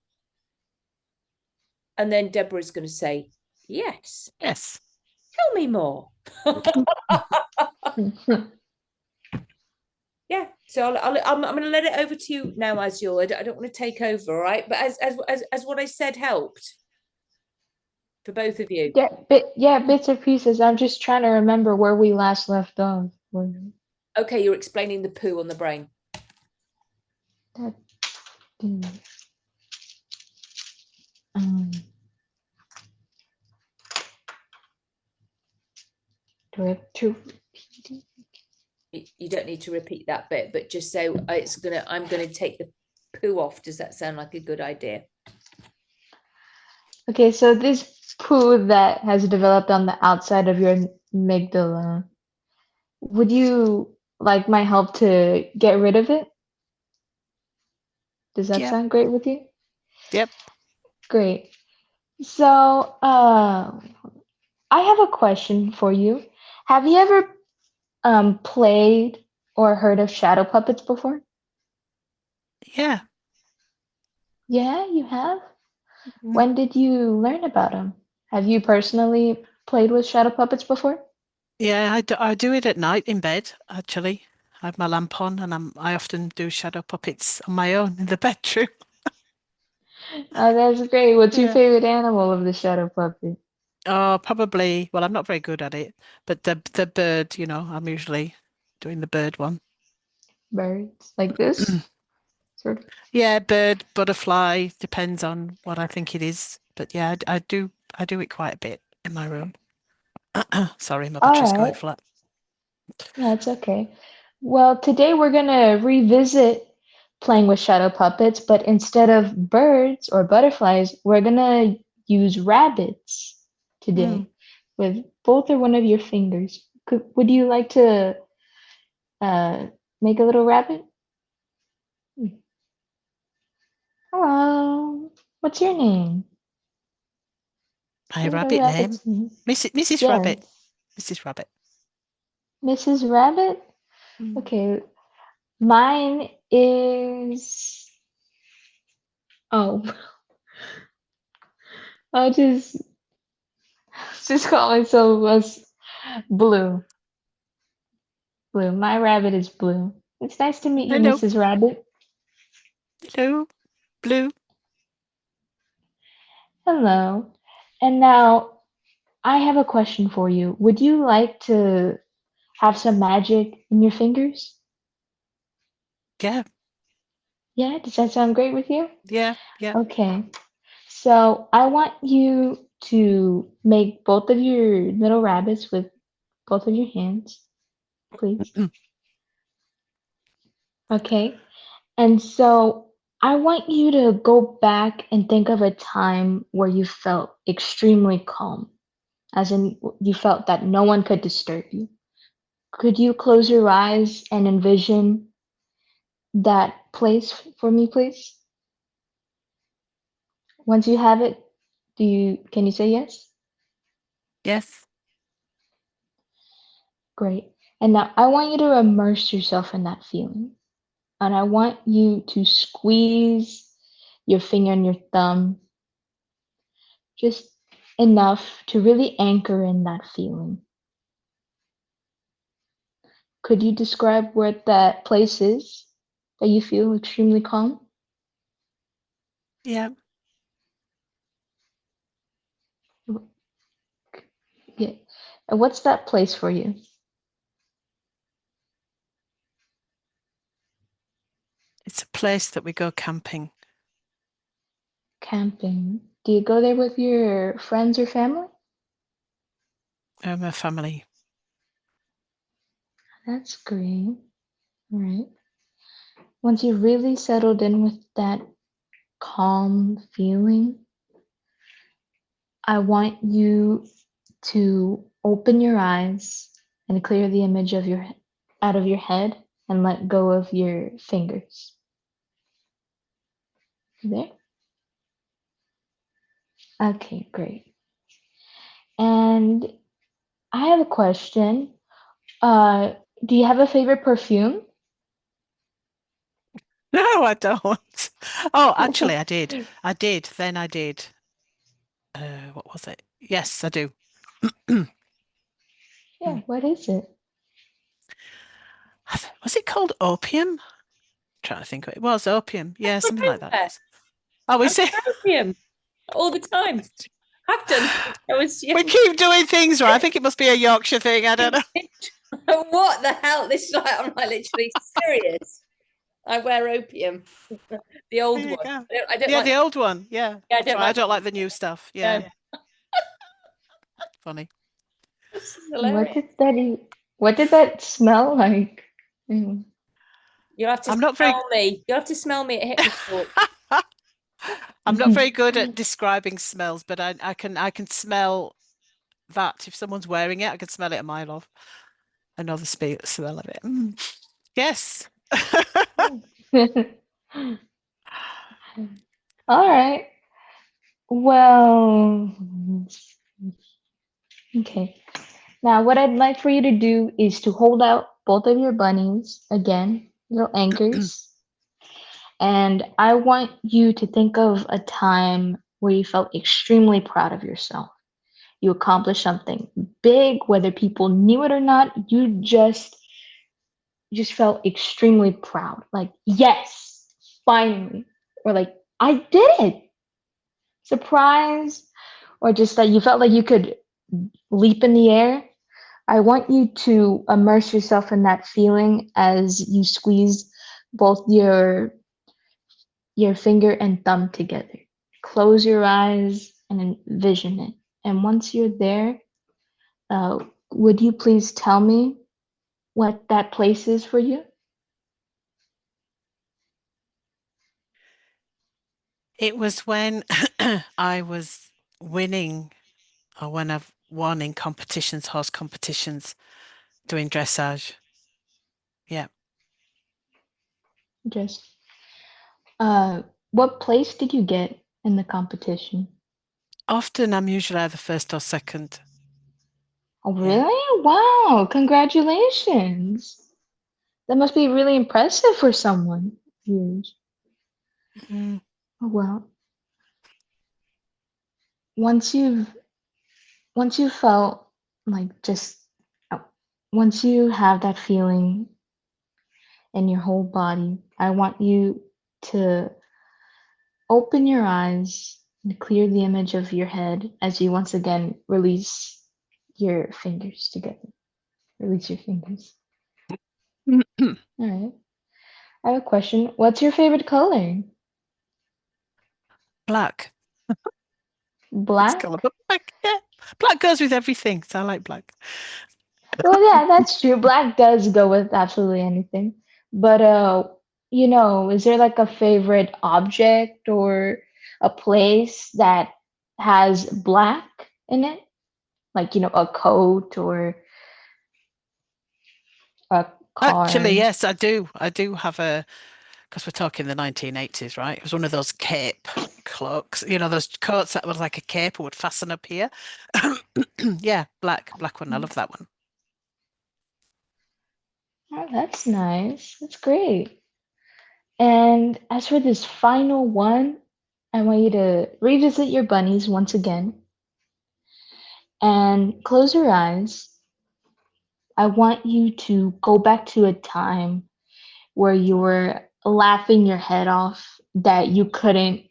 And then Deborah's going to say, yes. Yes. Tell me more. Yeah. So I'm going to let it over to you now, Azul. I don't want to take over, all right? But as what I said helped for both of you. Yeah, bits and pieces. I'm just trying to remember where we last left off. Okay, you're explaining the poo on the brain. Um, do I have to repeat it? You don't need to repeat that bit, but just say I'm gonna take the poo off. Does that sound like a good idea? Okay, so this poo that has developed on the outside of your amygdala, would you like my help to get rid of it? Does that Yep. sound great with you? Yep. Great. So, I have a question for you. Have you ever played or heard of shadow puppets before? Yeah. Yeah, you have? Mm. When did you learn about them? Have you personally played with shadow puppets before? Yeah, I do it at night in bed, actually. I have my lamp on and I often do shadow puppets on my own in the bedroom. Oh, that's great. What's your Yeah. favorite animal of the shadow puppet? Oh, probably, well, I'm not very good at it, but the bird, I'm usually doing the bird one. Birds like this, sort of. Yeah, bird, butterfly, depends on what I think it is. But yeah, I do it quite a bit in my room. Sorry, my All battery's going right. flat. Yeah, it's okay. Well, today we're gonna revisit playing with shadow puppets, but instead of birds or butterflies, we're gonna use rabbits today with both or one of your fingers. Would you like to uh, make a little rabbit? Hello. What's your name? My Your little rabbit name? rabbit's name. Mrs. Yes, Rabbit. Mrs. Rabbit. Mrs. Rabbit. Mm. Okay, mine is. Oh, I'll just call myself as Blue. Blue. My rabbit is Blue. It's nice to meet you, Hello. Mrs. Rabbit. Hello. Blue. Hello. And now I have a question for you. Would you like to have some magic in your fingers? Yeah. Yeah, does that sound great with you? Yeah. Yeah. Okay. So I want you to make both of your little rabbits with both of your hands, please. Okay. And so I want you to go back and think of a time where you felt extremely calm, as in you felt that no one could disturb you. Could you close your eyes and envision that place for me, please? Once you have it, can you say yes? Yes. Great. And now I want you to immerse yourself in that feeling. And I want you to squeeze your finger and your thumb just enough to really anchor in that feeling. Could you describe where that place is that you feel extremely calm? Yeah. Yeah. And what's that place for you? It's a place that we go camping. Camping. Do you go there with your friends or family? My family. That's great. All right. Once you've really settled in with that calm feeling, I want you to open your eyes and clear the image of your out of your head and let go of your fingers. You there? Okay, great. And I have a question. Do you have a favorite perfume? No, I don't. Oh, actually, I did. I did. Then I did. What was it? Yes, I do. Yeah, what is it? Was it called Opium? Trying to think of it. It was Opium. Yeah, That's something like that. everywhere. Oh, we I'm see. opium all the time. I've done since I was young. We keep doing things right. I think it must be a Yorkshire thing. I don't know. What the hell? This is like, I'm like literally serious. I wear opium, the old There you one. go. I don't Yeah, like. the old one. Yeah. Yeah, I That's don't right. I like. don't like the new stuff. Yeah. No, Funny. this is What hilarious. did what did that smell like? Mm. You'll have to I'm not very smell me. You'll have to smell me at Hypnotalk. I'm not very good at describing smells, but I can smell that if someone's wearing it, I can smell it a mile off. I know the smell of it. Mm. Yes. All right. Well, okay. Now, what I'd like for you to do is to hold out both of your bunnies again, little anchors. And I want you to think of a time where you felt extremely proud of yourself. You accomplished something big, whether people knew it or not, you just felt extremely proud. Like, yes, finally. Or like, I did it. Surprise. Or just that you felt like you could leap in the air. I want you to immerse yourself in that feeling as you squeeze both your finger and thumb together. Close your eyes and envision it. And once you're there, would you please tell me what that place is for you? It was when I was winning or when I've won in competitions, horse competitions, doing dressage. Yeah. Just what place did you get in the competition? Often I'm usually either first or second. Oh, Yeah. really? Wow, congratulations. That must be really impressive for someone. Huge. Mm. Oh, well, once you've felt like just uh, once you have that feeling in your whole body, I want you to open your eyes and clear the image of your head as you once again release your fingers together. Release your fingers. All right. I have a question. What's your favorite color? Black. It's Black? color, but black, yeah. Black goes with everything, so I like black. Well, yeah, that's true. Black does go with absolutely anything. But is there like a favorite object or a place that has black in it? Like, a coat or a Actually, car? yes, I do. I do have a, because we're talking the 1980s, right? It was one of those cape cloaks, those coats that was like a cape and would fasten up here. Yeah, black one. I love that one. Oh, that's nice. That's great. And as for this final one, I want you to revisit your bunnies once again and close your eyes. I want you to go back to a time where you were laughing your head off, that you couldn't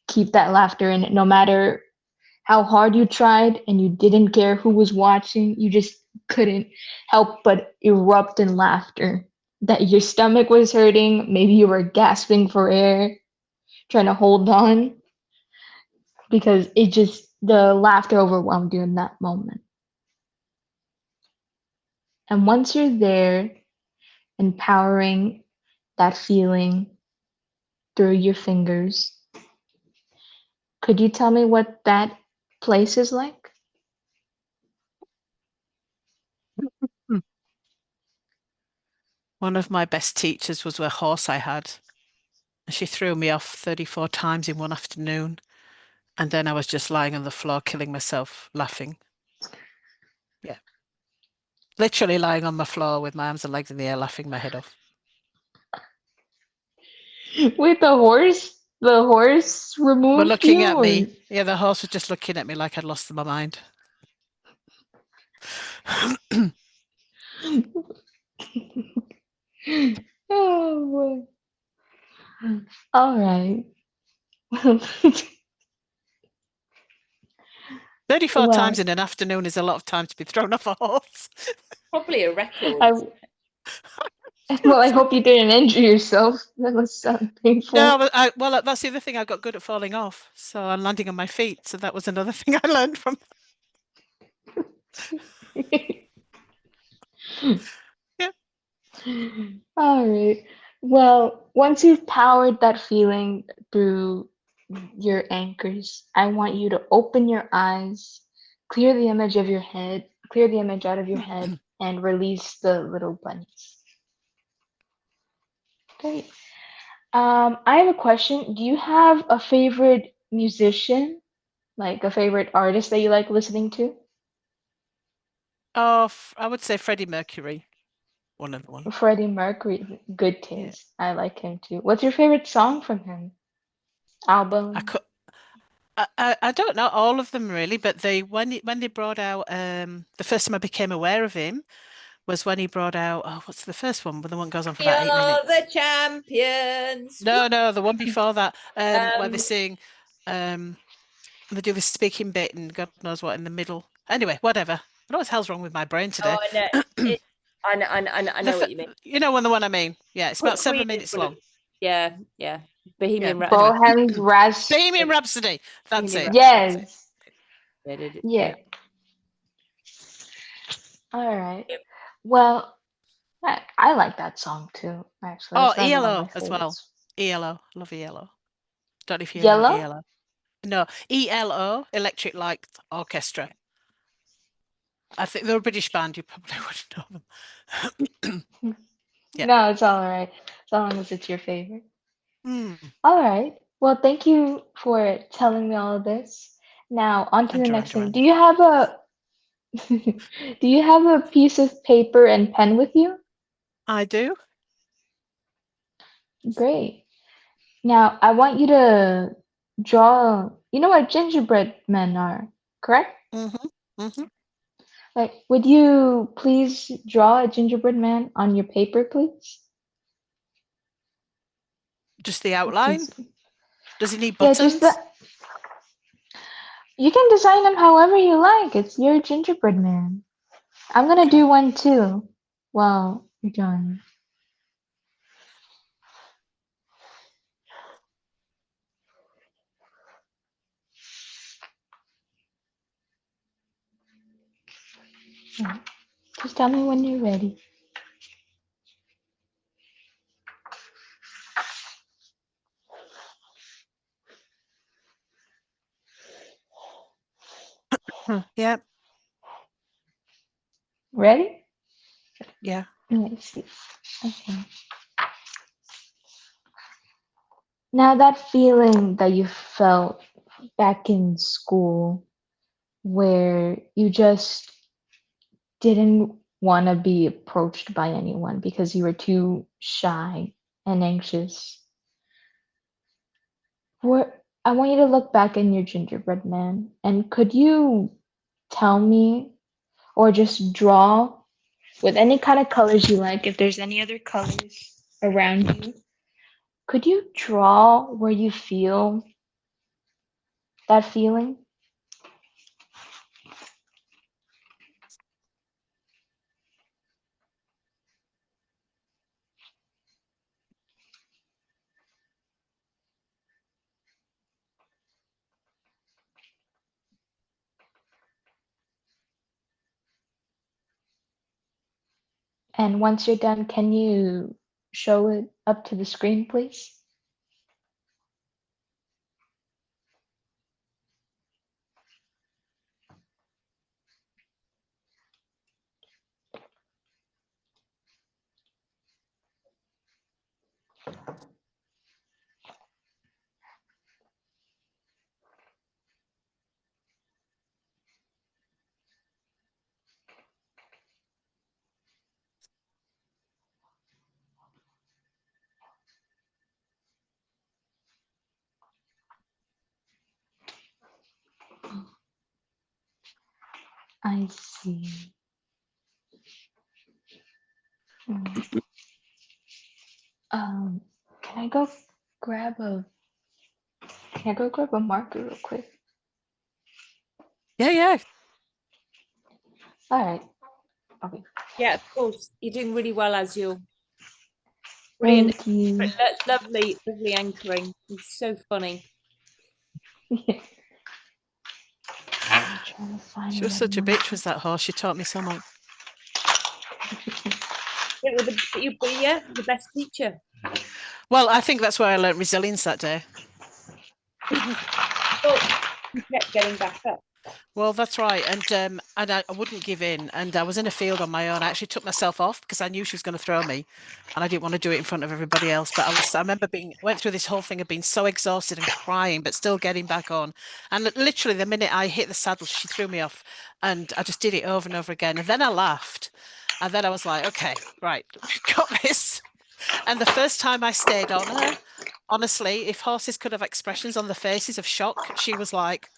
keep that laughter in, no matter how hard you tried, and you didn't care who was watching. You just couldn't help but erupt in laughter. That your stomach was hurting, maybe you were gasping for air, trying to hold on because the laughter overwhelmed you in that moment. And once you're there, empowering that feeling through your fingers, could you tell me what that place is like? Hmm. One of my best teachers was a horse I had, and she threw me off 34 times in one afternoon. And then I was just lying on the floor, killing myself, laughing. Yeah. Literally lying on my floor with my arms and legs in the air, laughing my head off. With the horse? The horse But removed looking you, at or? me, yeah, the horse was just looking at me like I'd lost my mind. Oh boy. All right. 34 times Well, in an afternoon is a lot of time to be thrown off a horse. Probably a record. I well, I hope you didn't injure yourself. That must sound No, painful. well, that's the other thing. I got good at falling off, so I'm landing on my feet. So that was another thing I learned from. Yeah. All right. Well, once you've powered that feeling through your anchors, I want you to open your eyes, clear the image of your head, clear the image out of your head, and release the little bunnies. Great. I have a question. Do you have a favorite musician, like a favorite artist that you like listening to? Oh, I would say Freddie Mercury, one of the one. Freddie Mercury, good Yeah. taste. I like him too. What's your favorite song from him? I Album? could. I don't know all of them really, but when they brought out the first time I became aware of him was when he brought out, oh, what's the first one? When the one goes on for We about 8 are minutes. the champions. No, the one before that, where they Um, sing, they do the speaking bit and God knows what in the middle. Anyway, whatever. I don't know what the hell's wrong with my brain oh, today. I know. I The know what you mean. you know when the one I mean. Yeah, it's about 7 Queen is minutes long. brilliant. Yeah, yeah. Yeah. Bohemian Anyway, Rhapsody. Bohemian Rhapsody. Bohemian Rhapsody. That's Bohemian it. Rhapsody. That's it. Yes. Yeah. Yeah. All right. Well, I like that song too, actually. Oh, That's another one of my ELO as well. favorites. ELO. Love ELO. Don't know if you know Yellow? ELO. No, ELO, Electric Light Orchestra. I think they're a British band. You probably wouldn't know them. Yeah. No, it's all right. As long as it's your favorite. Mm, All right. Well, thank you for telling me all of this. Now, on to and the Duran next thing. Duran. Do you have a do you have a piece of paper and pen with you? I do. Great. Now, I want you to draw, you know what gingerbread men are, correct? Mm-hmm. Mm-hmm. Like, would you please draw a gingerbread man on your paper, please? Just the Let's outline. see. Does he need Yeah, just buttons? you can design them however you like. It's your gingerbread man. I'm gonna Okay. do one too. Well, you're done. Just tell me when you're ready. Yeah, Ready? yeah. Let's see. Okay. Now that feeling that you felt back in school where you just didn't want to be approached by anyone because you were too shy and anxious. I want you to look back in your gingerbread man and could you tell me or just draw with any kind of colors you like, if there's any other colors around you, could you draw where you feel that feeling? And once you're done, can you show it up to the screen, please? I see. Hmm. Can I go grab a marker real quick? Yeah. All right. Okay. Yeah, of course. You're doing really well, Azul. Brilliant. Thank you. Lovely, lovely anchoring. It's so funny. I'm trying to find She the was other such a marker. bitch, was that horse. She taught me so much. Yeah, well, the best teacher. Well, I think that's where I learnt resilience that day. Well, you kept getting back up. Well, that's right. And I wouldn't give in. And I was in a field on my own. I actually took myself off because I knew she was going to throw me, and I didn't want to do it in front of everybody else. But I remember went through this whole thing of being so exhausted and crying, but still getting back on. And literally, the minute I hit the saddle, she threw me off, and I just did it over and over again. And then I laughed, and then I was like, okay, right, we've got this. And the first time I stayed on her, honestly, if horses could have expressions on the faces of shock, she was like,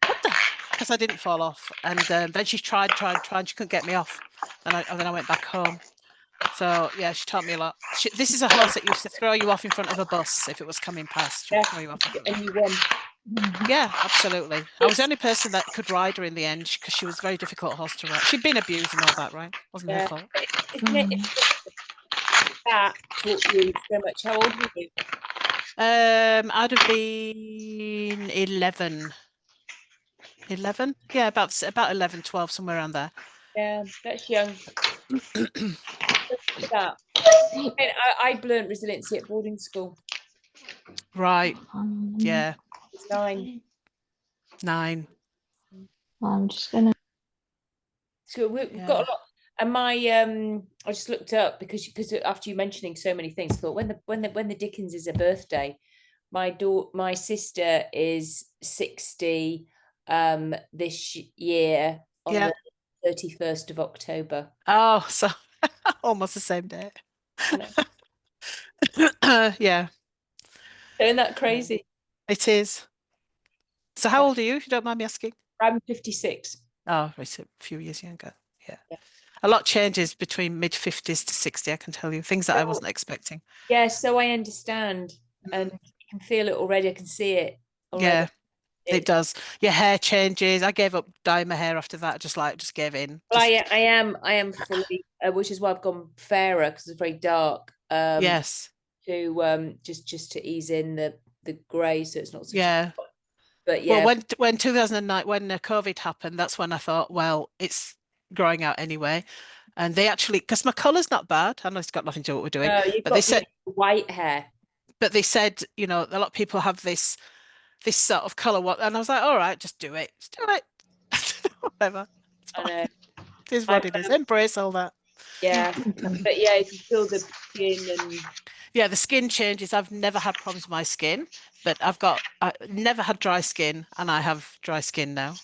what the? Because I didn't fall off. And then she tried, and she couldn't get me off. And then I went back home. So yeah, she taught me a lot. This is a horse that used to throw you off in front of a bus if it was coming past. She would throw you off. And you won. Yeah, absolutely. I was the only person that could ride her in the end because she was a very difficult horse to ride. She'd been abused and all that, right? Wasn't her Yeah. fault. Isn't it? It's just that taught you so much. How old were you? I'd have been 11. 11? Yeah, about 11, 12, somewhere around there. Yeah, that's young. That. And I learned resiliency at boarding school. Right. Um, Yeah. It's 9. 9. I'm just gonna. So we've Yeah. got a lot. And my I just looked up because after you mentioning so many things, I thought when the Dickens is a birthday, my sister is 60 this year on Yeah. the 31st of October. Oh, so almost the same day. I know. Yeah, Isn't that crazy? it is. So how old are you, if you don't mind me asking? I'm 56. Oh, right, so a few years younger. Yeah. Yeah. A lot changes between mid-50s to 60, I can tell you. Things that I wasn't expecting. Yeah, so I understand. And I can feel it already. I can see it already. Yeah, it does. Your hair changes. I gave up dyeing my hair after that. Just gave in. Well, I am fully, which is why I've gone fairer because it's very dark. Yes. To just to ease in the grey, so it's not such Yeah. But yeah. Well, when 2009, when COVID happened, that's when I thought, well, it's growing out anyway. And they actually, because my colour's not bad. I know it's got nothing to do with what we're doing. You've But got they said, white hair. but they said, a lot of people have this sort of colour. And I was like, all right, just do it. Just do it. Whatever. It's I fine. know. It is what it is. Embrace all that. Yeah, but yeah, you can feel the skin and Yeah, the skin changes. I've never had problems with my skin, but I never had dry skin, and I have dry skin now.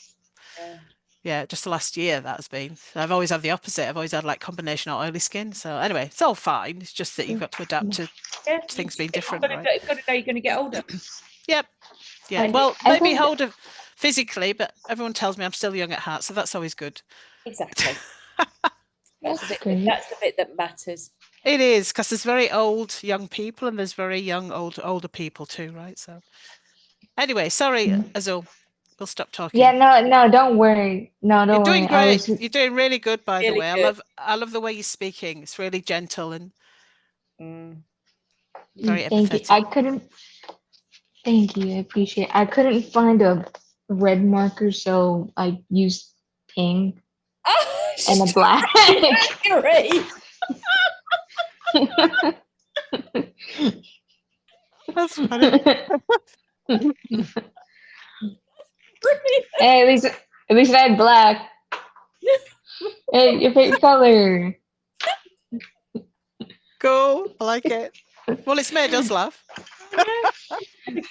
yeah. Yeah, just the last year that has been. I've always had the opposite. I've always had like combination of oily skin. So anyway, it's all fine. It's just that you've got to adapt to Yeah, things being you've different, got to, right? got to know you're going to get older. Yep. Yeah. I- Well, I maybe think- older physically, but everyone tells me I'm still young at heart, so that's always good. Exactly. That's That's great. the bit that matters. It is because there's very old young people and there's very young older people too, right? So anyway, sorry, Mhm. Azul. We'll stop talking. Yeah, no, don't worry. No, You're don't doing worry. I great. was You're doing really good, by the Really way. good. I love the way you're speaking. It's really gentle and Mm. very thank you. empathetic. Thank you. I appreciate it. I couldn't find a red marker, so I used pink Oh, and a black. great. That's funny. Hey, at least I had black. Hey, your favorite color. Cool. I like it. Well, it's made us laugh.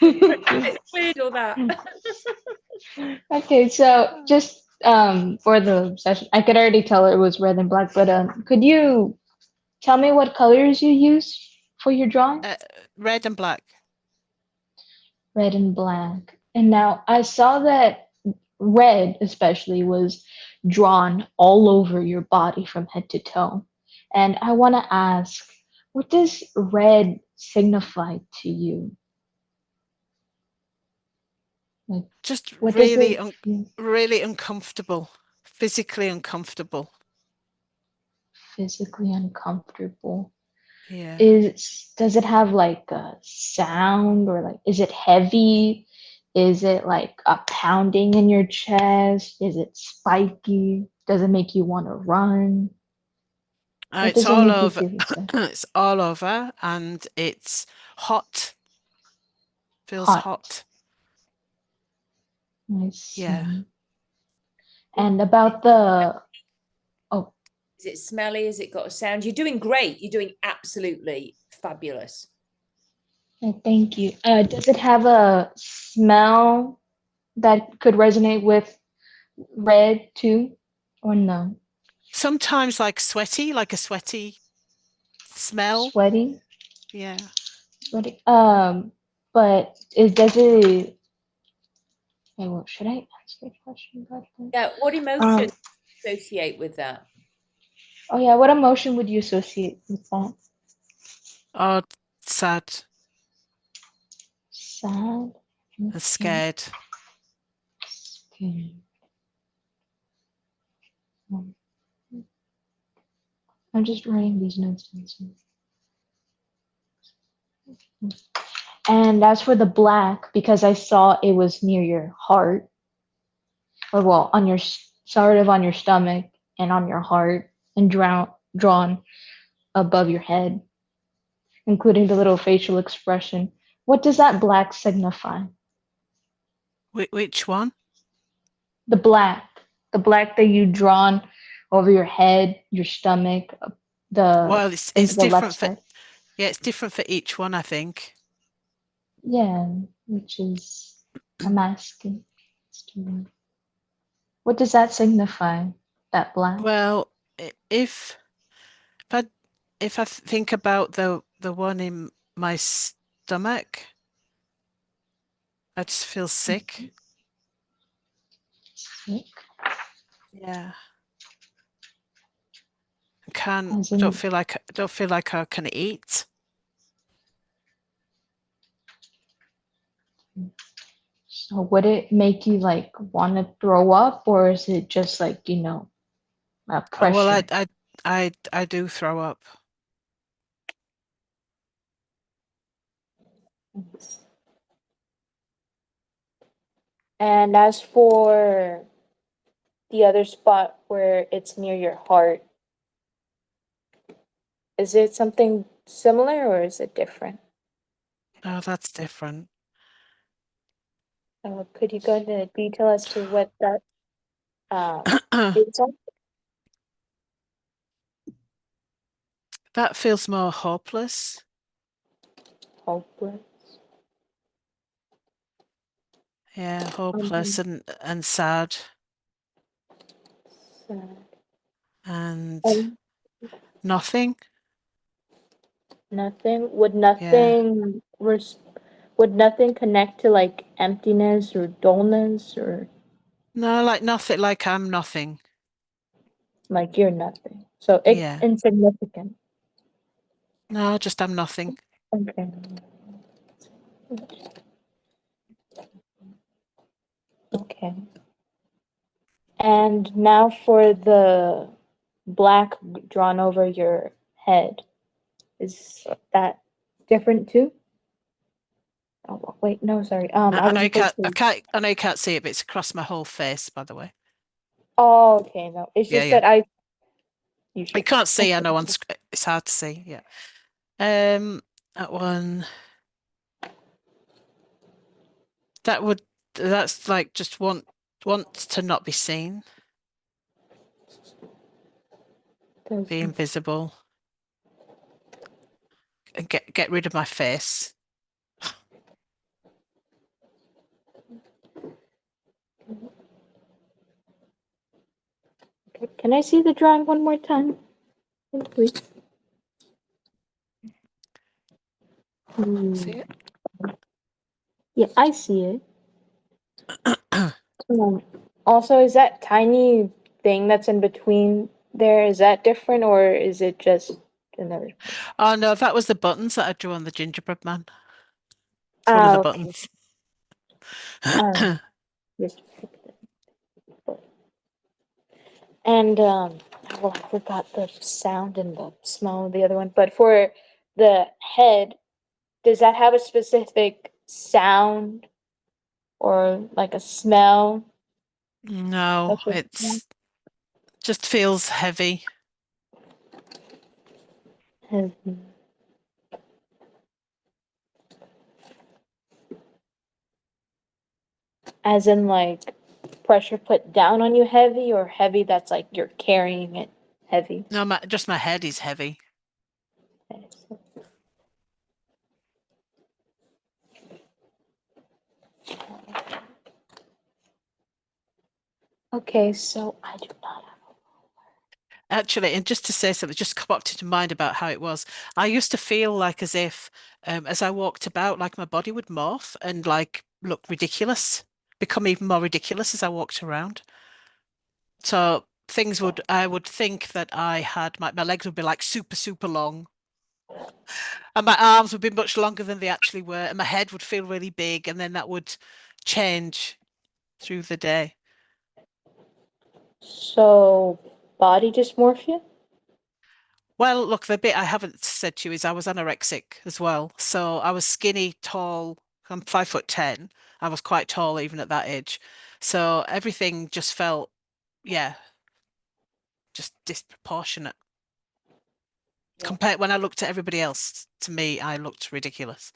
It's weird all that. Okay, so just for the session, I could already tell it was red and black, but could you tell me what colors you use for your drawing? Red and black. Red and black. And now I saw that red especially was drawn all over your body from head to toe. And I want to ask, what does red signify to you? Just What does really, it really uncomfortable, physically uncomfortable. physically uncomfortable? Yeah. Does it have like a sound, or like is it heavy? Is it like a pounding in your chest? Is it spiky? Does it make you want to run? What It's does it all make you over. feel inside? It's all over, and it's hot. Feels Hot. hot. I see. Yeah. And about the Is it smelly? Has it got a sound? You're doing great. You're doing absolutely fabulous. thank you. Does it have a smell that could resonate with red too, or no? Sometimes like sweaty, like a sweaty smell. Sweaty, Yeah. sweaty. But does it? Wait, what should I ask a question about that? Yeah. What emotion associate with that? Oh yeah, what emotion would you associate with that? Oh, sad Sad. and scared. Okay. I'm just writing these notes down. And as for the black, because I saw it was near your heart, or well, on your sort of on your stomach and on your heart, and drawn above your head, including the little facial expression. What does that black signify? Which one? The black that you drawn over your head, your stomach, Well, into it's the left different for side. yeah, it's different for each one, I think. Yeah, which is I'm asking. What does that signify? That black? Well, if I if I think about the one in my stomach, I just feel sick. Sick? Yeah. I As in- don't feel like I can eat. So would it make you like want to throw up, or is it just like, Oh, pressure? well, I do throw up. And as for the other spot where it's near your heart, is it something similar or is it different? Oh, that's different. Could you go into detail as to what that? It's all That feels more hopeless. hopeless. Yeah, hopeless and sad Sad. and Um, nothing. Nothing. Would Yeah. nothing would nothing connect to like emptiness or dullness or No, like nothing, like I'm nothing. like you're nothing? So Yeah. insignificant. No, just I'm nothing. Okay. Okay. And now for the black drawn over your head. Is that different too? Oh wait, no, sorry. I I was know you supposed can't, to. I know you can't see it, but it's across my whole face, by the way. Oh, okay. No, it's Yeah, just yeah. that I. You You should. can't see, I Okay. know it's hard to see. Yeah. That one. That would that's like just wants to not be seen, be invisible, and get rid of my face. Can I see the drawing one more time, please? See it? Yeah, I see it. Also, is that tiny thing that's in between there, is that different or is it just another? Oh no, that was the buttons that I drew on the gingerbread man. It's one of the Okay. buttons. Just and well, I forgot the sound and the smell of the other one, but for the head, does that have a specific sound or like a smell? No, That's it's just feels heavy. heavy. As in like pressure put down on you heavy or heavy that's like you're carrying it heavy? No, just my head is heavy. Okay, so I do not have. Actually, and just to say something, just popped into mind about how it was. I used to feel like as if, as I walked about, like my body would morph and like look ridiculous, become even more ridiculous as I walked around. So I would think that I had my legs would be like super, super long, and my arms would be much longer than they actually were, and my head would feel really big, and then that would change through the day. So body dysmorphia? Well, look, the bit I haven't said to you is I was anorexic as well. So I was skinny, tall. I'm 5'10". I was quite tall even at that age. So everything just felt, yeah, just disproportionate. Yeah. Compared when I looked at everybody else, to me, I looked ridiculous.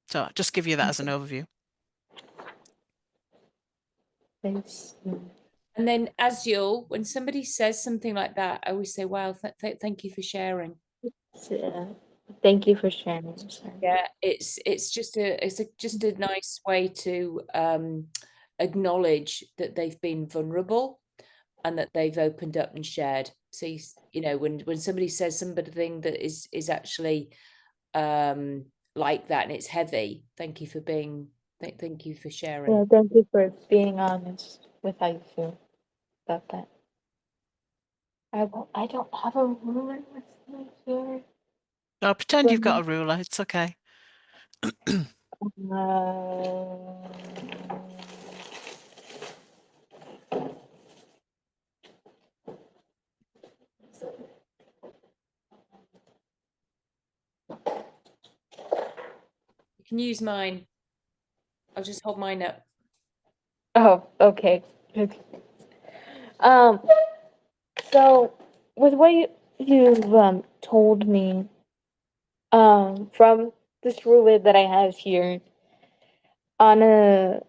So just give you that as an overview. Thanks. And then Azul, when somebody says something like that, I always say, wow, thank you for sharing. Thank you for sharing. Sorry. Yeah, it's just a nice way to acknowledge that they've been vulnerable and that they've opened up and shared. So you know, when somebody says something that is actually like that and it's heavy, thank you for being thank you for sharing. Yeah, thank you for being honest with how you feel about that. I don't have a ruler with me here. No, pretend you've got a ruler. It's okay. You can use mine. I'll just hold mine up. Oh, okay. Okay. So with what you've told me, from this ruler that I have here, on a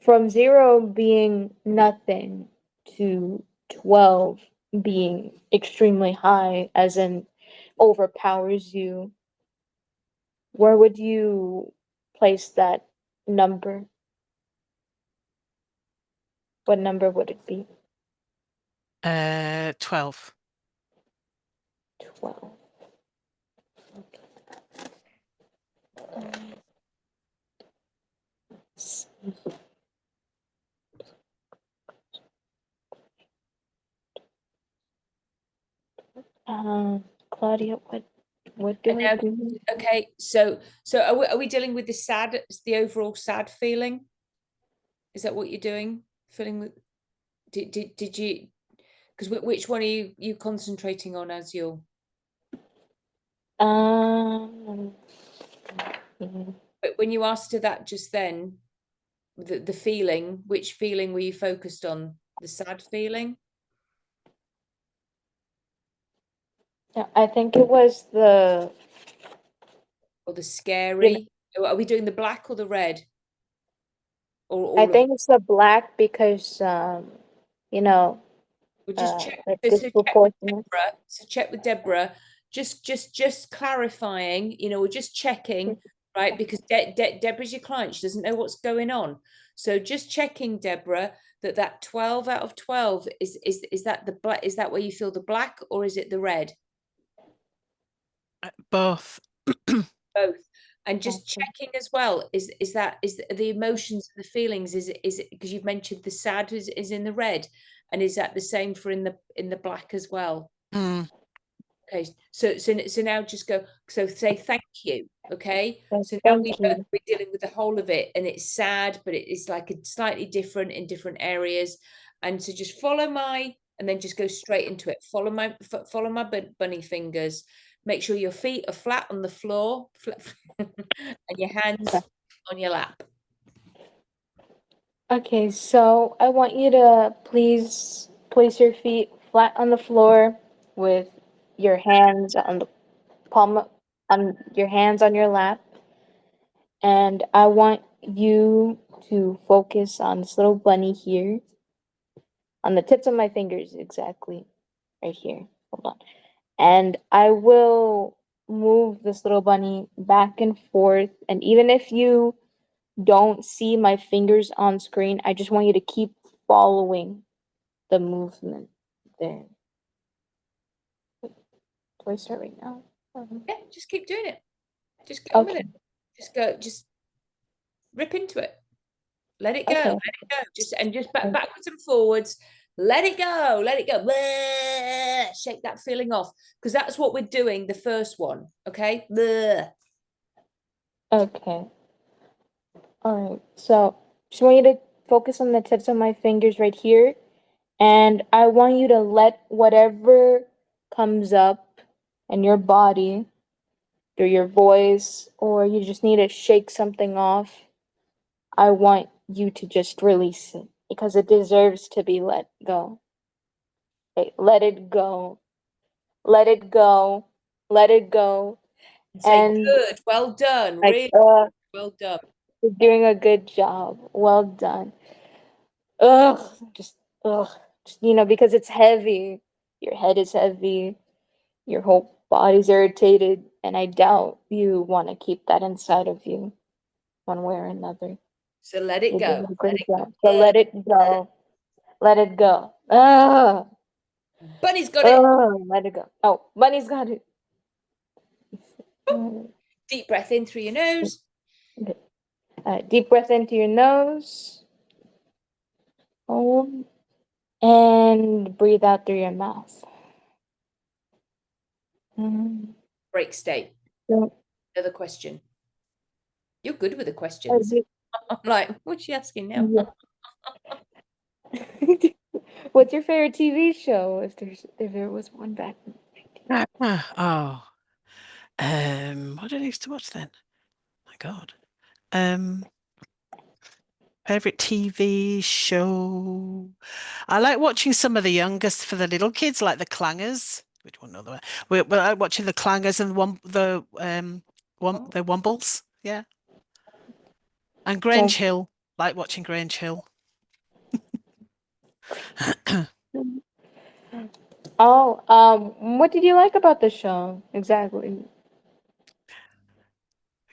from 0 being nothing to 12 being extremely high, as in overpowers you, where would you place that number? What number would it be? 12. 12. Okay. Let's see. Claudia, what do And I now, do? okay, so are we dealing with the overall sad feeling? Is that what you're doing? Feeling with, did you, because which one are you concentrating on as your, Um, but when you asked her that just then, the feeling, which feeling were you focused on? The sad feeling? yeah, I think it was the, Or the scary? Are we doing the black or the red? Or all I of think it's the black because, you know, We'll just check. like So check with disproportionate. Deborah. So check with Deborah. Just clarifying. We're just checking, right? Because Deborah's your client. She doesn't know what's going on. So just checking, Deborah, that 12 out of 12 is that the black? Is that where you feel the black, or is it the red? Both. Both. And just Okay. checking as well, is the emotions and the feelings, is it because you've mentioned the sad is in the red, and is that the same for in the black as well? Mm. Okay, so now just go, so say thank you. Okay, Yes, so now thank you. we're dealing with the whole of it, and it's sad, but it's like it's slightly different in different areas. And so just follow my, and then just go straight into it. Follow my bunny fingers. Make sure your feet are flat on the floor, and your hands on your lap. Okay, so I want you to please place your feet flat on the floor with your hands on the palm on your hands on your lap. And I want you to focus on this little bunny here. On the tips of my fingers, exactly. Right here. Hold on. And I will move this little bunny back and forth. And even if you don't see my fingers on screen, I just want you to keep following the movement there. Do I start right now? Yeah, just keep doing it. Just get on with Okay. it. Just rip into it. Let it go. Okay. Let it go. Just backwards and forwards. Let it go. Let it go. Blah. Shake that feeling off, because that's what we're doing. The first one. Okay. Blah. Okay. All right. So just want you to focus on the tips of my fingers right here. And I want you to let whatever comes up in your body through your voice, or you just need to shake something off. I want you to just release it because it deserves to be let go. Okay, let it go. Let it go. Let it go. And say And good. Well done. like, Really well done. you're doing a good job. Well done. Ugh, just ugh, just, because it's heavy. Your head is heavy. Your whole body's irritated, and I doubt you want to keep that inside of you, one way or another. So let it You're doing go. a Let great it go. job. So let it go. Let it go. Ah, Bunny's got it. let it go. Oh, Bunny's got it. Deep breath in through your nose. Okay. Deep breath into your nose. Hold. And breathe out through your mouth. Break state. So, Another question. You're good with the uh, questions. do- I'm like, what's she asking now? yeah. What's your favorite TV show? If there was one back. Oh. What did I used to watch then? My God. Favorite TV show. I like watching some of the youngest for the little kids, like the Clangers. Which one know the we like watching the Clangers and the Wombles. Yeah. And Grange Hill. like watching Grange Hill. What did you like about the show exactly?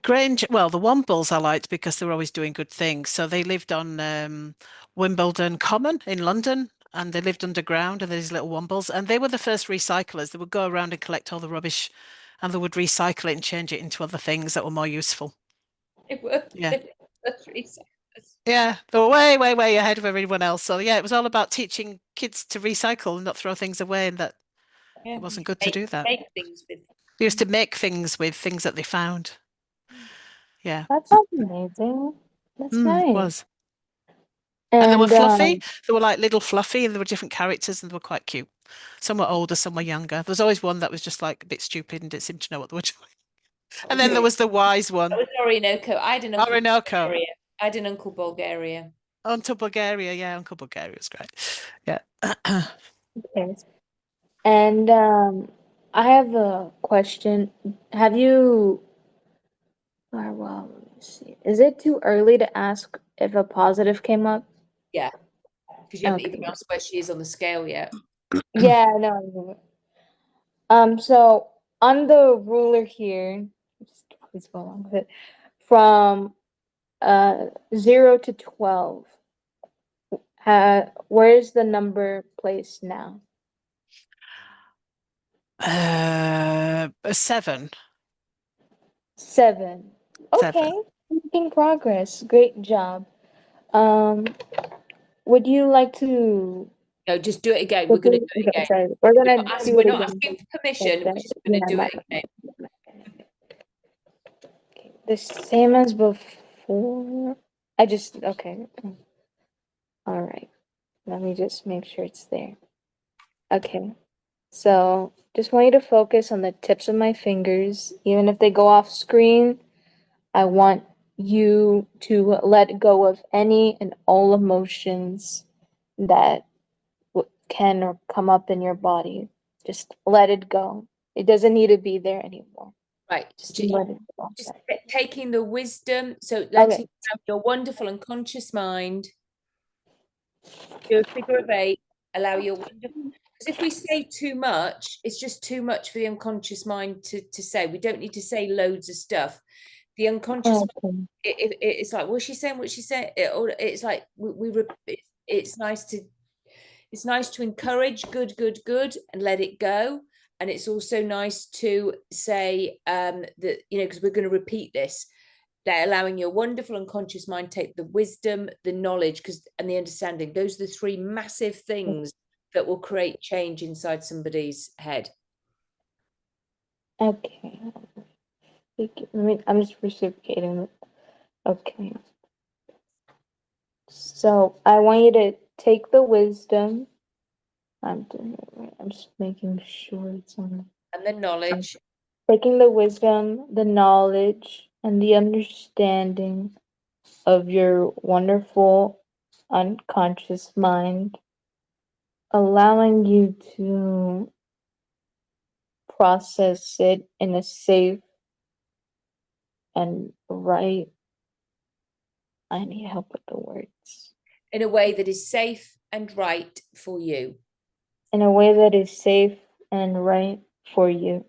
Grange, well, the Wombles I liked because they were always doing good things. So they lived on Wimbledon Common in London, and they lived underground, and these little Wombles, and they were the first recyclers. They would go around and collect all the rubbish, and they would recycle it and change it into other things that were more useful. It worked. Yeah. That's really sad. Yeah, they were way, way, way ahead of everyone else. So yeah, it was all about teaching kids to recycle and not throw things away, and that Yeah, it wasn't good to do that. Make things with. They used to make things with things that they found. Yeah, That sounds amazing. That's it nice. was. And they were And fluffy. They were like little fluffy, and there were different characters, and they were quite cute. Some were older, some were younger. There was always one that was just like a bit stupid and didn't seem to know what they were doing. And then there was the wise one, That was Orinoco. I had an uncle Orinoco. Bulgaria. I had an uncle Bulgaria. Uncle Bulgaria. Yeah, Uncle Bulgaria was great. Yeah. okay. And I have a question. Have you well, let me see. Is it too early to ask if a positive came up? Yeah, because you haven't even Okay. asked where she is on the scale yet. Yeah, no. So on the ruler here, just please go along with it, from 0 to 12, where is the number placed now? A 7. 7. Okay, Seven. making progress. Great job. Would you like to? No, just do it again. We're going to do it Okay, again. sorry. We're gonna do We're it not again. asking for permission. We're just going to do it again. Okay, the same as before. Okay. All right. Let me just make sure it's there. Okay. So just want you to focus on the tips of my fingers. Even if they go off screen, I want you to let go of any and all emotions that can or come up in your body. Just let it go. It doesn't need to be there anymore. Right. Just Just let it go. taking the wisdom. So letting Okay. have your wonderful unconscious mind do a figure of 8. Allow your wonderful. Because if we say too much, it's just too much for the unconscious mind to say. We don't need to say loads of stuff. The unconscious mind, it's like, what's she saying? What she said? It's like it's nice to encourage good, and let it go. And it's also nice to say that, because we're going to repeat this, that allowing your wonderful unconscious mind take the wisdom, the knowledge, and the understanding. Those are the 3 massive things that will create change inside somebody's head. Okay. I'm just reciprocating it. Okay. So I want you to take the wisdom. I'm doing it right. I'm just making sure it's on. And the knowledge. Taking the wisdom, the knowledge, and the understanding of your wonderful unconscious mind, allowing you to process it in a safe and right. I need help with the words. In a way that is safe and right for you. In a way that is safe and right for you.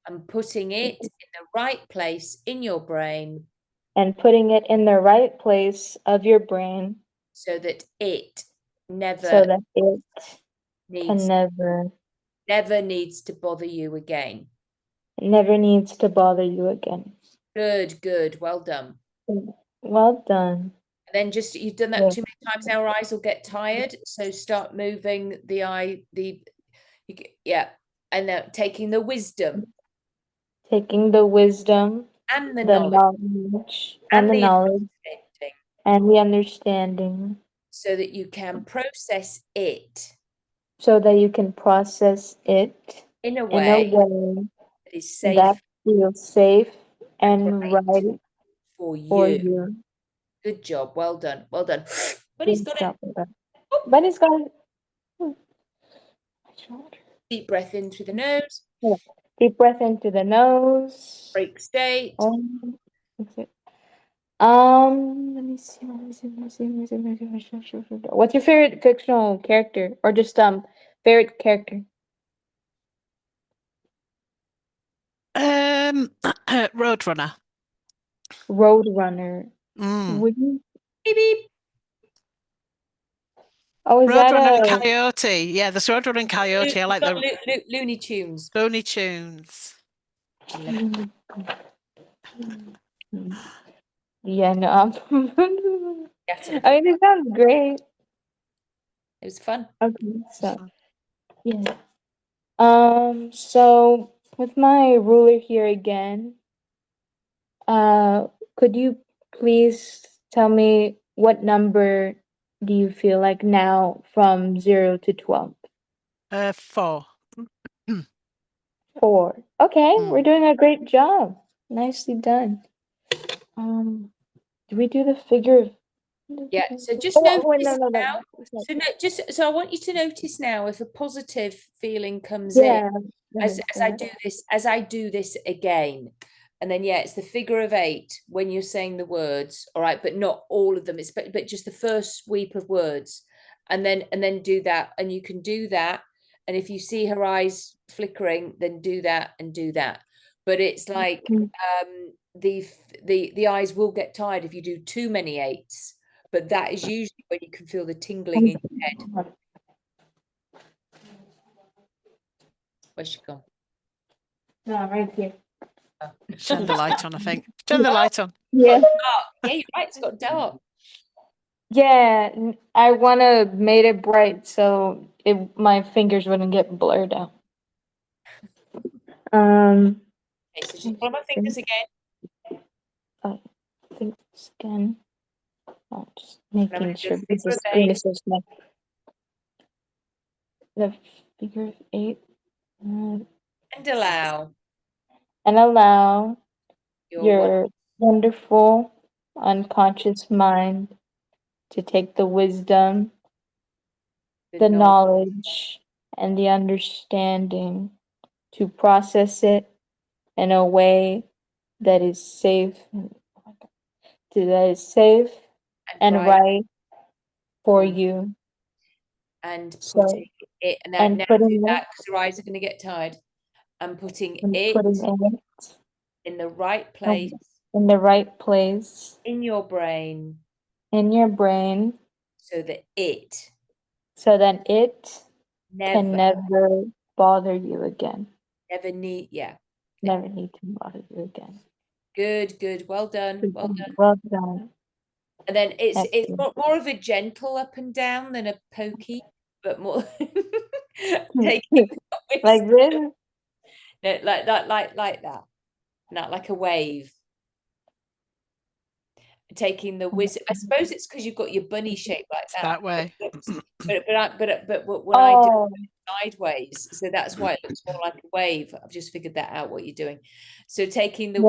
And putting it in the right place in your brain. And putting it in the right place of your brain. So that it never can never needs to bother you again. It never needs to bother you again. Good. Well done. Well done. And then you've done that too many times now, our eyes will get tired. So start moving the eye, and then taking the wisdom. Taking the wisdom. And the knowledge. And the knowledge. And the understanding. So that you can process it. So that you can process it. In a way that is safe. That feels safe and right for you. Good job. Well done. Bunny's got it. Bunny's got it. Deep breath in through the nose. Deep breath in through the nose. Break state. Let me see. What's your favorite fictional character, or just favorite character? Roadrunner. Roadrunner. Mm. Would you? Beep, beep. Oh, is that Roadrunner and a? Coyote. Yeah, there's Roadrunner and Coyote. I like the Looney Tunes. Looney Tunes. Yeah, no. Yeah, I mean, it sounds great. it was fun. Okay, so yeah. So with my ruler here again, could you please tell me what number do you feel like now from 0 to 12? 4. 4. Okay, we're Mm. doing a great job. Nicely done. Do we do the figure of? Yeah. So just Oh, notice wait, no. now. Sorry. So I want you to notice now if a positive feeling comes Yeah. in as I do this again. And then it's the figure of 8 when you're saying the words, all right, but not all of them. It's but just the first sweep of words. And then do that. And you can do that. And if you see her eyes flickering, then do that and do that. But it's like the eyes will get tired if you do too many 8s. But that is usually when you can feel the tingling in your head. Where's she gone? No, right here. Oh. Turn the light on, I think. Turn the light on. Yeah. Yeah, you're right. It's got dark. Yeah, I want to made it bright so my fingers wouldn't get blurred out. Okay, so just follow my fingers again. I think again. Oh, just making gonna do sure a because the figure of screen 8. is so small. The figure of 8. And allow And allow your your wonderful unconscious mind to take the wisdom, the knowledge, and the understanding to process it in a way that is safe, and right for you. and So, putting it now and do putting that because your eyes are going to get tired. And putting it it in the right place in the right place in your brain in your brain so that it so that it can never never bother you again. never need Never need to bother you again. Good, well done. Well done. And then it's Excellent. more of a gentle up and down than a pokey, but more Like taking this? no, like that, not like a wave. Taking the wisdom. I suppose it's because you've got your bunny shape like that. That way. But when I do it sideways, so that's why it looks more like a wave. I've just figured that out what you're doing. So taking the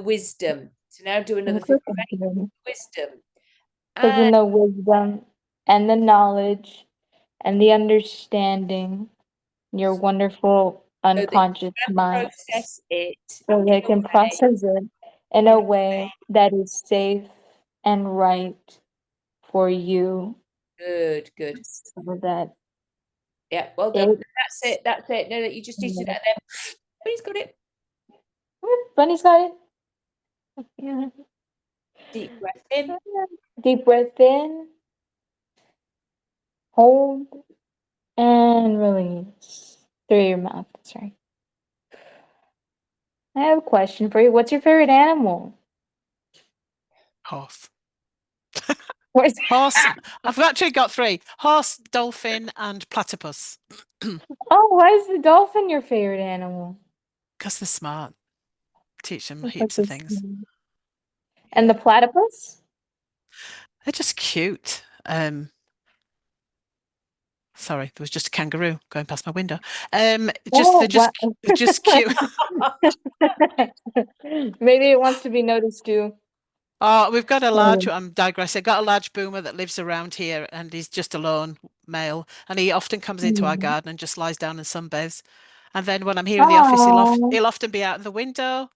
wisdom. So now do another thing. Wisdom. Taking the wisdom and the knowledge and the understanding, your wonderful unconscious mind, process it so they can process it in a way that is safe and right for you. Good. So that well done. That's it. No, that you just did that then. Bunny's got it. Bunny's got it. Yeah. Deep breath in. Deep breath in. Hold and release through your mouth. Sorry. I have a question for you. What's your favorite animal? Horse. Where's Horse. I've actually got 3. Horse, dolphin, and platypus. Oh, why is the dolphin your favorite animal? Because they're smart. Teach them heaps of things. And the platypus? They're just cute. Sorry, there was just a kangaroo going past my window. They're just cute. Maybe it wants to be noticed too. Oh, we've got a large, I'm digressing, got a large boomer that lives around here and he's just a lone male. And he often comes into our garden and just lies down and sunbathes. And then when I'm here in the office, he'll often be out in the window.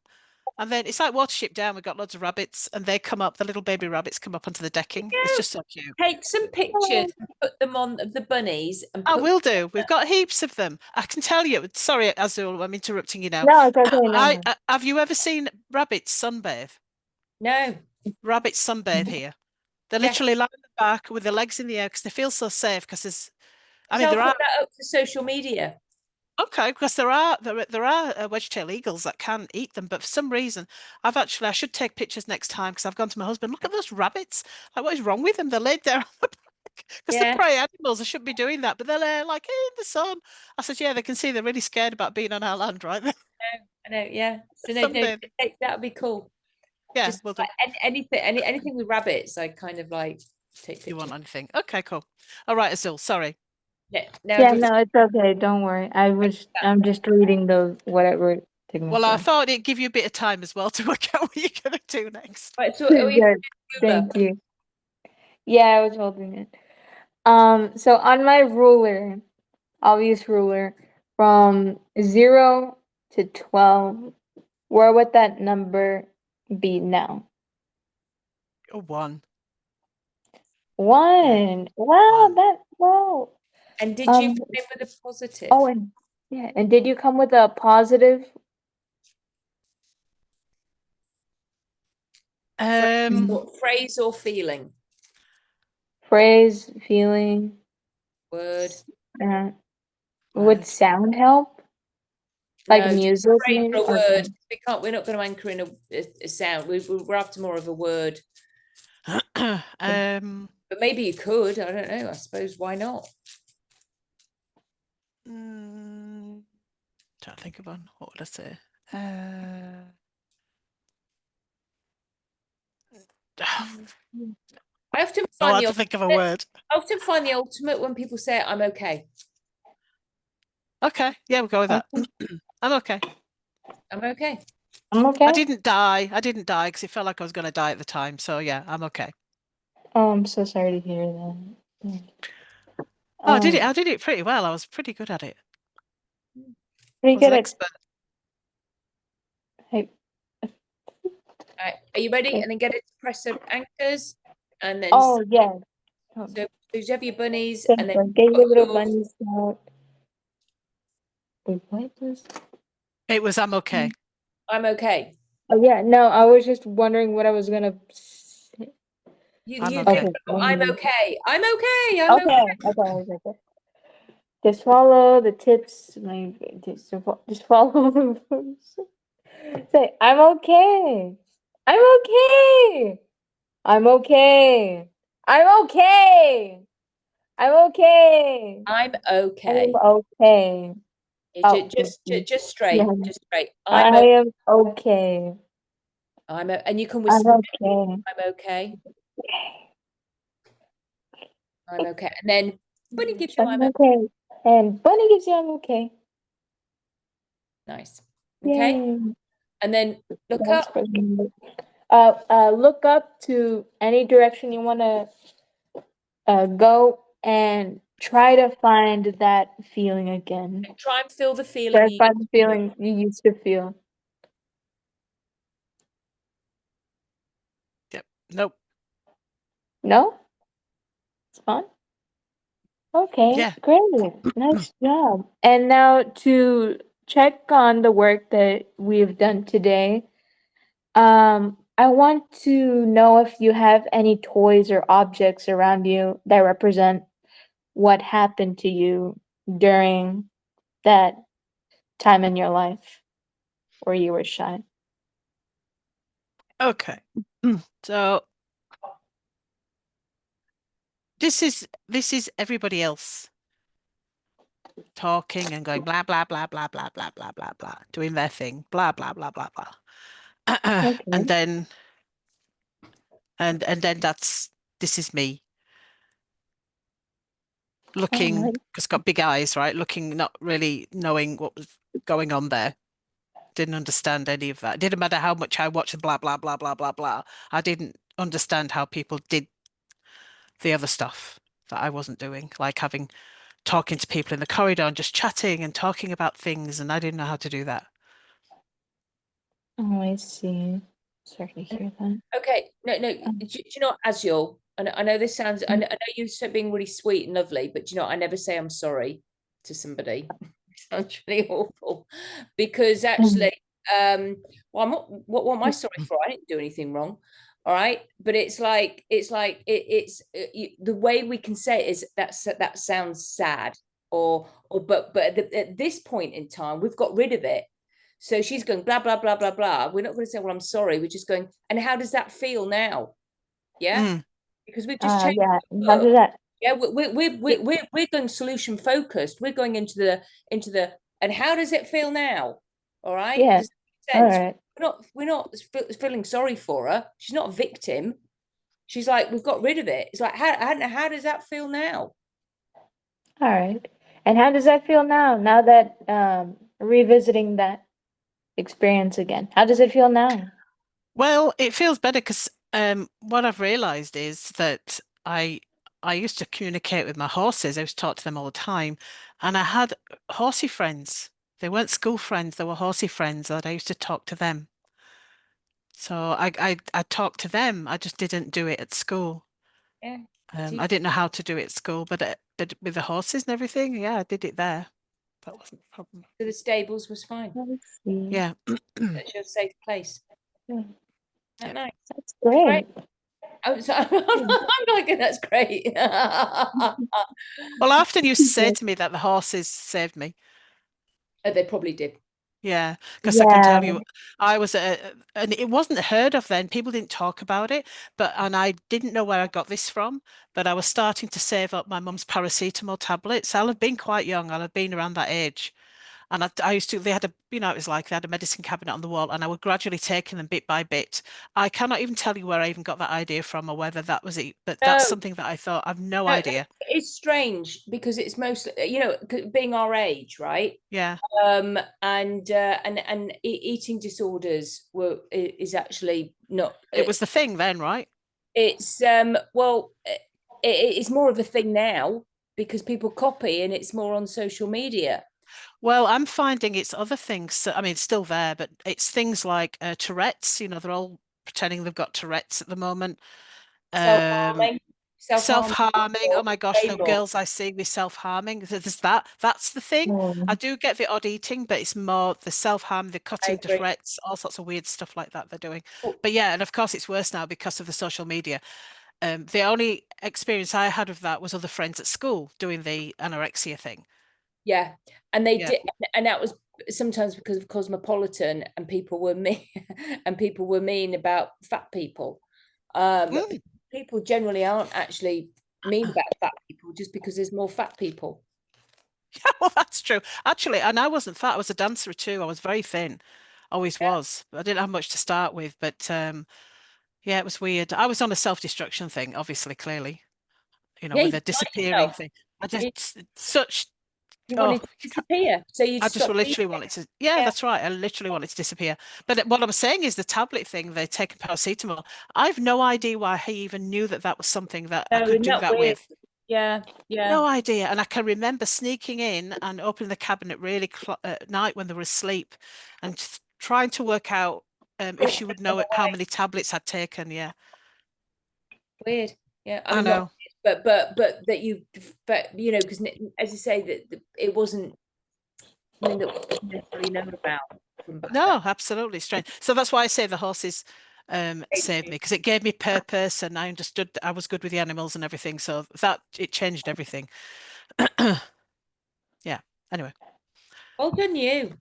And then it's like Watership Down. We've got loads of rabbits, and they come up. The little baby rabbits come up onto the decking. It's just so cute. Take some pictures and put them on of the bunnies and I put will do. We've got heaps of them. I can tell you. Sorry, Azul, I'm interrupting you now. No, it's okay. No. Have you ever seen rabbits sunbathe? no. Rabbits sunbathe here. They Yes. literally lie on the back with their legs in the air because they feel so safe. Because there's, I So mean, I'll there put are that up for social media. okay because there are wedge-tailed eagles that can eat them, but for some reason, I should take pictures next time because I've gone to my husband. Look at those rabbits. Like, what is wrong with them? They're laid there on the back because Yeah. they're prey animals. I shouldn't be doing that, but they're there like in the sun. I said, yeah, they can see they're really scared about being on our land, right? I know, yeah. So no, Someday. that would be cool. Yeah, Just we'll do. like anything with rabbits, I kind of like take pictures. You want anything? Okay, cool. All right, Azul. Sorry. Yeah, no, Yeah, just- no, it's okay. Don't worry. I'm just reading those whatever. Well, I thought it'd give you a bit of time as well to work out what you're gonna do next. Right, so are we Good. ruler? Thank you. Yeah, I was holding it. So on my ruler, obvious ruler, from 0 to 12, where would that number be now? Oh, 1. 1. Wow, One. And did you Um, come in with a positive? Oh, and did you come with a positive? What phrase or feeling? Phrase, feeling, Word. would Word. sound help? Like No, just a music, phrase maybe? or a Okay. word. We're not going to anchor in a sound. We're after more of a word. But maybe you could. I don't know. I suppose why not? Trying to think of one. What would I say? I often I find had to think of a word. I often find the ultimate when people say I'm okay. Okay, yeah, we'll go with that. I'm okay. I'm okay. I'm okay. I didn't die because it felt like I was going to die at the time. So yeah, I'm okay. Oh, I'm so sorry to hear that. Oh, I did it pretty well. I was pretty good at it. Pretty I was good an at expert. Hey, All right. Are you ready? Okay. And then get it to press of anchors. And then oh yeah. Oh, so you have your bunnies thank and then you. Get your put little your- bunnies out. Wait, what was? It was I'm okay. I'm okay. Oh yeah, no, I was just wondering what I was gonna say. I'm You okay. I'm okay. I'm okay. I'm okay. Okay. Just follow the tips. Just follow the rules. Say, I'm okay. I'm okay. I'm okay. I'm okay. I'm okay. I'm okay. I'm okay. Oh, Just straight. yeah. Just straight. I I'm okay. am okay. And you can I'm whisper, okay. I'm okay. I'm okay. And then Bunny gives you I'm okay. And Bunny gives you I'm okay. Nice. Okay. Yay. And then look Thanks up. for the- look up to any direction you want to go and try to find that feeling again. Try and feel the Try feeling. to find the feeling you used to feel. Yep. Nope. No? It's fun? Okay, Yeah. great. Nice job. And now to check on the work that we've done today, I want to know if you have any toys or objects around you that represent what happened to you during that time in your life where you were shy. Okay. So this is everybody else talking and going blah blah blah blah blah blah blah blah blah, doing their thing, blah blah blah blah blah. Okay. And then this is me looking, Alright. because got big eyes, right? Looking, not really knowing what was going on there. Didn't understand any of that. Didn't matter how much I watched blah blah blah blah blah blah. I didn't understand how people did the other stuff that I wasn't doing, like talking to people in the corridor and just chatting and talking about things, and I didn't know how to do that. Oh, I see. Sorry to hear that. Okay, no, do you know what, Azul? I know this sounds, I know you're being really sweet and lovely, but do you know what, I never say I'm sorry to somebody. It sounds really awful, because actually, well, I'm not. What am I sorry for? I didn't do anything wrong. All right, but it's the way we can say it is that sounds sad, but at this point in time, we've got rid of it. So she's going blah blah blah blah blah. We're not going to say, well, I'm sorry. We're just going, and how does that feel now? Yeah, because we've just changed. Yeah. How did that? Yeah, we're going solution focused. We're going into the and how does it feel now? All right. Yeah. Does that make All sense? right. We're not feeling sorry for her. She's not a victim. She's like, we've got rid of it. It's like, how does that feel now? All right. And how does that feel now? Now that revisiting that experience again, how does it feel now? Well, it feels better because what I've realized is that I used to communicate with my horses. I used to talk to them all the time, and I had horsey friends. They weren't school friends, they were horsey friends that I used to talk to them. So I talked to them. I just didn't do it at school. Yeah. I didn't know how to do it at school, but with the horses and everything, yeah, I did it there. That wasn't a problem. So the stables was fine. Let's see. Yeah. That's your safe place. Yeah. Isn't that nice? That's great. Oh, so I'm like, that's great. Well, I often used to say to me that the horses saved me. Oh, they probably did. Yeah, because I can tell Yeah. you, I was and it wasn't heard of then. People didn't talk about it, and I didn't know where I got this from. But I was starting to save up my mum's paracetamol tablets. I'll have been quite young. I'll have been around that age. And I used to, they had it was like they had a medicine cabinet on the wall, and I would gradually taking them bit by bit. I cannot even tell you where I even got that idea from or whether that was it, but that's No. something that I thought, I've no No, idea. It's strange because it's mostly, being our age, right? Yeah. And eating disorders is actually not. It was the thing then, right? It's well, it's more of a thing now because people copy and it's more on social media. Well, I'm finding it's other things. I mean, it's still there, but it's things like Tourette's. They're all pretending they've got Tourette's at the moment. Self-harming. Self-harming. Oh my gosh, the Label. girls I see with self-harming. There's that. That's the thing. I do get the odd eating, but it's more the self-harm, the cutting to agree. shreds, all sorts of weird stuff like that they're doing. Oh. But yeah, and of course it's worse now because of the social media. The only experience I had of that was other friends at school doing the anorexia thing. Yeah, and they Yeah. did, and that was sometimes because of Cosmopolitan, and people were mean, and people were mean about fat people. But people generally aren't actually mean about fat people just because there's more fat people. Yeah, well, that's true. Actually, and I wasn't fat. I was a dancer too. I was very thin. Always was. I didn't have much to start with, but yeah, it was weird. I was on a self-destruction thing, obviously, clearly, Yeah, with you a disappearing yourself. thing. I just such You oh, wanted to disappear, so you I just literally wanted to. Yeah, Yeah. that's right. I literally wanted to disappear. But what I'm saying is the tablet thing. They're taking paracetamol. I've no idea why he even knew that that was something that I could do that with. Yeah, yeah. No idea. And I can remember sneaking in and opening the cabinet really at night when they were asleep and trying to work out if she would know how many tablets I'd taken. Yeah. Weird. Yeah, I mean, know. But because as you say that it wasn't something that we necessarily know about. No, absolutely strange. So that's why I say the horses saved me, because it gave me purpose and I understood that I was good with the animals and everything. So it changed everything. Yeah. Anyway. Well done, you.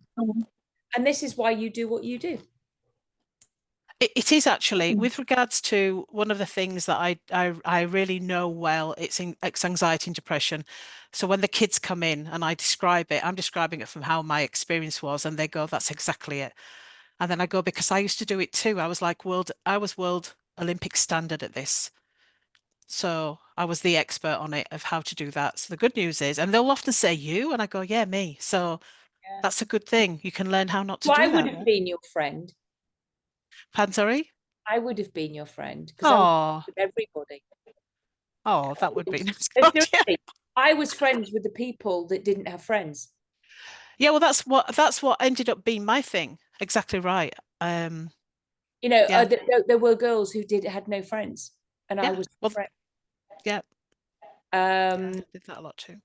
And this is why you do what you do. It is actually, with regards to one of the things that I really know well, it's anxiety and depression. So when the kids come in and I describe it, I'm describing it from how my experience was, and they go, "That's exactly it." And then I go, because I used to do it too. I was like I was world Olympic standard at this. So I was the expert on it of how to do that. So the good news is, and they'll often say you, and I go, yeah, me. So that's a good thing. You can learn how not to do that. I would have been your friend. Sorry? I would have been your friend because I was with everybody. Oh, that would be nice. I was friends with the people that didn't have friends. Yeah, well, that's what ended up being my thing. Exactly right. You know, Yeah. there were girls who had no friends, and I Yeah, was well, friend. yeah, I Um, did that a lot too.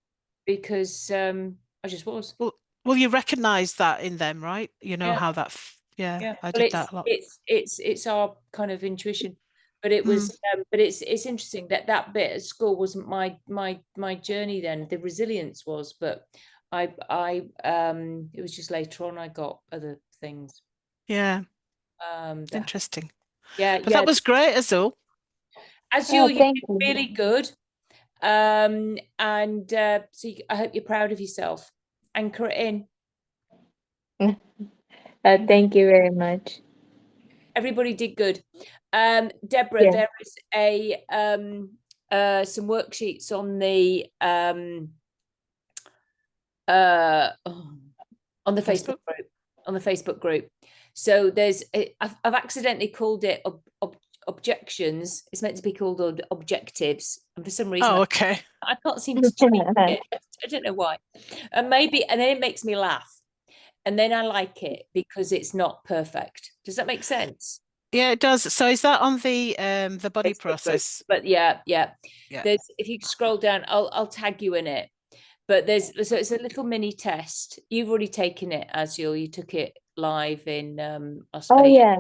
because I just was. Well, you recognize that in them, right? You know Yeah. how that, Yeah. I Well, did that a lot. it's our kind of intuition, but it was, but it's interesting that that bit at school wasn't my journey then. The resilience was, but it was just later on I got other things. Yeah, That, interesting. yeah, But that was great, Azul. as Oh, you thank did you. really good. And so I hope you're proud of yourself. Anchor it in. Thank you very much. Everybody did good. Deborah, Yeah. there is some worksheets on the Facebook group. On the Facebook group. So there's I've accidentally called it objections. It's meant to be called objectives, and for some reason Oh, okay. I can't seem to change it. I don't know why. And maybe, and then it makes me laugh. And then I like it because it's not perfect. Does that make sense? Yeah, it does. So is that on the body Facebook group. process? But yeah. Yeah. There's, if you scroll down, I'll tag you in it. But so it's a little mini test. You've already taken it, Azul. You took it live in Las Oh Vegas. yeah,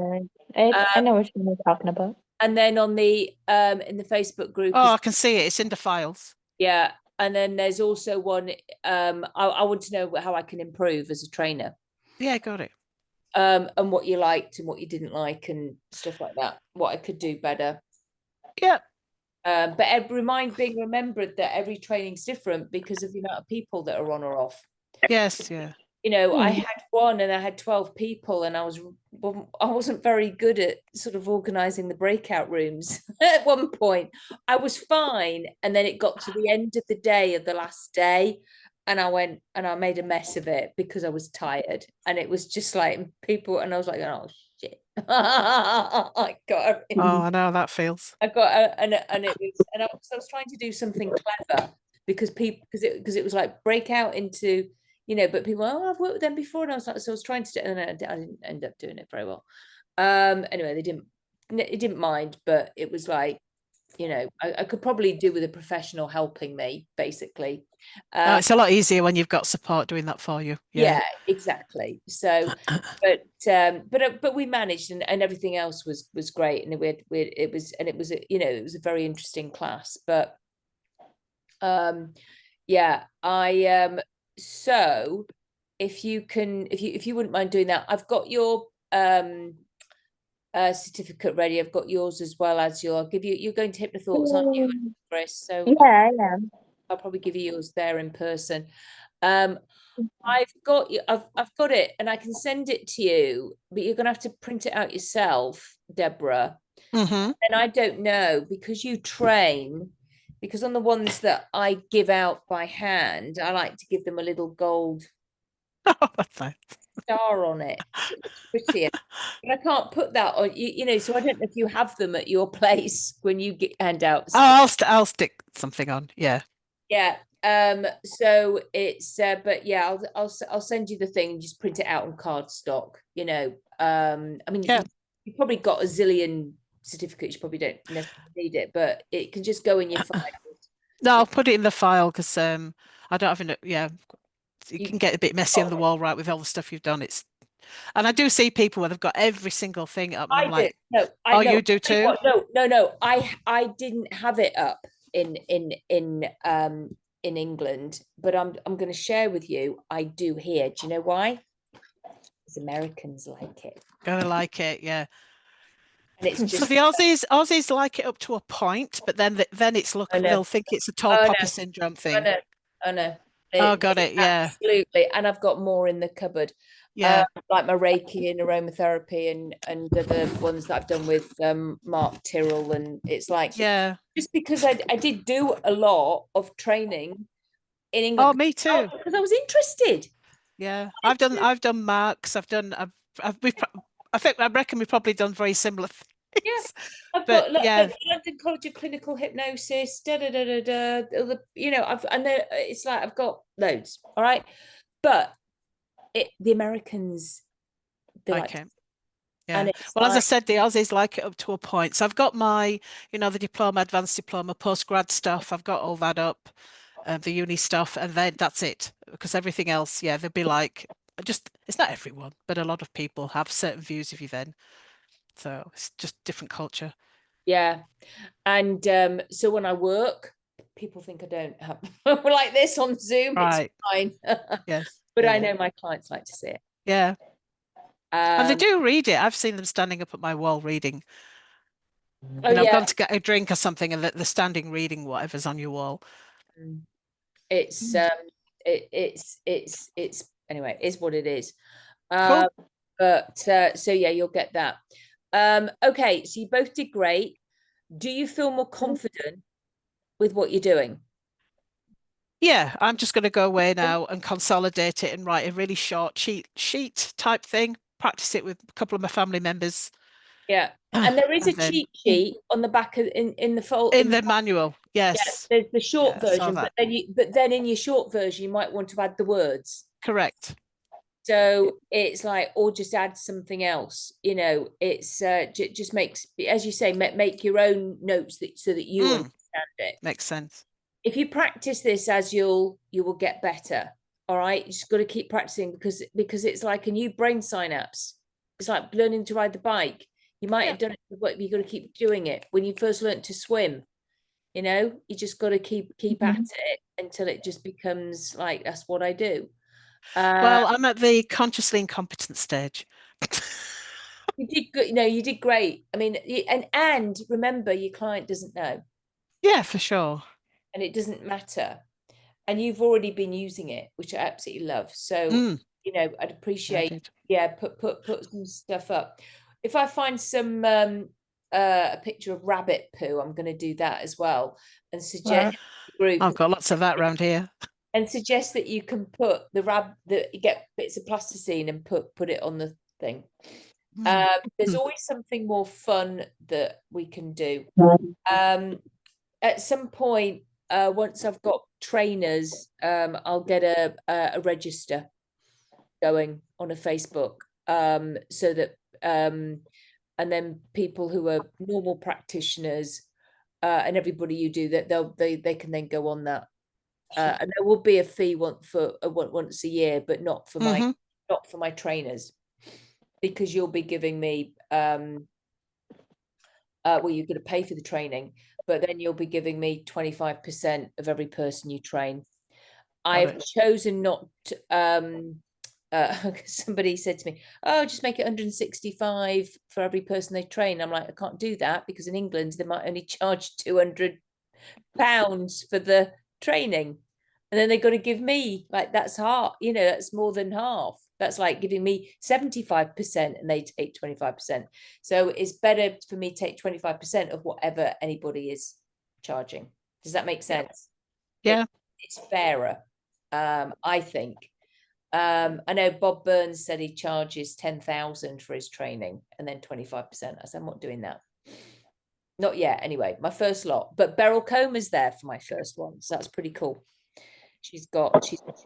I know what you're talking about. And then on the in the Facebook group. Oh, I can see it. It's in the files. Yeah. And then there's also one, I want to know how I can improve as a trainer. Yeah, got it. And what you liked and what you didn't like and stuff like that, what I could do better. Yeah. But being remembered that every training's different because of the amount of people that are on or off. Yes, yeah. You know, I had one and I had 12 people and I wasn't very good at sort of organizing the breakout rooms at one point. I was fine. And then it got to the end of the day of the last day. And I went and I made a mess of it because I was tired. And it was just like people, and I was like, oh shit. I got Oh, I know how that feels. I got and it was, and I was trying to do something clever because it was like break out into, you know, but people, oh, I've worked with them before, and I was like, so I was trying to do, and I didn't end up doing it very well. Anyway, it didn't mind, but it was like, you know, I could probably do with a professional helping me, basically. It's a lot easier when you've got support doing that for you. Yeah, exactly. So, but we managed, and everything else was great, and it was you know, it was a very interesting class. But yeah, so if you wouldn't mind doing that, I've got your certificate ready. I've got yours as well, as I'll give you. You're going to Hypnothoughts, aren't you, Chris? So yeah, I am. I'll probably give you yours there in person. I've got it, and I can send it to you, but you're gonna have to print it out yourself, Deborah. Mm-hmm. And I don't know, because you train, because on the ones that I give out by hand, I like to give them a little gold Oh, that's nice. star on it. It's prettier. But I can't put that on you know, so I don't know if you have them at your place when you get handouts. Oh, I'll stick something on. Yeah. Yeah. So it's but yeah, I'll send you the thing and just print it out on cardstock, you know. I mean, Yeah. you probably got a zillion certificates, you probably don't necessarily need it, but it can just go in your file. No, I'll put it in the file because I don't have enough. Yeah, you can get a bit messy on the wall, right, with all the stuff you've done. And I do see people where they've got every single thing up, and I'm like, no, oh, you do too? No, I didn't have it up in England, but I'm going to share with you. I do here. Do you know why? Because Americans like it. Gonna like it, yeah. And it's just so the Aussies like it up to a point, but then it's they'll think it's a tall poppy syndrome thing. I know. Oh, got it. Yeah, absolutely. And I've got more in the cupboard. Yeah, like my Reiki and aromatherapy and the ones that I've done with Mark Tyrrell, and it's like, yeah. just because I did do a lot of training in England. Oh, me too. Because I was interested. Yeah, I've done Marks. I reckon we've probably done very similar things. Yeah, I've but got yeah, the London College of Clinical Hypnosis. You know, it's like I've got loads. All right, but the Americans, they like okay. Yeah. And it's Well, as I like, said, the Aussies like it up to a point. So I've got my, the diploma, advanced diploma, postgrad stuff. I've got all that up, the uni stuff, and then that's it. Because everything else, yeah, they'd be like, it's not everyone, but a lot of people have certain views of you then. So it's just different culture. yeah. And so when I work, people think I don't have like this on Zoom. It's Right. fine. Yes. But Yeah, I yeah. know my clients like to see it. Yeah. And they Um, do read it. I've seen them standing up at my wall reading. oh I've yeah. gone to get a drink or something and they're standing reading whatever's on your wall. It's it's anyway, it is what it is. Cool. But so yeah, you'll get that. Okay, so you both did great. Do you feel more confident with what you're doing? Yeah, I'm just going to go away now and consolidate it and write a really short cheat sheet type thing, practice it with a couple of my family members. Yeah. And there is a And then cheat sheet on the back of in the fold in the manual, yeah, yes. there's the short Yeah, I saw version, but that. then in your short version you might want to add the words. Correct. So it's like, or just add something else, it's just makes, as you say, make your own notes so that you understand it. Makes sense. If you practice this, as you will get better. All right, you just got to keep practicing because it's like a new brain synapse. It's like learning to ride the bike. You might have done it, but you got to keep doing it. When you first learned to swim, you just got to keep at it until it just becomes like, that's what I do. Well, I'm at the consciously incompetent stage. You did good. You did great. I mean, and remember, your client doesn't know, Yeah, for sure. and it doesn't matter. And you've already been using it, which I absolutely love. So, I'd appreciate, put some stuff up. If I find some a picture of rabbit poo, I'm going to do that as well, and suggest group. I've got lots of that around here. And suggest that you can put that you get bits of plasticine and put it on the thing. There's always something more fun that we can do. At some point, once I've got trainers, I'll get a register going on a Facebook, so that and then people who are normal practitioners and everybody you do that, they can then go on that. And there will be a fee once a year, but not for my trainers, because you'll be giving me well, you're going to pay for the training, but then you'll be giving me 25% of every person you train. I've chosen not to, somebody said to me, oh, just make it 165 for every person they train. I'm like, I can't do that, because in England they might only charge £200 for the training, and then they got to give me, like, that's half, that's more than half. That's like giving me 75% and they take 25%. So it's better for me to take 25% of whatever anybody is charging. Does that make sense? Yeah. It's fairer, I think. I know Bob Burns said he charges 10,000 for his training and then 25%. I said, I'm not doing that. Not yet, anyway, my first lot. But Beryl Comer's there for my first one, so that's pretty cool. She's been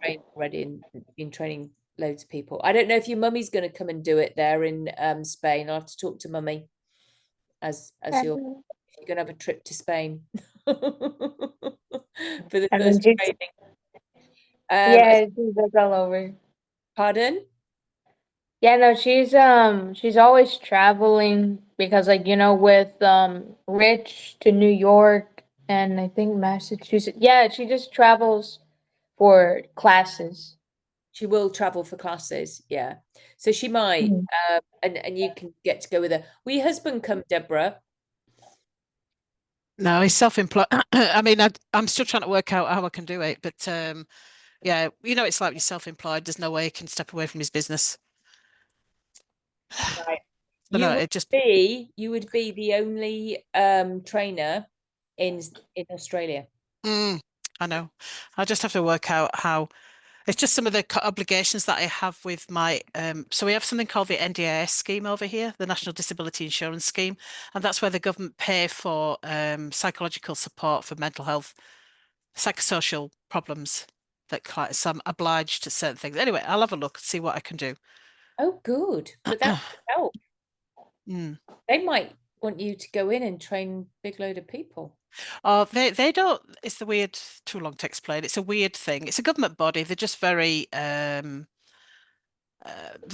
trained already and been training loads of people. I don't know if your mummy's going to come and do it there in Spain. I'll have to talk to mummy as you're going to have a trip to Spain for the first training. Yeah, she's all over. Pardon? Yeah, no, she's always traveling because, like, with Rich to New York and I think Massachusetts. Yeah, she just travels for classes. She will travel for classes, yeah. So she might, and you can get to go with her. Will your husband come, Deborah? No, he's self-employed. I mean, I'm still trying to work out how I can do it, but yeah, it's like when you're self-employed, there's no way he can step away from his business. Right. You would be the only trainer in Australia. I know. I just have to work out how. It's just some of the obligations that I have with my so we have something called the NDIS scheme over here, the National Disability Insurance Scheme, and that's where the government pay for psychological support for mental health, psychosocial problems so I'm obliged to certain things. Anyway, I'll have a look and see what I can do. Oh, good. But that would help. They might want you to go in and train big load of people. Oh, they don't. It's the weird. Too long to explain. It's a weird thing. It's a government body. They're just very. They're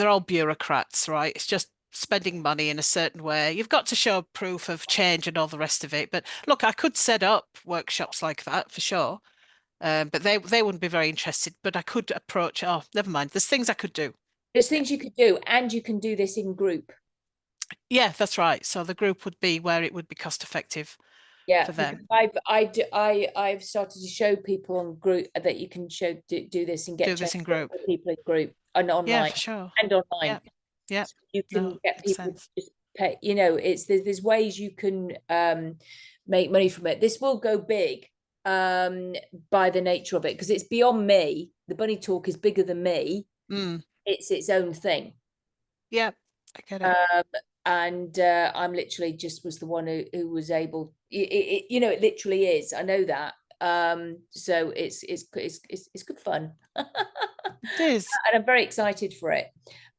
all bureaucrats, right? It's just spending money in a certain way. You've got to show proof of change and all the rest of it. But look, I could set up workshops like that for sure. But they wouldn't be very interested. But I could approach. Oh, never mind. There's things I could do. There's things you could do, and you can do this in group. Yeah, that's right. So the group would be where it would be cost effective. Yeah, For them. I've started to show people on group that you can do this and get Do this in group. people in group and online. Yeah, for sure. And online. Yeah. So you can No, get makes people sense. to just pay, there's ways you can make money from it. This will go big by the nature of it, because it's beyond me. The Bunny Talk is bigger than me. It's its own thing. Yeah, I get it. And I'm literally just was the one who was able. It literally is. I know that. So it's good fun. It is. And I'm very excited for it.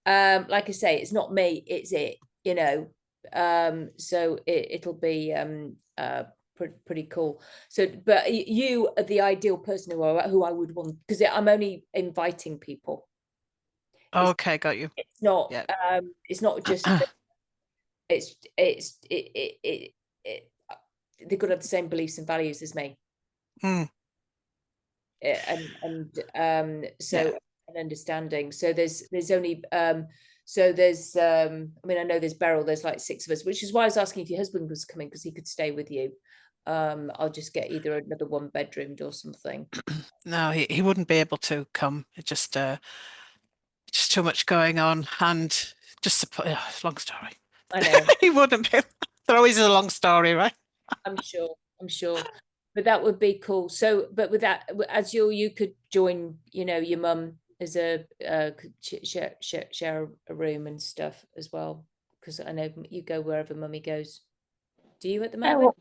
Like I say, it's not me, it's it. So it'll be pretty cool. So, but you are the ideal person who I would want, because I'm only inviting people. Okay, got you. It's not. Yeah. It's not just. They've got to have the same beliefs and values as me. And so Yeah. an understanding. So there's only so there's I mean, I know there's Beryl, there's like 6 of us, which is why I was asking if your husband was coming, because he could stay with you. I'll just get either another 1-bedroomed or something. No, he wouldn't be able to come. It's just too much going on, and just long story. I know. He wouldn't be. There always is a long story, right? I'm sure. But that would be cool. So, but with that, as you could join, your mum as a could share a room and stuff as well, because I know you go wherever mummy goes. Do you at the moment?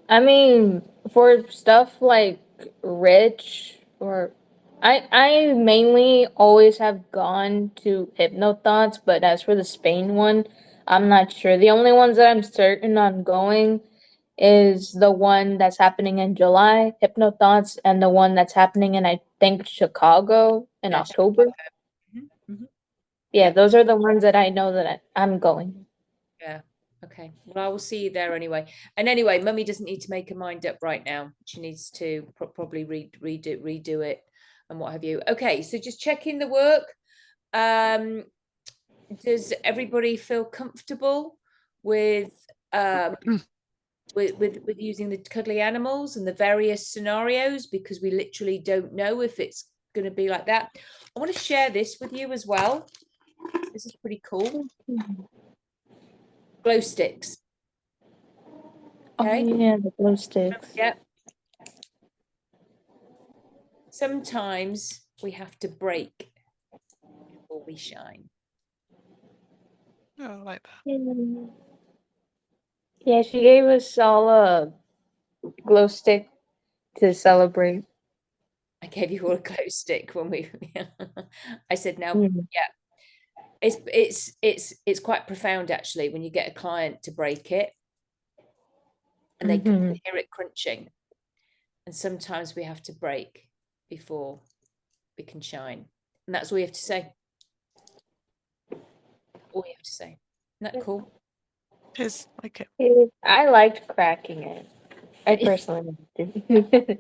I mean, for stuff like Rich, or I mainly always have gone to Hypnothoughts, but as for the Spain one, I'm not sure. The only ones that I'm certain on going is the one that's happening in July, Hypnothoughts, and the one that's happening in, I think, Chicago in October. Yeah, those are the ones that I know that I'm going. Yeah. Okay. Well, I will see you there anyway. And anyway, mummy doesn't need to make her mind up right now. She needs to probably redo it and what have you. Okay. So just checking the work. Does everybody feel comfortable with using the cuddly animals and the various scenarios, because we literally don't know if it's going to be like that. I want to share this with you as well. This is pretty cool. Glow sticks. Okay. Oh, yeah, the glow sticks. Yeah. Sometimes we have to break before we shine. Oh, I like that. Yeah, she gave us all a glow stick to celebrate. I gave you all a glow stick when we. I said now, Mm-hmm. yeah. It's quite profound actually when you get a client to break it, and they can hear it crunching. And sometimes we have to break before we can shine, and that's all you have to say. All you have to say. Isn't that cool? It is, like it. I liked cracking it. I personally did.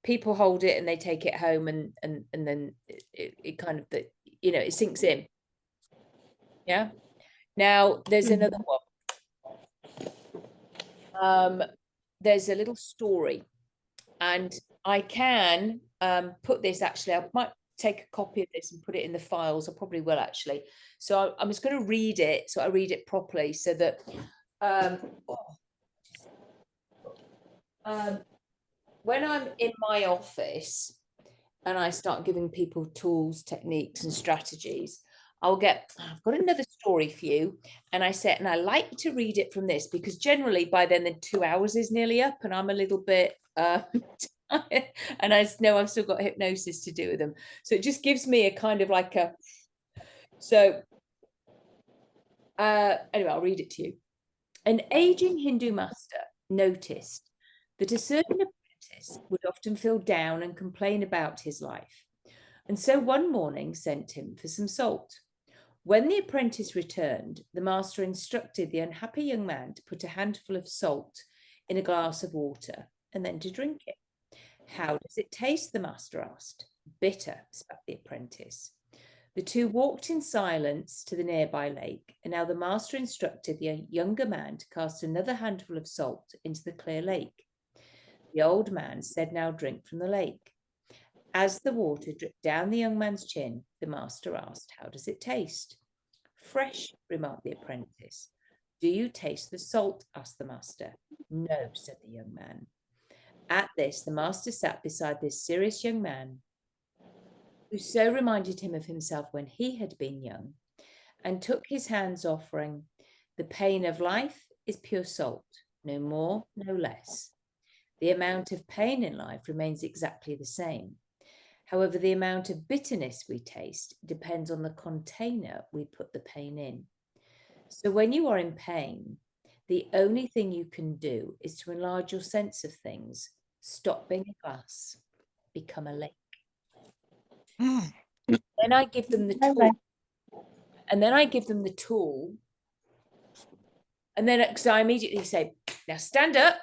People hold it and they take it home, and then it kind of it sinks in. Yeah. Now there's another one. There's a little story, and I can put this, actually I might take a copy of this and put it in the files. I probably will actually. So I'm just going to read it, so I read it properly, so that when I'm in my office and I start giving people tools, techniques and strategies, I've got another story for you. And I like to read it from this, because generally by then the 2 hours is nearly up and I'm a little bit And I know I've still got hypnosis to do with them. So it just gives me a kind of like a, so anyway, I'll read it to you. An aging Hindu master noticed that a certain apprentice would often feel down and complain about his life, and so one morning sent him for some salt. When the apprentice returned, the master instructed the unhappy young man to put a handful of salt in a glass of water and then to drink it. How does it taste? The master asked. Bitter, spat the apprentice. The two walked in silence to the nearby lake, and now the master instructed the younger man to cast another handful of salt into the clear lake. The old man said, now drink from the lake. As the water dripped down the young man's chin, the master asked, how does it taste? Fresh, remarked the apprentice. Do you taste the salt? Asked the master. No, said the young man. At this, the master sat beside this serious young man, who so reminded him of himself when he had been young, and took his hands, offering, the pain of life is pure salt, no more, no less. The amount of pain in life remains exactly the same. However, the amount of bitterness we taste depends on the container we put the pain in. So when you are in pain, the only thing you can do is to enlarge your sense of things, stop being a glass, become a lake. Then I give them the tool. And then I give them the tool. And then because I immediately say, now stand up,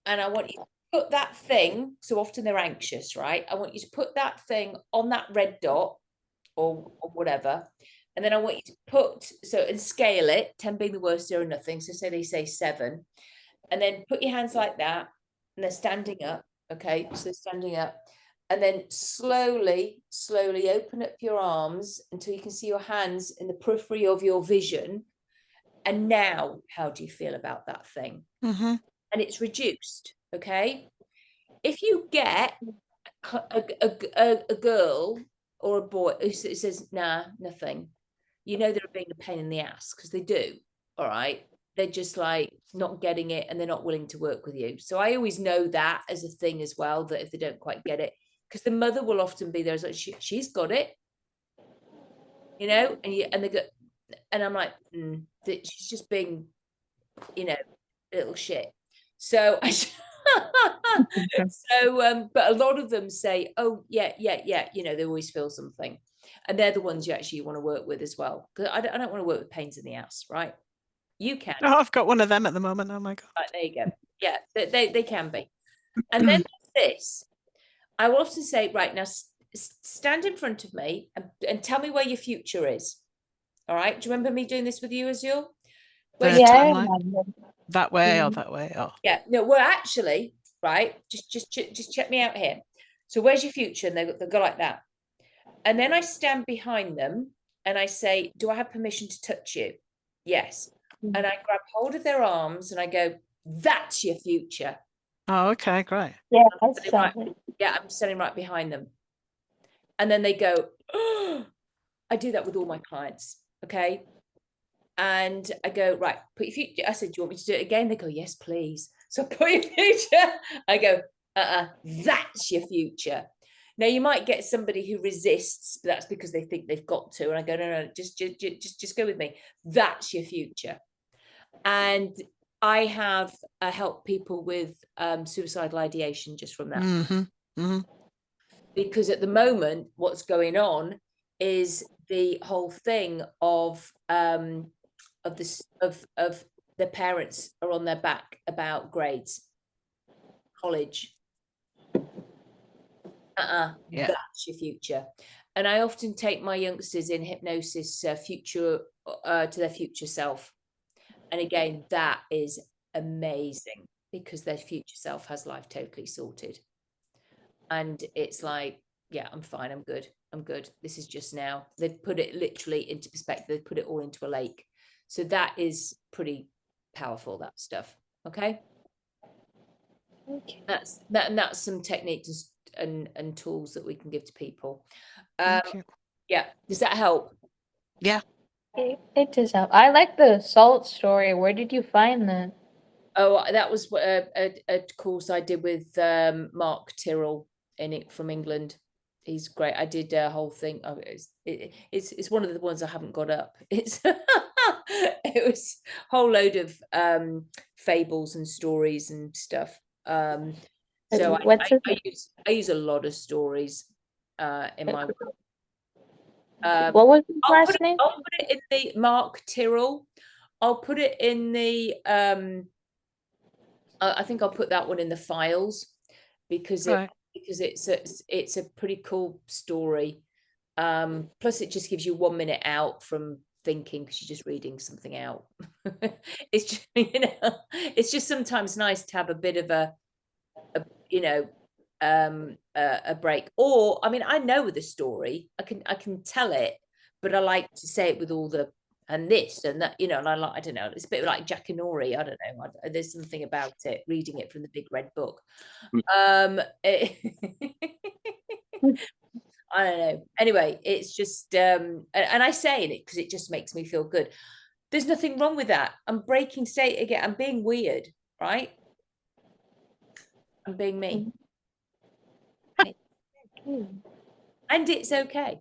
and I want you to put that thing, so often they're anxious, right? I want you to put that thing on that red dot or whatever. And then I want you to put, and scale it, 10 being the worst, 0 nothing. So say they say 7. And then put your hands like that, and they're standing up. Okay, so standing up. And then slowly open up your arms until you can see your hands in the periphery of your vision. And now, how do you feel about that thing? Mm-hmm. And it's reduced, okay? If you get a girl or a boy who says, nah, nothing, you know they're being a pain in the ass, because they do, all right? They're just like not getting it, and they're not willing to work with you. So I always know that as a thing as well, that if they don't quite get it, because the mother will often be there as like, she's got it, you know, and they go, and I'm like, that she's just being, you know, little shit. So I but a lot of them say, oh yeah, you know, they always feel something, and they're the ones you actually want to work with as well, because I don't want to work with pains in the ass, right? You can. Oh, I've got one of them at the moment. Oh my God. Right, there you go. Yeah, they can be. And then this, I will often say, right, now stand in front of me and tell me where your future is. All right. Do you remember me doing this with you, Azul? The Yeah, I timeline. remember. That way or that way. Oh. Yeah. No, well, actually, right. Just check me out here. So where's your future? And they go like that. And then I stand behind them and I say, do I have permission to touch you? Yes. And I grab hold of their arms and I go, that's your future. Oh, okay, great. Yeah, I'm that's standing right- something. yeah, I'm standing right behind them. And then they go, oh, I do that with all my clients. Okay. And I go, right, put your future. I said, do you want me to do it again? They go, yes, please. So put your future. I go, that's your future. Now you might get somebody who resists, but that's because they think they've got to. And I go, no, just go with me. That's your future. And I have helped people with suicidal ideation just from that. Mm-hmm. Mm-hmm. Because at the moment, what's going on is the whole thing of the parents are on their back about grades, college. Yeah. That's your future. And I often take my youngsters in hypnosis future to their future self. And again, that is amazing, because their future self has life totally sorted. And it's like, yeah, I'm fine, I'm good. This is just now. They've put it literally into perspective. They've put it all into a lake. So that is pretty powerful, that stuff. Okay. Okay. That's some techniques and tools that we can give to people. Thank you. Yeah. Does that help? Yeah. It does help. I like the salt story. Where did you find that? Oh, that was a course I did with Mark Tyrrell in it from England. He's great. I did a whole thing. Oh, it's one of the ones I haven't got up. It's it was a whole load of fables and stories and stuff. So What's it? I use a lot of stories in my work. What was his last name? I'll put it in the Mark Tyrrell. I'll put it in the I think I'll put that one in the files because Right. it's a pretty cool story. Plus it just gives you 1 minute out from thinking because you're just reading something out. It's just, you know, it's just sometimes nice to have a bit of a you know, a break. Or I mean, I know the story, I can tell it, but I like to say it with all the and this and that, you know, and I don't know, it's a bit like Jackanory, I don't know, there's something about it, reading it from the big red book. I don't know. Anyway, it's just and I say it because it just makes me feel good. There's nothing wrong with that. I'm breaking state again. I'm being weird, right? I'm being me. And it's okay.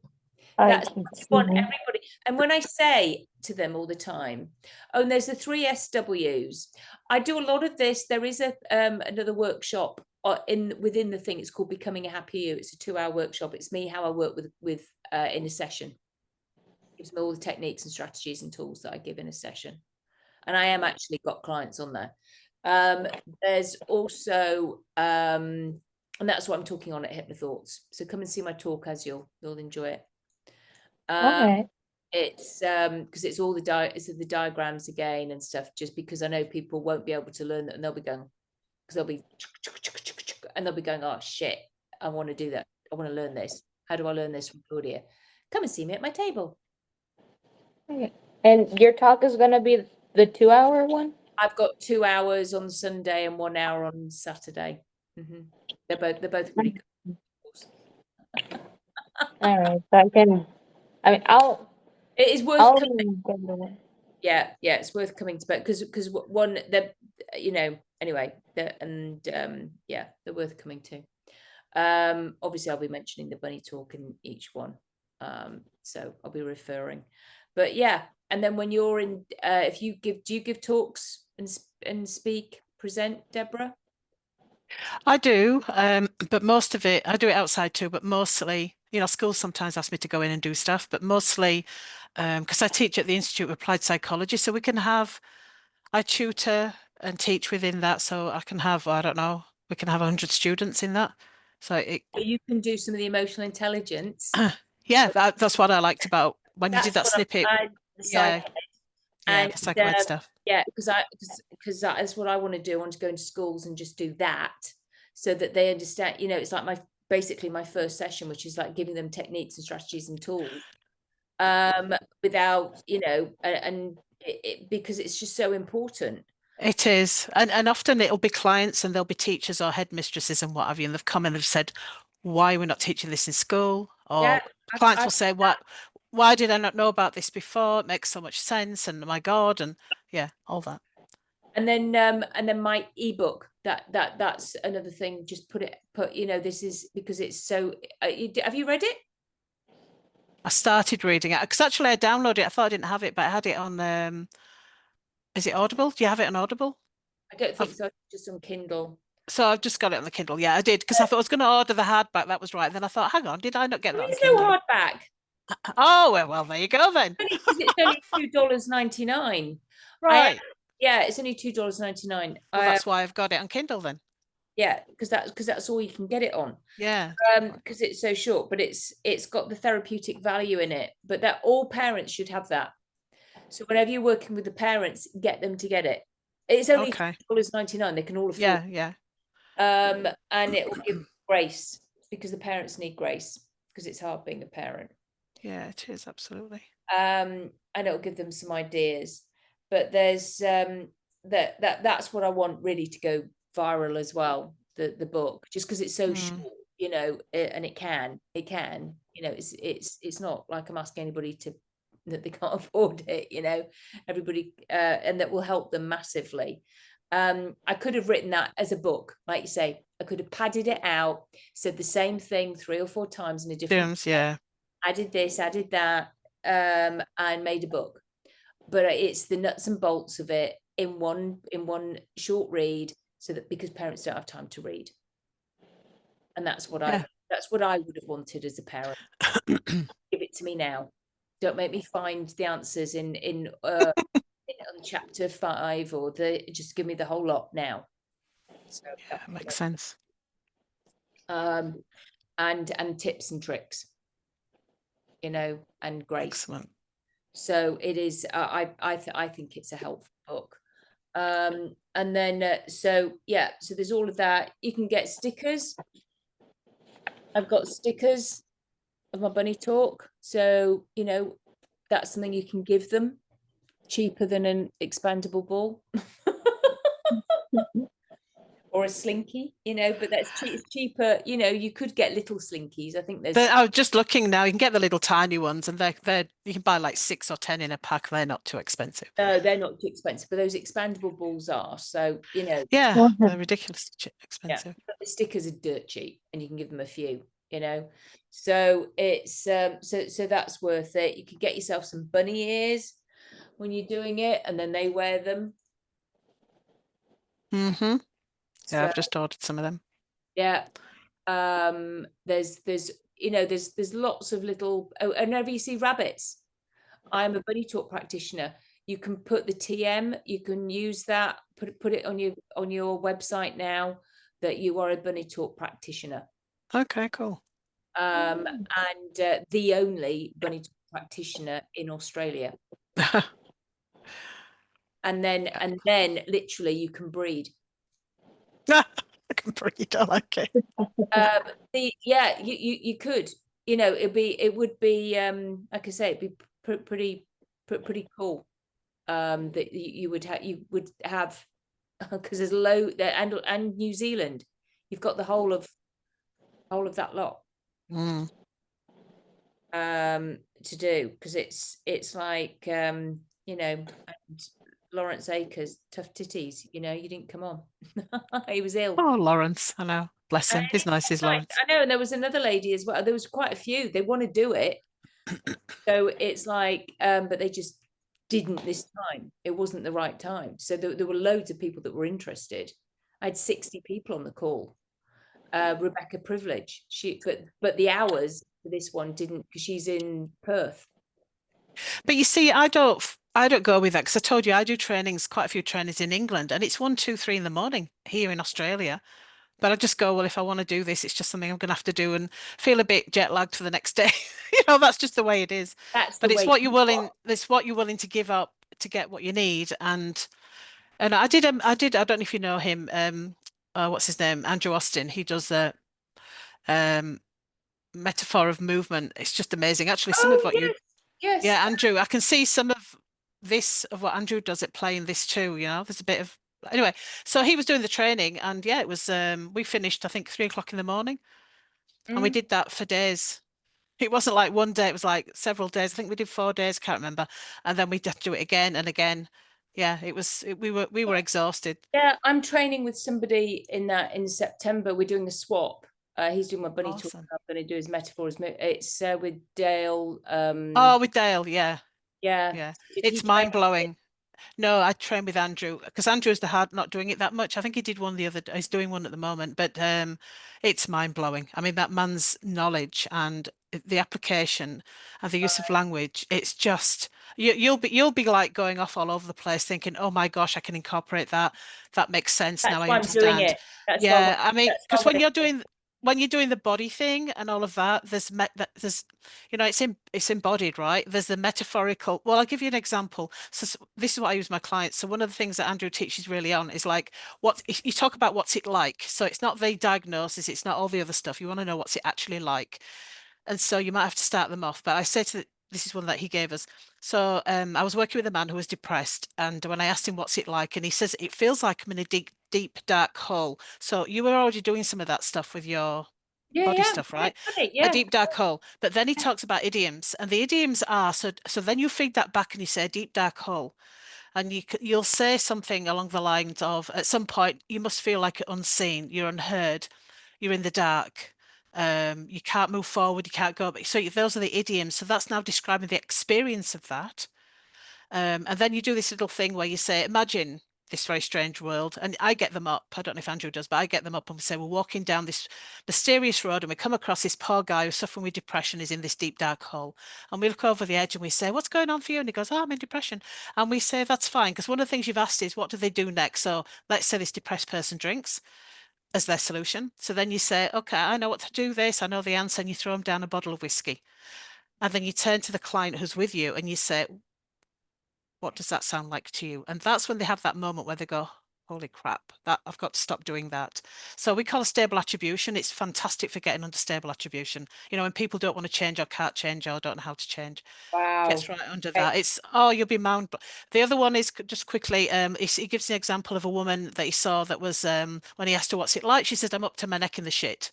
That's what I want everybody. And when I say to them all the time, oh, and there's the 3 SWs. I do a lot of this. There is a another workshop within the thing. It's called Becoming a Happy You. It's a 2-hour workshop. It's me how I work with in a session. It gives me all the techniques and strategies and tools that I give in a session. And I am actually got clients on there. There's also and that's what I'm talking on at Hypnothoughts. So come and see my talk, as you'll enjoy it. Okay. It's because it's all the diagrams again and stuff, just because I know people won't be able to learn that, and they'll be going, because they'll be and they'll be going, oh shit, I want to do that, I want to learn this. How do I learn this from Claudia? Come and see me at my table. Okay. And your talk is gonna be the 2-hour one? I've got 2 hours on Sunday and 1 hour on Saturday. They're both really good. All right, so It is worth I'll coming. go to it. Yeah, it's worth coming to, because one, they're, you know, anyway, yeah, they're worth coming to. Obviously I'll be mentioning the bunny talk in each one, so I'll be referring, but yeah. And then when you're in, if you do you give talks and present, Deborah? I do, but most of it, I do it outside too, but mostly, you know, schools sometimes ask me to go in and do stuff, but mostly, because I teach at the Institute of Applied Psychology, so I tutor and teach within that, so I can have, I don't know, we can have 100 students in that. So you can do some of the emotional intelligence. Yeah, that's what I liked about when you did that snippet. Yeah, the psychoed stuff. Yeah, because that is what I want to do. I want to go into schools and just do that, so that they understand. You know, it's like basically my first session, which is like giving them techniques and strategies and tools, without, you know, and because it's just so important. It is, and often it'll be clients and there'll be teachers or headmistresses and what have you, and they've come and they've said, why we're not teaching this in school, or clients will say, why did I not know about this before? It makes so much sense, and my God, and yeah, all that. And then my ebook, that's another thing. Just you know, this is because it's so. Have you read it? I started reading it because actually I downloaded it. I thought I didn't have it, but I had it on. Is it Audible? Do you have it on Audible? I don't think so. Just on Kindle. So I've just got it on the Kindle. Yeah, I did, because I thought I was going to order the hardback. That was right. Then I thought, hang on, did I not get that? There's no hardback. Oh, well, there you go then. It's only $2.99. Right. Yeah, it's only $2.99. Well, that's why I've got it on Kindle then. Yeah, because that's all you can get it on. Yeah. Because it's so short, but it's got the therapeutic value in it. But that all parents should have that. So whenever you're working with the parents, get them to get it. It's only $2.99. They can all afford it. Yeah. And it will give grace, because the parents need grace, because it's hard being a parent. Yeah, it is, absolutely. And it'll give them some ideas. But there's that's what I want really to go viral as well, the book, just because it's so short, you know, and it can, you know, it's not like I'm asking anybody that they can't afford it, you know, everybody, and that will help them massively. I could have written that as a book, like you say. I could have padded it out, said the same thing 3 or 4 times in a different way. Yeah. I did this, I did that, and made a book. But it's the nuts and bolts of it in one short read, so that because parents don't have time to read. And that's what I would have wanted as a parent. Give it to me now. Don't make me find the answers in on chapter 5, or just give me the whole lot now. So Yeah, makes sense. And tips and tricks, you know, and grace. Excellent. So it is. I think it's a helpful book. And then so there's all of that. You can get stickers. I've got stickers of my bunny talk, so you know that's something you can give them, cheaper than an expandable ball. Or a slinky, you know, but that's it's cheaper. You know, you could get little slinkies. I think there's. I'm just looking now. You can get the little tiny ones, and they're you can buy like 6 or 10 in a pack. They're not too expensive. No, they're not too expensive, but those expandable balls are. So you know. Yeah, they're ridiculously expensive. Yeah, but the stickers are dirt cheap, and you can give them a few. You know, so it's so that's worth it. You could get yourself some bunny ears when you're doing it, and then they wear them. Mm-hmm. So, Yeah, I've just ordered some of them. Yeah. There's you know, there's lots of little, and whenever you see rabbits, I'm a bunny talk practitioner. You can put the TM, you can use that, put it on your website now that you are a bunny talk practitioner. Okay, cool. And the only bunny talk practitioner in Australia. and then literally you can breed. I can breed. I like it. You could, you know, it would be like I say, it'd be pretty cool. That you would have because there's and New Zealand, you've got the whole of that lot to do, because it's like you know, and Lawrence Akers, tough titties, you know, you didn't come on. He was ill. Oh, Lawrence, I know, bless him. He's nice, is Lawrence. I know, and there was another lady as well. There was quite a few. They want to do it, so it's like, but they just didn't this time. It wasn't the right time. So there were loads of people that were interested. I had 60 people on the call. Rebecca Privilege, but the hours for this one didn't, because she's in Perth. But you see, I don't go with that, because I told you I do trainings, quite a few trainings in England, and it's 1, 2, 3 in the morning here in Australia. But I just go, well, if I want to do this, it's just something I'm going to have to do, and feel a bit jet lagged for the next day. You know, that's just the way it is. But it's what you're willing. It's what you're willing to give up to get what you need. And I did. I don't know if you know him. What's his name? Andrew Austin. He does the metaphor of movement. It's just amazing. Actually, some of what you. Yes. Yeah, Andrew. I can see some of what Andrew does at play in this too. You know, there's a bit of. Anyway, so he was doing the training, and yeah, it was we finished I think 3 o'clock in the morning, and we did that for days. It wasn't like one day, it was like several days. I think we did 4 days, can't remember, and then we'd have to do it again and again. Yeah, we were exhausted. Yeah, I'm training with somebody in September. We're doing a swap. He's doing my bunny talk. I'm going to do his metaphors. It's with Dale. With Dale, yeah. It's mind blowing. No, I train with Andrew, because Andrew's not doing it that much. I think he did one the other day. He's doing one at the moment, but it's mind blowing. I mean, that man's knowledge and the application and the use of language, it's just you'll be like going off all over the place thinking, oh my gosh, I can incorporate that. That makes sense. That's now I why understand. I'm doing it. That's yeah, I mean, because when you're doing the body thing and all of that, there's you know, it's embodied, right? There's the metaphorical. Well, I'll give you an example. So this is what I use with my clients. So one of the things that Andrew teaches really on is like, what you talk about, what's it like? So it's not the diagnosis, it's not all the other stuff. You want to know what's it actually like. And so you might have to start them off. But I say this is one that he gave us. So I was working with a man who was depressed, and when I asked him what's it like, and he says it feels like I'm in a deep dark hole. So you were already doing some of that stuff with your body stuff, right? Yeah. A deep dark hole. But then he talks about idioms, and the idioms are so then you feed that back and you say deep dark hole, and you'll say something along the lines of, at some point, you must feel like you're unseen, you're unheard, you're in the dark, you can't move forward, you can't go. So those are the idioms. So that's now describing the experience of that. And then you do this little thing where you say, imagine this very strange world. And I get them up. I don't know if Andrew does, but I get them up and we say, we're walking down this mysterious road and we come across this poor guy who's suffering with depression, is in this deep, dark hole. And we look over the edge and we say, what's going on for you? And he goes, oh, I'm in depression. And we say, that's fine. Because one of the things you've asked is, what do they do next? So let's say this depressed person drinks as their solution. So then you say, okay, I know what to do this. I know the answer. And you throw them down a bottle of whiskey. And then you turn to the client who's with you and you say, what does that sound like to you? And that's when they have that moment where they go, holy crap, that I've got to stop doing that. So we call a stable attribution. It's fantastic for getting under stable attribution. You know, when people don't want to change or can't change or don't know how to change. Wow. Gets right under that. It's, oh, you'll be mound. The other one is just quickly, he gives an example of a woman that he saw that was, when he asked her what's it like, she said, I'm up to my neck in the shit.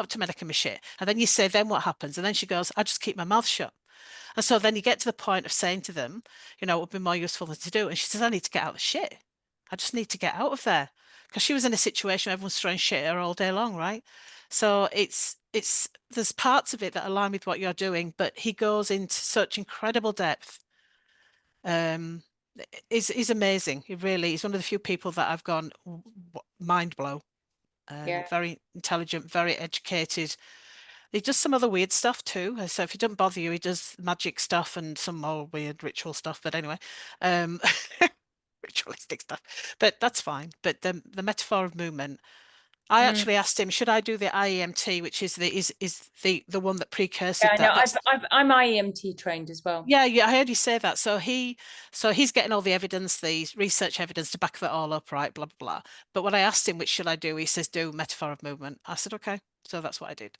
Up to my neck in my shit. And then you say, then what happens? And then she goes, I just keep my mouth shut. And so then you get to the point of saying to them, you know, what would be more useful than to do? And she says, I need to get out of the shit. I just need to get out of there. Because she was in a situation where everyone's throwing shit at her all day long, right? So there's parts of it that align with what you're doing, but he goes into such incredible depth. Is amazing. He really is one of the few people that I've gone mind blow. Yeah. Very intelligent, very educated. He does some other weird stuff too. So if it doesn't bother you, he does magic stuff and some more weird ritual stuff. But anyway, ritualistic stuff. But that's fine. But the metaphor of movement, I actually asked him, should I do the IEMT, which is the one that precursored Yeah, that? I'm IEMT trained as well. Yeah, I heard you say that. So he's getting all the evidence, the research evidence to back that all up, right? Blah blah blah. But when I asked him which should I do, he says do metaphor of movement. I said okay, so that's what I did.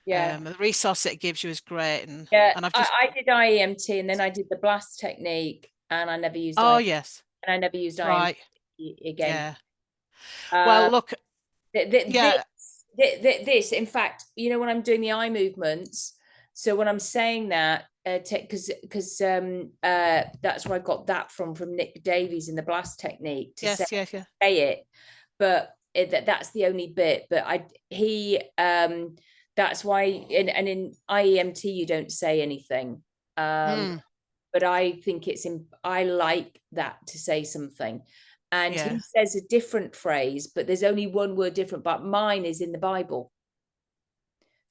Yeah. The resource it gives you is great, and I've just I did IEMT and then I did the blast technique and I never used yes, and I never used right IEMT again. Yeah. Well, look, this in fact, you know, when I'm doing the eye movements, so when I'm saying that, because that's where I got that from Nick Davies in the blast technique to say it, but that's the only bit. But that's why in IEMT you don't say anything, but I think I like that to say something. And he says a different phrase, but there's only one word different, but mine is in the Bible.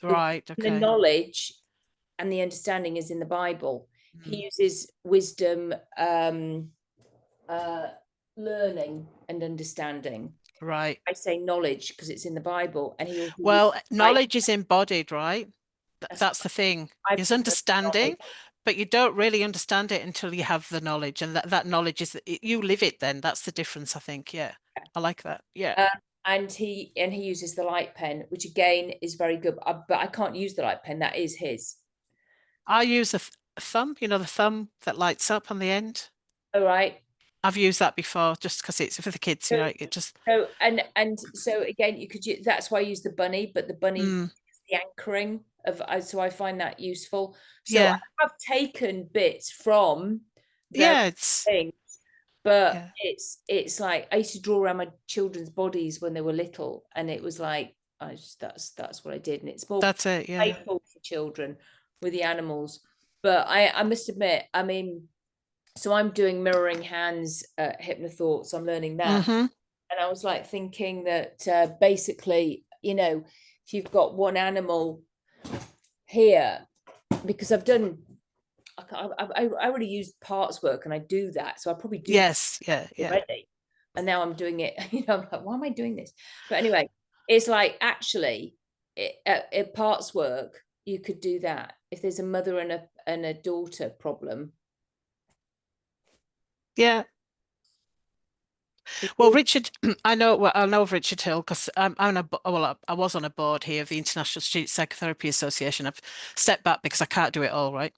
Right, okay. The knowledge and the understanding is in the Bible. He uses wisdom, learning and understanding. Right. I say knowledge because it's in the Bible. And knowledge is embodied, right? That's the thing. Is understanding, but you don't really understand it until you have the knowledge, and that knowledge is you live it. Then that's the difference, I think. Yeah, I like that. Yeah. And he uses the light pen, which again is very good. But I can't use the light pen. That is his. I use a thumb. You know, the thumb that lights up on the end. All right. I've used that before, just because it's for the kids. You know, it just. So so again, you could use. That's why I use the bunny, but the bunny is the anchoring of. So I find that useful. So I have taken bits from. Things, but it's like I used to draw around my children's bodies when they were little, and it was like that's what I did, and it's more playful for children with the animals. But I must admit, I mean, so I'm doing mirroring hands hypnothoughts. I'm learning that, and I was like thinking that basically, you know, if you've got one animal here, because I've done. I already used parts work and I do that, so I probably do already. And now I'm doing it. You know, I'm like, why am I doing this? But anyway, it's like actually, parts work you could do that if there's a mother and a daughter problem. Yeah. Well, Richard, I know of Richard Hill because I was on a board here of the International Street Psychotherapy Association. I've stepped back because I can't do it all, right?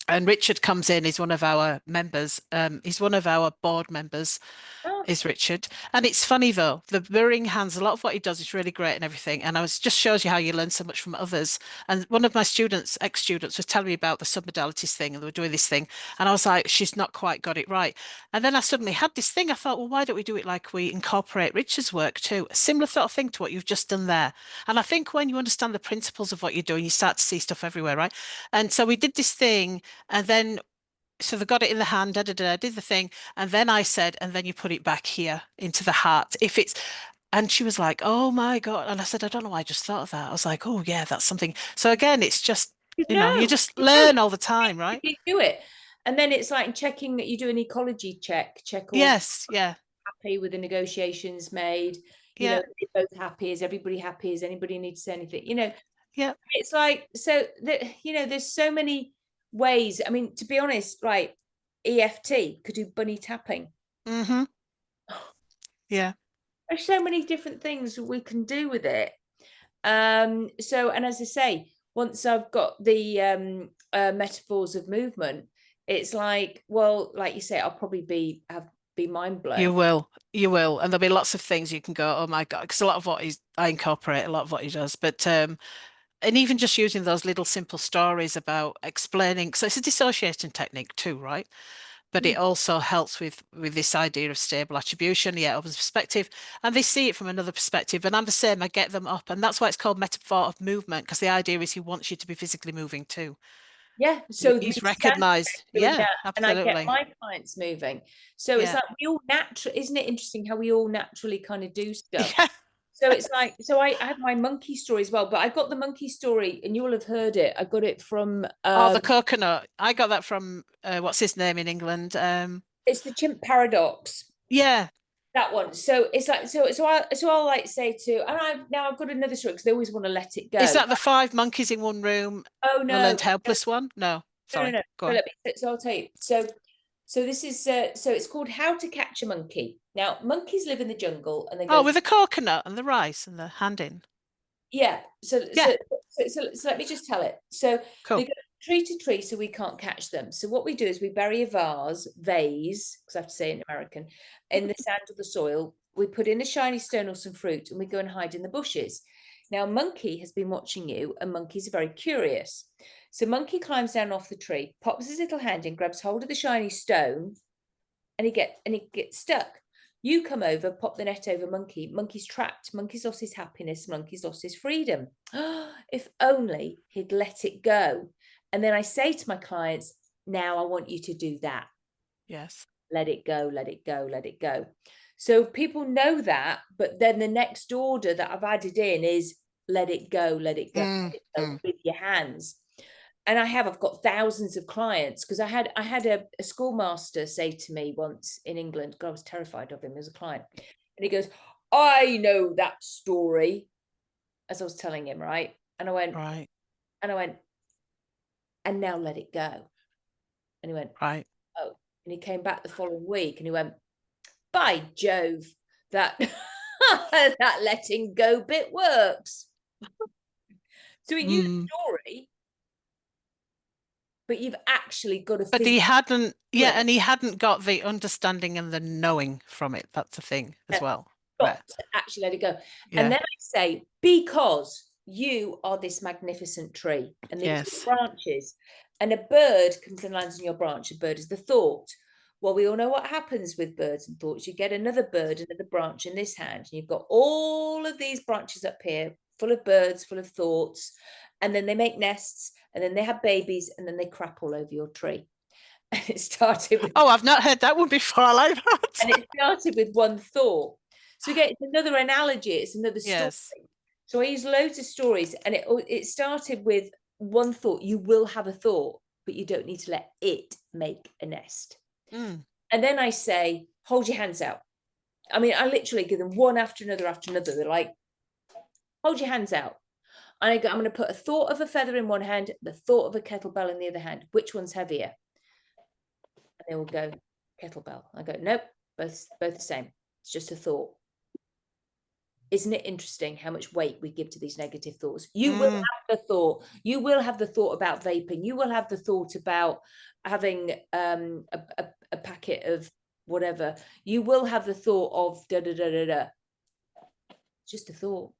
And Richard comes in, he's one of our members. He's one of our board members. is Richard. And it's funny though, the mirroring hands, a lot of what he does is really great and everything. And I was just shows you how you learn so much from others. And one of my students, ex-students, was telling me about the submodalities thing, and they were doing this thing. And I was like, she's not quite got it right. And then I suddenly had this thing. I thought, well, why don't we do it like we incorporate Richard's work too? A similar sort of thing to what you've just done there. And I think when you understand the principles of what you're doing, you start to see stuff everywhere, right? And so we did this thing, and then so they got it in the hand, did the thing, and then I said, and then you put it back here into the heart. If it's, and she was like, oh my God. And I said, I don't know why I just thought of that. I was like, oh yeah, that's something. So again, it's just, you just learn all the time, right? You do it. And then it's like checking that you do an ecology check all Yes, yeah. happy with the negotiations made. You Yeah. know, are both happy? Is everybody happy? Does anybody need to say anything? You know, Yeah. it's like, so that, you know, there's so many ways. I mean, to be honest, right, EFT could do bunny tapping. Mm-hmm. Yeah. There's so many different things we can do with it. So, and as I say, once I've got the metaphors of movement, it's like, well, like you say, I'll probably be mind blown. You will, and there'll be lots of things you can go, oh my God, because a lot of what I incorporate a lot of what he does, but and even just using those little simple stories about explaining, so it's a dissociation technique too, right? But it also helps with this idea of stable attribution, yeah, of perspective, and they see it from another perspective. And I'm the same, I get them up, and that's why it's called metaphor of movement, because the idea is he wants you to be physically moving too. Yeah, so he's recognized, yeah, and I absolutely. get my clients moving. So it's like we all naturally, isn't it interesting how we all naturally kind of do stuff? Yeah. So it's like, so I have my monkey story as well, but I got the monkey story, and you will have heard it. I got it from the coconut. I got that from what's his name in England? It's the chimp paradox. Yeah. That one. So it's like, so I'll like say to, and I've got another story because they always want to let it go. Is that the 5 monkeys in one room? Oh no, the learned helpless one? No, sorry. No. Go on. So I'll tell you. So this is so it's called How to Catch a Monkey. Now, monkeys live in the jungle, and they go with the coconut and the rice and the hand in. Yeah. So let me just tell it. So cool. They go tree to tree, so we can't catch them. So what we do is we bury a vase, because I have to say it in American, in the sand or the soil. We put in a shiny stone or some fruit, and we go and hide in the bushes. Now, Monkey has been watching you, and Monkey's very curious. So Monkey climbs down off the tree, pops his little hand in, grabs hold of the shiny stone, and he gets stuck. You come over, pop the net over Monkey. Monkey's trapped. Monkey's lost his happiness. Monkey's lost his freedom. If only he'd let it go. And then I say to my clients, now I want you to do that. Yes. Let it go, let it go, let it go. So people know that, but then the next order that I've added in is let it go, let it go, let it go with your hands. And I've got thousands of clients, because I had a schoolmaster say to me once in England, God, I was terrified of him as a client. And he goes, I know that story, as I was telling him, right? And I went, right. And I went, and now let it go. And he went, right. Oh. And he came back the following week and he went, by Jove, that that letting go bit works. So he knew the story, but you've actually got to. But he hadn't, and he hadn't got the understanding and the knowing from it. That's the thing as well. Got to actually let it go. Yeah. And then I say, because you are this magnificent tree, and these branches, and a bird comes and lands on your branch. A bird is the thought. Well, we all know what happens with birds and thoughts. You get another bird, another branch in this hand, and you've got all of these branches up here, full of birds, full of thoughts, and then they make nests, and then they have babies, and then they crap all over your tree. And it started with, I've not heard that one before. I like that. And it started with one thought. So again, it's another analogy, it's another story. Yes. So I use loads of stories, and it started with one thought. You will have a thought, but you don't need to let it make a nest. And then I say, hold your hands out. I mean, I literally give them one after another after another. They're like, hold your hands out. And I'm going to put a thought of a feather in one hand, the thought of a kettlebell in the other hand. Which one's heavier? And they will go, kettlebell. I go, nope, both the same. It's just a thought. Isn't it interesting how much weight we give to these negative thoughts? You will have the thought. You will have the thought about vaping. You will have the thought about having a packet of whatever, you will have the thought of da da da da da. Just a thought.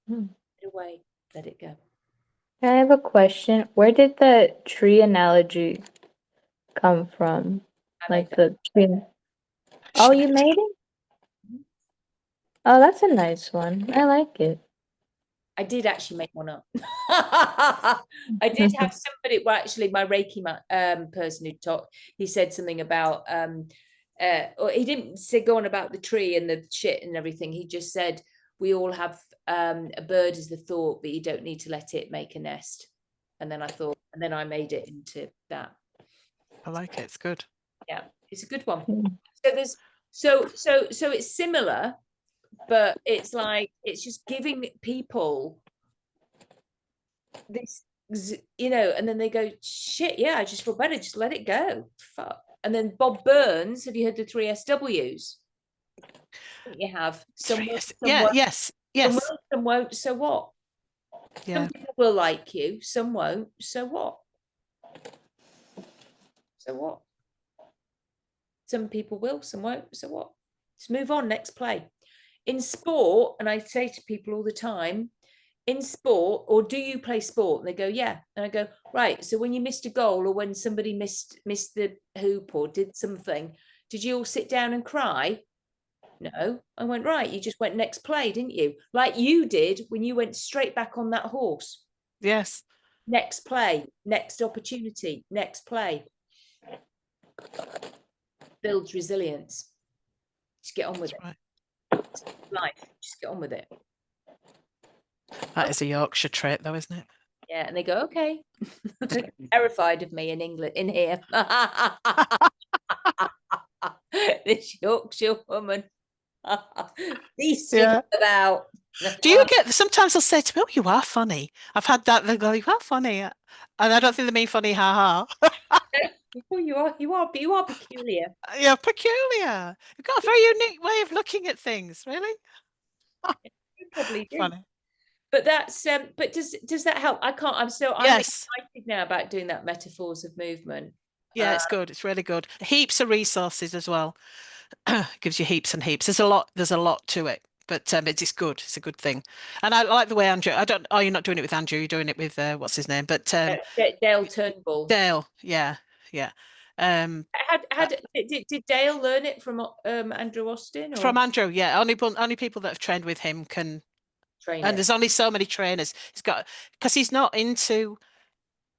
Hmm. Put it away, let it go. I have a question. Where did the tree analogy come from? I made Like the tree. Oh, She you made- made it? Oh, that's a nice one. I like it. I did actually make one up. I did have somebody, well, actually my Reiki person who talked, he said something about, or he didn't say go on about the tree and the shit and everything. He just said, we all have a bird as the thought, but you don't need to let it make a nest. And then I thought, and then I made it into that. I like it. It's good. Yeah, it's a good one. Hmm. So there's, so it's similar, but it's like, it's just giving people this, you know, and then they go, shit, yeah, I just feel better, just let it go. Fuck. And then Bob Burns, have you heard the 3 SWs? I think you have. Some will, some Yeah, won't, yes, some yes. will, some won't, so what? Yeah. Some people will like you, some won't, so what? So what? Some people will, some won't, so what? Let's move on, next play. In sport, and I say to people all the time, in sport, or do you play sport? And they go, yeah. And I go, right. So when you missed a goal, or when somebody missed the hoop or did something, did you all sit down and cry? No. I went, right. You just went next play, didn't you? Like you did when you went straight back on that horse. Yes. Next play, next opportunity, next play. Builds resilience. Just get on with That's it. right. Life. Just get on with it. That is a Yorkshire trait, though, isn't it? Yeah, and they go, okay. Terrified of me in England, in here. This Yorkshire woman. These Yeah. about. Do you get, sometimes they'll say to me, oh, you are funny. I've had that, they go, you are funny. And I don't think they mean funny, ha ha. Oh, you are peculiar. You're peculiar. You've got a very unique way of looking at things, really. You probably do. Funny. But that's but does that help? I'm Yes. excited now about doing that metaphors of movement. Yeah, it's good. It's really good. Heaps of resources as well. Gives you heaps and heaps. There's a lot to it, but it's good. It's a good thing. And I like the way Andrew, oh, you're not doing it with Andrew, you're doing it with what's his name? But Dale Turnbull. Dale, yeah. Did Dale learn it from Andrew Austin? Or? From Andrew, yeah. Only people that have trained with him can Train and it. there's only so many trainers. He's got, because he's not into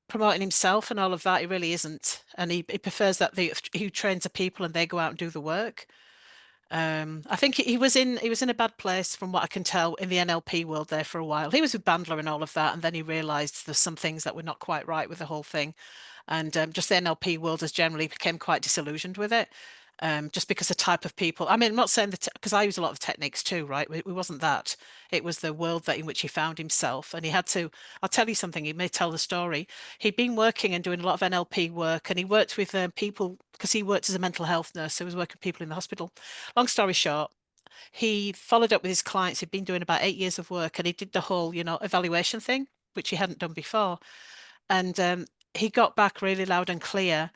promoting himself and all of that. He really isn't, and he prefers that he trains the people and they go out and do the work. I think he was in a bad place from what I can tell in the NLP world there for a while. He was with Bandler and all of that, and then he realised there's some things that were not quite right with the whole thing, and just the NLP world has generally became quite disillusioned with it. Just because the type of people, I mean, I'm not saying that because I use a lot of techniques too, right? It wasn't that. It was the world that in which he found himself. And he had to, I'll tell you something, he may tell the story. He'd been working and doing a lot of NLP work, and he worked with people because he worked as a mental health nurse. So he was working with people in the hospital. Long story short, he followed up with his clients. He'd been doing about 8 years of work, and he did the whole, evaluation thing, which he hadn't done before. And he got back really loud and clear.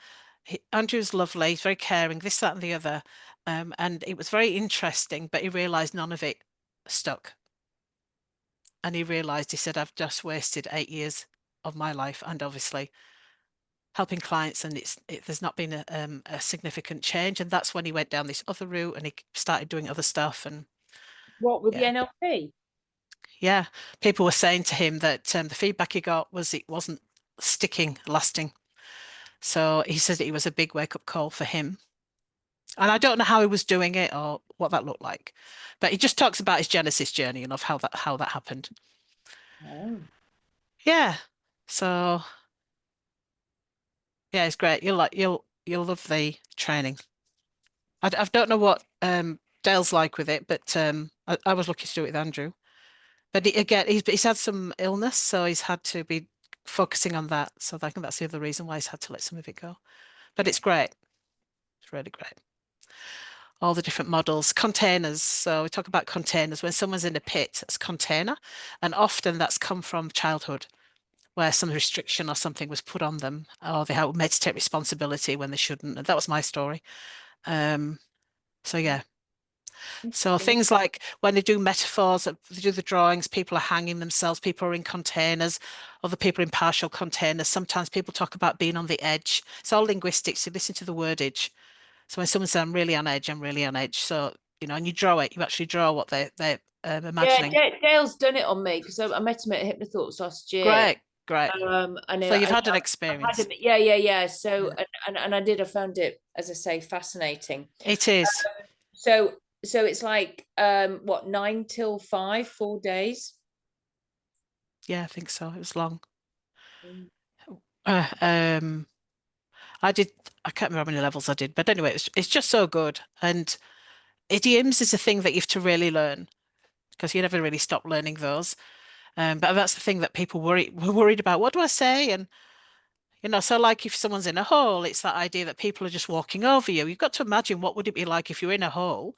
Andrew's lovely, he's very caring, this, that, and the other. And it was very interesting, but he realized none of it stuck. And he realized, he said, I've just wasted 8 years of my life, and obviously helping clients, and there's not been a significant change. And that's when he went down this other route and he started doing other stuff. And What with yeah. the NLP? Yeah, people were saying to him that the feedback he got was it wasn't lasting. So he said that it was a big wake-up call for him. And I don't know how he was doing it or what that looked like, but he just talks about his Genesis journey and of how that happened. Oh. Yeah. So yeah, it's great. You'll love the training. I don't know what Dale's like with it, but I was lucky to do it with Andrew. But again, he's had some illness, so he's had to be focusing on that. So I think that's the other reason why he's had to let some of it go. But it's great. It's really great. All the different models, containers. So we talk about containers. When someone's in a pit, it's container. And often that's come from childhood. where some restriction or something was put on them, or they were made to take responsibility when they shouldn't. And that was my story. So yeah. So things like when they do metaphors, they do the drawings, people are hanging themselves, people are in containers, other people are in partial containers. Sometimes people talk about being on the edge. It's all linguistics. You listen to the wordage. So when someone says, I'm really on edge, I'm really on edge. So, you know, and you draw it, you actually draw what they're imagining. Yeah, Dale's done it on me because I met him at Hypnothoughts last year. Great, great. And So you've had an I've experience. had him, yeah. So Yeah. and I found it, as I say, fascinating. It is. So it's like what, 9 till 5, 4 days? Yeah, I think so. It was long. Mm. I can't remember how many levels I did, but anyway, it's just so good. And idioms is a thing that you have to really learn because you never really stop learning those. But that's the thing that people were worried about. What do I say? And you know, so like if someone's in a hole, it's that idea that people are just walking over you. You've got to imagine what would it be like if you're in a hole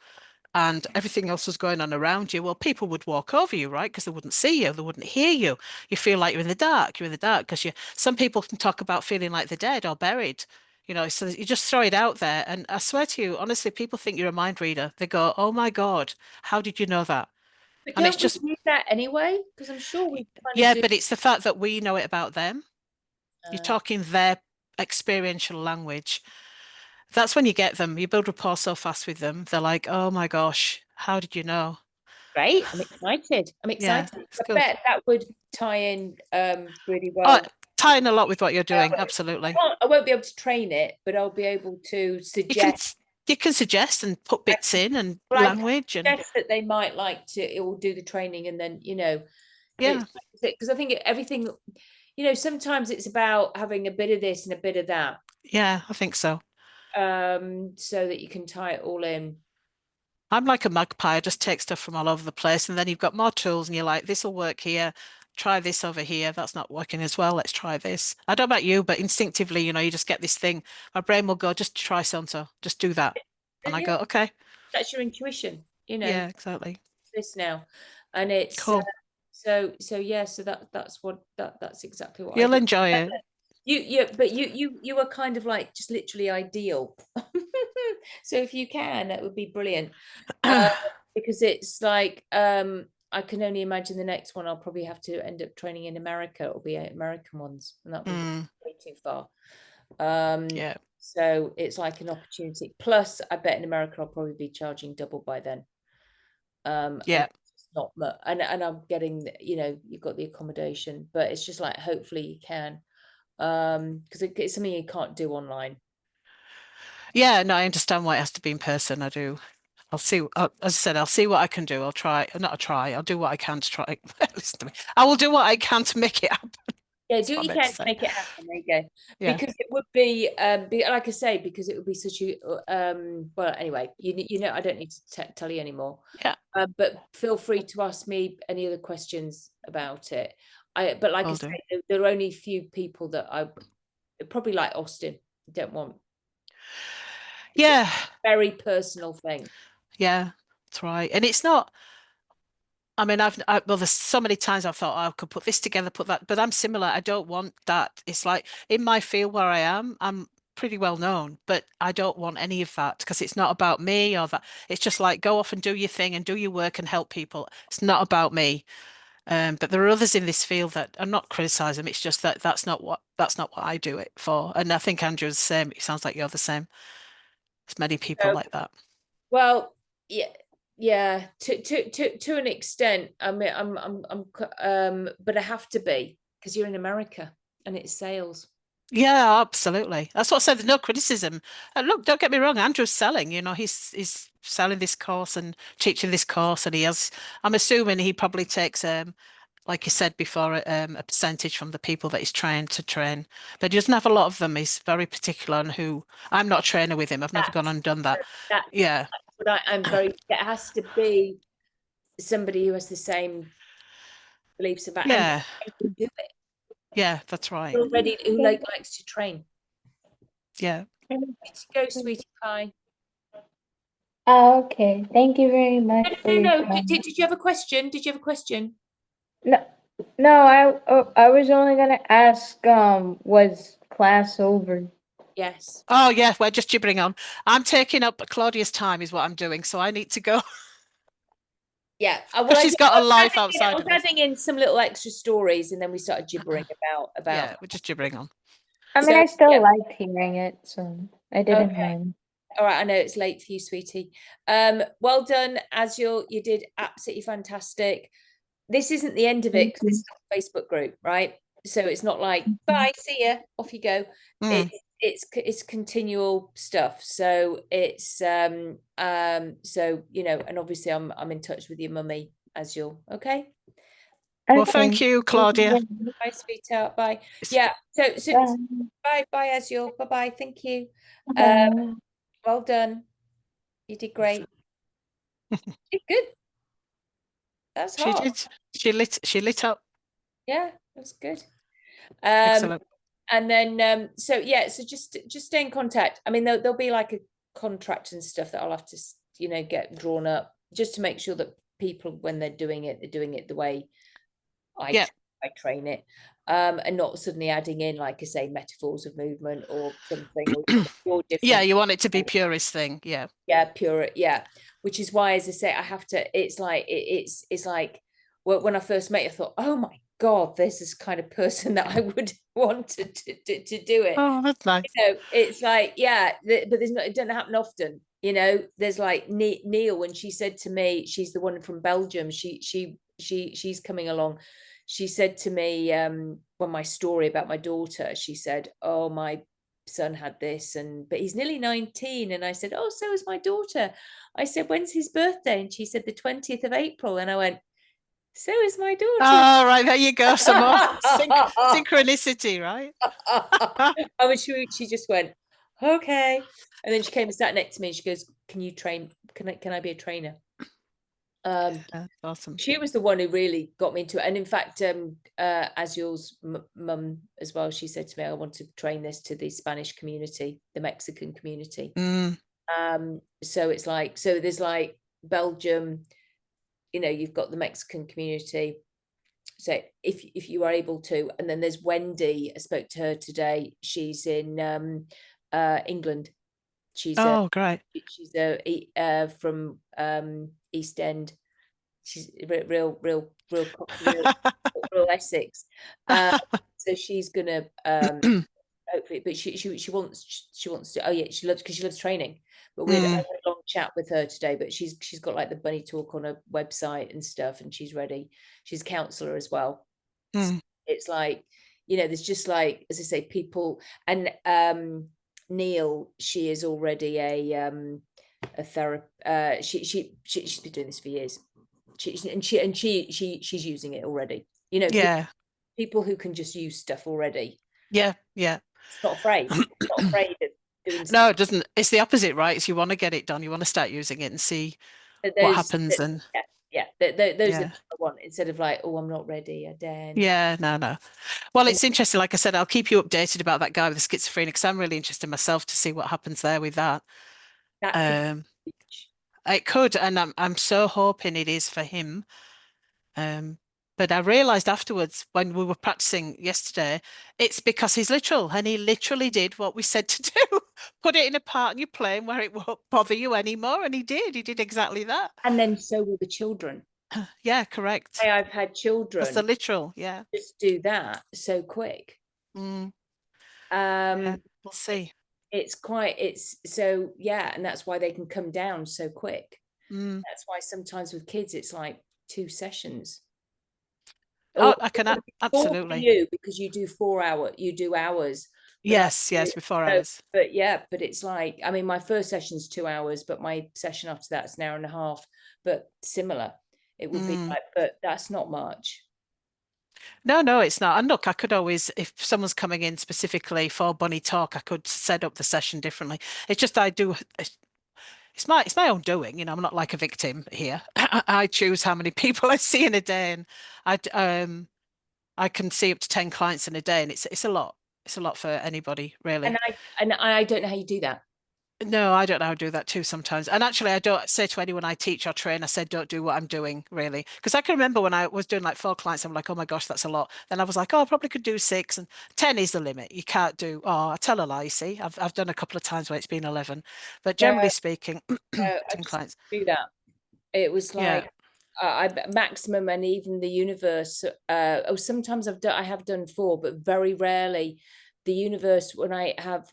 and everything else was going on around you. Well, people would walk over you, right? Because they wouldn't see you, they wouldn't hear you. You feel like you're in the dark. You're in the dark because some people can talk about feeling like they're dead or buried. You know, so you just throw it out there. And I swear to you, honestly, people think you're a mind reader. They go, "Oh my God, how did you know that?" But And it's don't we just, do that anyway? Because I'm sure we kind yeah, of do. but it's the fact that we know it about them. You're talking their experiential language. That's when you get them. You build rapport so fast with them. They're like, "Oh my gosh, how did you know?" Great. I'm excited. Yeah, it's I good. bet that would tie in really Oh, well. tying a lot with what you're doing, absolutely. I won't be able to train it, but I'll be able to You can suggest. you can suggest and put bits in and Well, I language and suggest that they might like to, it will do the training, and then yeah, because I think everything, sometimes it's about having a bit of this and a bit of that, yeah, I think so. so that you can tie it all in. I'm like a magpie. I just take stuff from all over the place, and then you've got more tools, and you're like, this will work here. Try this over here. That's not working as well. Let's try this. I don't know about you, but instinctively, you know, you just get this thing. My brain will go, just try so just do that, and I Yeah, go, okay, that's your intuition, yeah, exactly. this now, and it's Cool. so yeah, so that's exactly what I You'll do. enjoy it. But you are kind of like just literally ideal. So if you can, that would be brilliant. Because it's like I can only imagine the next one I'll probably have to end up training in America. It'll be American ones, and that'll be way too far. Yeah. So it's like an opportunity. Plus, I bet in America I'll probably be charging double by then. Yeah. It's not much, and I'm getting, you've got the accommodation, but it's just like hopefully you can, because it's something you can't do online. Yeah, no, I understand why it has to be in person. I do. I'll see. As I said, I'll see what I can do. I'll try. Not a try. I'll do what I can to try. Listen to me. I will do what I can to make it happen. Yeah, That's do what what I you meant can to to say. make it happen. There you go. Yeah. Because it would be, like I say, because it would be such a, well, anyway, I don't need to tell you anymore. Yeah. But feel free to ask me any other questions about it. But like I Will do. say, there are only a few people that I probably like Austin. Don't want. Yeah. Very personal thing. Yeah. That's right. And it's not. I mean, well, there's so many times I've thought, oh, I could put this together, put that, but I'm similar. I don't want that. It's like in my field where I am, I'm pretty well known, but I don't want any of that because it's not about me or that. It's just like go off and do your thing and do your work and help people. It's not about me. But there are others in this field that I'm not criticizing them. It's just that that's not what I do it for. And I think Andrew's the same. It sounds like you're the same. There's many people like that. Well, yeah, to an extent. I mean, but I have to be because you're in America and it's sales. Yeah, absolutely. That's what I said. There's no criticism. And look, don't get me wrong. Andrew's selling. You know, he's selling this course and teaching this course, and he has. I'm assuming he probably takes like you said before, a percentage from the people that he's trying to train. But he doesn't have a lot of them. He's very particular on who. I'm not a trainer with him. I've never gone and done that. Yeah. But I'm very. It has to be somebody who has the same beliefs about Yeah. and who do it. Yeah, that's right. Already who likes to train. Yeah. Go, sweetie pie. Okay, thank you very much. No. Did you have a question? Did you have a question? No, No, I was only gonna ask, was class over? Yes. Oh yeah, we're just gibbering on. I'm taking up Claudia's time is what I'm doing, so I need to go. Yeah. Because she's got a life I outside was of us. adding in some little extra stories, and then we started gibbering about. Yeah, we're just gibbering on. I mean, So, I still yeah. liked hearing it, so I didn't Okay. mind. All right, I know it's late for you, sweetie. Well done, Azul. You did absolutely fantastic. This isn't the end of it Thank because it's a Facebook group, right? So it's not like bye, see ya, off you go. Mm. It's continual stuff. So it's so and obviously I'm in touch with your mummy, Azul. Okay. Well, thank you, Claudia. Bye, sweetheart. Bye. Yeah. So bye, Azul. Bye, bye. Thank you. Well done. You did great. You did good. That's She hot. did. She lit up. Yeah, that's good. Excellent. And then so just stay in contact. I mean, there'll be like a contract and stuff that I'll have to get drawn up just to make sure that people, when they're doing it the way I train it, and not suddenly adding in, like I say, metaphors of movement or something or different. Yeah, you want it to be purist thing. Yeah. Yeah, pure. Yeah, which is why, as I say, I have to. It's like it's like when I first met you, I thought, oh my God, this is the kind of person that I would want to do it. Oh, that's nice. It's like, yeah, but it doesn't happen often. There's like Neil, when she said to me, she's the one from Belgium. She's coming along. She said to me, when my story about my daughter, she said, oh, my son had this, but he's nearly 19. And I said, oh, so is my daughter. I said, when's his birthday? And she said the 20th of April. And I went, so is my daughter. Oh, right, there you go. Some more synchronicity, right? And she just went, okay. And then she came and sat next to me and she goes, can you train? Can I be a trainer? That's awesome. She was the one who really got me into it. And in fact, Azul's mum as well, she said to me, I want to train this to the Spanish community, the Mexican community. So it's like, so there's like Belgium, you've got the Mexican community. So if you are able to, and then there's Wendy, I spoke to her today. She's in England. She's great. She's from East End. She's real Essex. So she's gonna hopefully, but she wants to. Oh yeah, she loves training. But we had a long chat with her today. But she's got like the Bunny Talk on a website and stuff, and she's ready. She's a counsellor as well. So it's like, there's just like, as I say, people. And Neil, she is already a therapist. She's been doing this for years. She's using it already. Yeah. People who can just use stuff already. Yeah. It's not afraid. It's not afraid of doing stuff. No, it doesn't. It's the opposite, right? It's you want to get it done. You want to start using it and see what happens. Those are the one, instead of like, oh, I'm not ready, I dare. Yeah, no. Well, it's interesting. Like I said, I'll keep you updated about that guy with the schizophrenia, because I'm really interested myself to see what happens there with that. It could, and I'm so hoping it is for him. But I realized afterwards, when we were practicing yesterday, it's because he's literal, and he literally did what we said to do. Put it in a part in your plane where it won't bother you anymore, and he did exactly that. And then so will the children. Yeah, correct. I've had children. That's the literal, yeah. Just do that so quick. We'll see. It's so, yeah, and that's why they can come down so quick. That's why sometimes with kids it's like 2 sessions. Oh, I can absolutely. You, because you do 4 hours, you do hours. Yes, with 4 hours. But it's like, I mean, my first session's 2 hours, but my session after that's an hour and a half. But similar, it would be like, but that's not much. No, it's not. And look, I could always, if someone's coming in specifically for Bunny Talk, I could set up the session differently. It's just it's my own doing, I'm not like a victim here. I choose how many people I see in a day, and I can see up to 10 clients in a day, and it's a lot. It's a lot for anybody, really. And I don't know how you do that. No, I don't know how to do that too sometimes. And actually, I don't say to anyone I teach or train, I said, don't do what I'm doing really. Because I can remember when I was doing like 4 clients, I'm like, oh my gosh, that's a lot. Then I was like, oh, I probably could do 6, and 10 is the limit. You can't do, oh, I tell a lie, you see. I've done a couple of times where it's been 11. But No, generally speaking, I 10 just clients. do that. It was Yeah. like maximum, and even the universe. Oh, sometimes I have done 4, but very rarely. The universe, when I have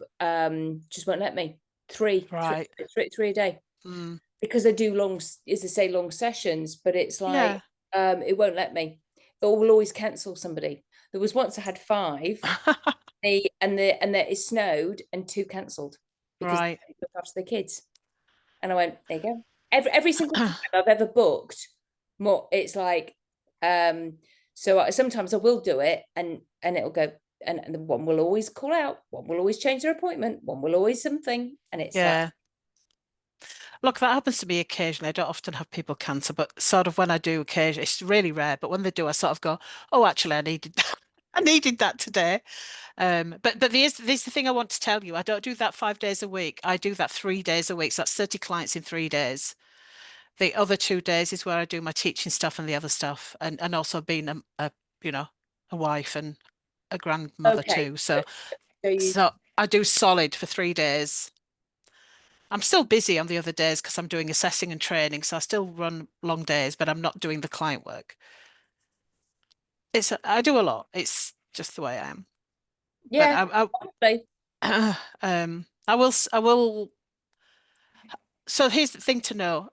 just won't let me. 3, Right. 3 a day, Mm. because I do long, as I say, long sessions. But it's like it won't let me. It will always cancel somebody. There was once I had 5, and it snowed and 2 cancelled because Right. they looked after the kids. And I went, there you go. Every single time I've ever booked, more, it's like, so sometimes I will do it, and it'll go, and the one will always call out, one will always change their appointment, one will always something, and it's Yeah. like, Look, that happens to me occasionally. I don't often have people cancel, but sort of when I do occasionally, it's really rare. But when they do, I sort of go, oh, actually, I needed that. I needed that today. But there's the thing I want to tell you. I don't do that 5 days a week. I do that 3 days a week. So that's 30 clients in 3 days. The other 2 days is where I do my teaching stuff and the other stuff, and also being a you know, a wife and a grandmother okay, too. So you, so I do solid for 3 days. I'm still busy on the other days because I'm doing assessing and training, so I still run long days, but I'm not doing the client work. I do a lot. It's just the way I am. But yeah, honestly, I will. So here's the thing to know.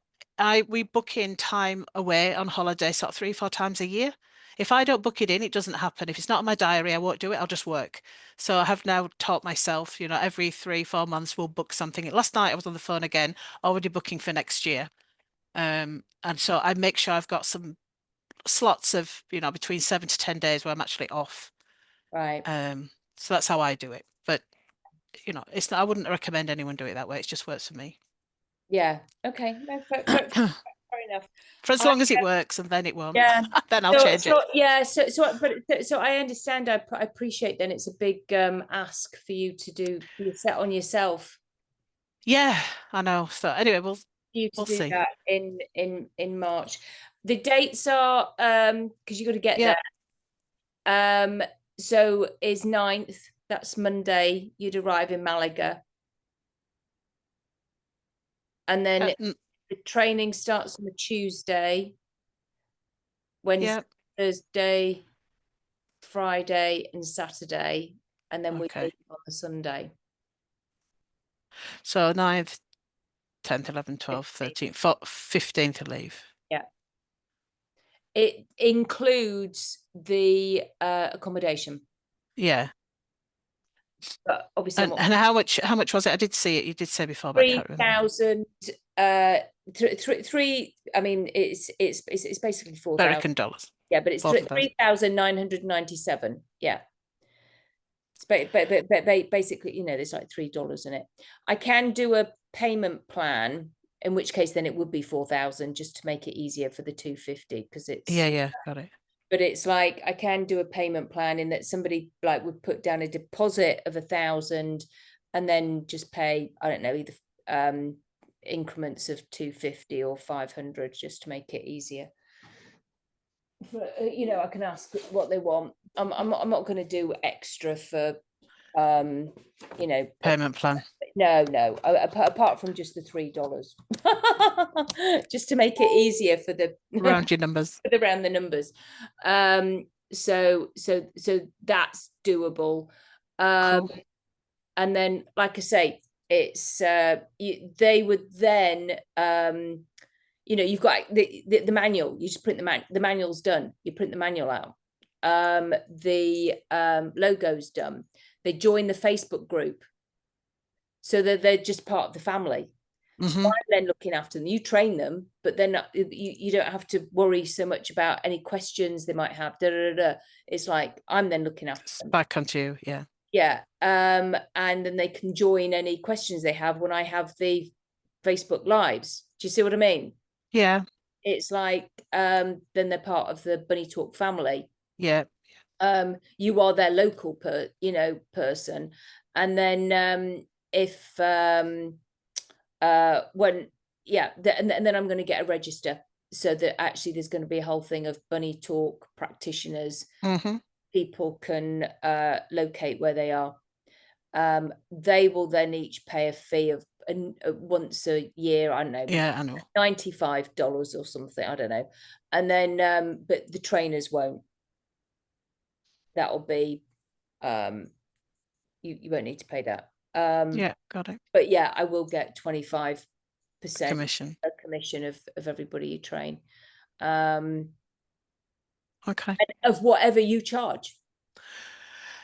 We book in time away on holiday sort of 3, 4 times a year. If I don't book it in, it doesn't happen. If it's not on my diary, I won't do it. I'll just work. So I have now taught myself, every 3, 4 months we'll book something. Last night I was on the phone again, already booking for next year. And so I make sure I've got some slots of, between 7 to 10 days where I'm actually off. right, So that's how I do it. But, it's not, I wouldn't recommend anyone do it that way. It just works for me. yeah, okay, no, fair enough. For as long as it works, and then it won't. Yeah. Then I'll change it. Yeah, so I understand. I appreciate. Then it's a big ask for you to do. You set on yourself. Yeah, I know. So anyway, For you to we'll do see. that in March. The dates are because you got to get Yeah. there. So is 9th. That's Monday. You'd arrive in Malaga, and then the training starts on the Tuesday, Wednesday, Yeah. Thursday, Friday, and Saturday, and then we Okay. leave on the Sunday. So 9th, 10th, 11th, 12th, 13th, 15th to leave. Yeah. It includes the accommodation. Yeah. But obviously, And how much was it? I did see it. You did say before, but I can't remember. 3,000. Three. I mean, it's basically 4,000 American dollars. Yeah, but it's 3,997. Yeah. But basically, there's like $3 in it. I can do a payment plan, in which case then it would be 4,000, just to make it easier for the 250, because it's Yeah, got it. But it's like I can do a payment plan in that somebody like would put down a deposit of 1,000 and then just pay, I don't know, either increments of 250 or 500, just to make it easier. I can ask what they want. I'm not going to do extra for Payment plan. No, apart from just the $3, just to make it easier for the Round your numbers. around the numbers. So that's doable. Cool. And then, like I say, it's they would then you've got the manual. You just print the manual's done. You print the manual out. The logo's done. They join the Facebook group, so they're just part of the family. So I'm then looking after them. You train them, but then you don't have to worry so much about any questions they might have. It's like I'm then looking after them. Back onto you, yeah. Yeah. And then they can join any questions they have when I have the Facebook lives. Do you see what I mean? Yeah. It's like then they're part of the Bunny Talk family. Yeah. You are their local person. And then if when, yeah, and then I'm going to get a register so that actually there's going to be a whole thing of bunny talk practitioners. People can locate where they are. They will then each pay a fee of once a year, I don't know, Yeah, I know. $95 or something, I don't know. And then but the trainers won't. That'll be you won't need to pay that. Yeah, got it. But yeah, I will get 25% Commission. a commission of everybody you train. Okay. And of whatever you charge.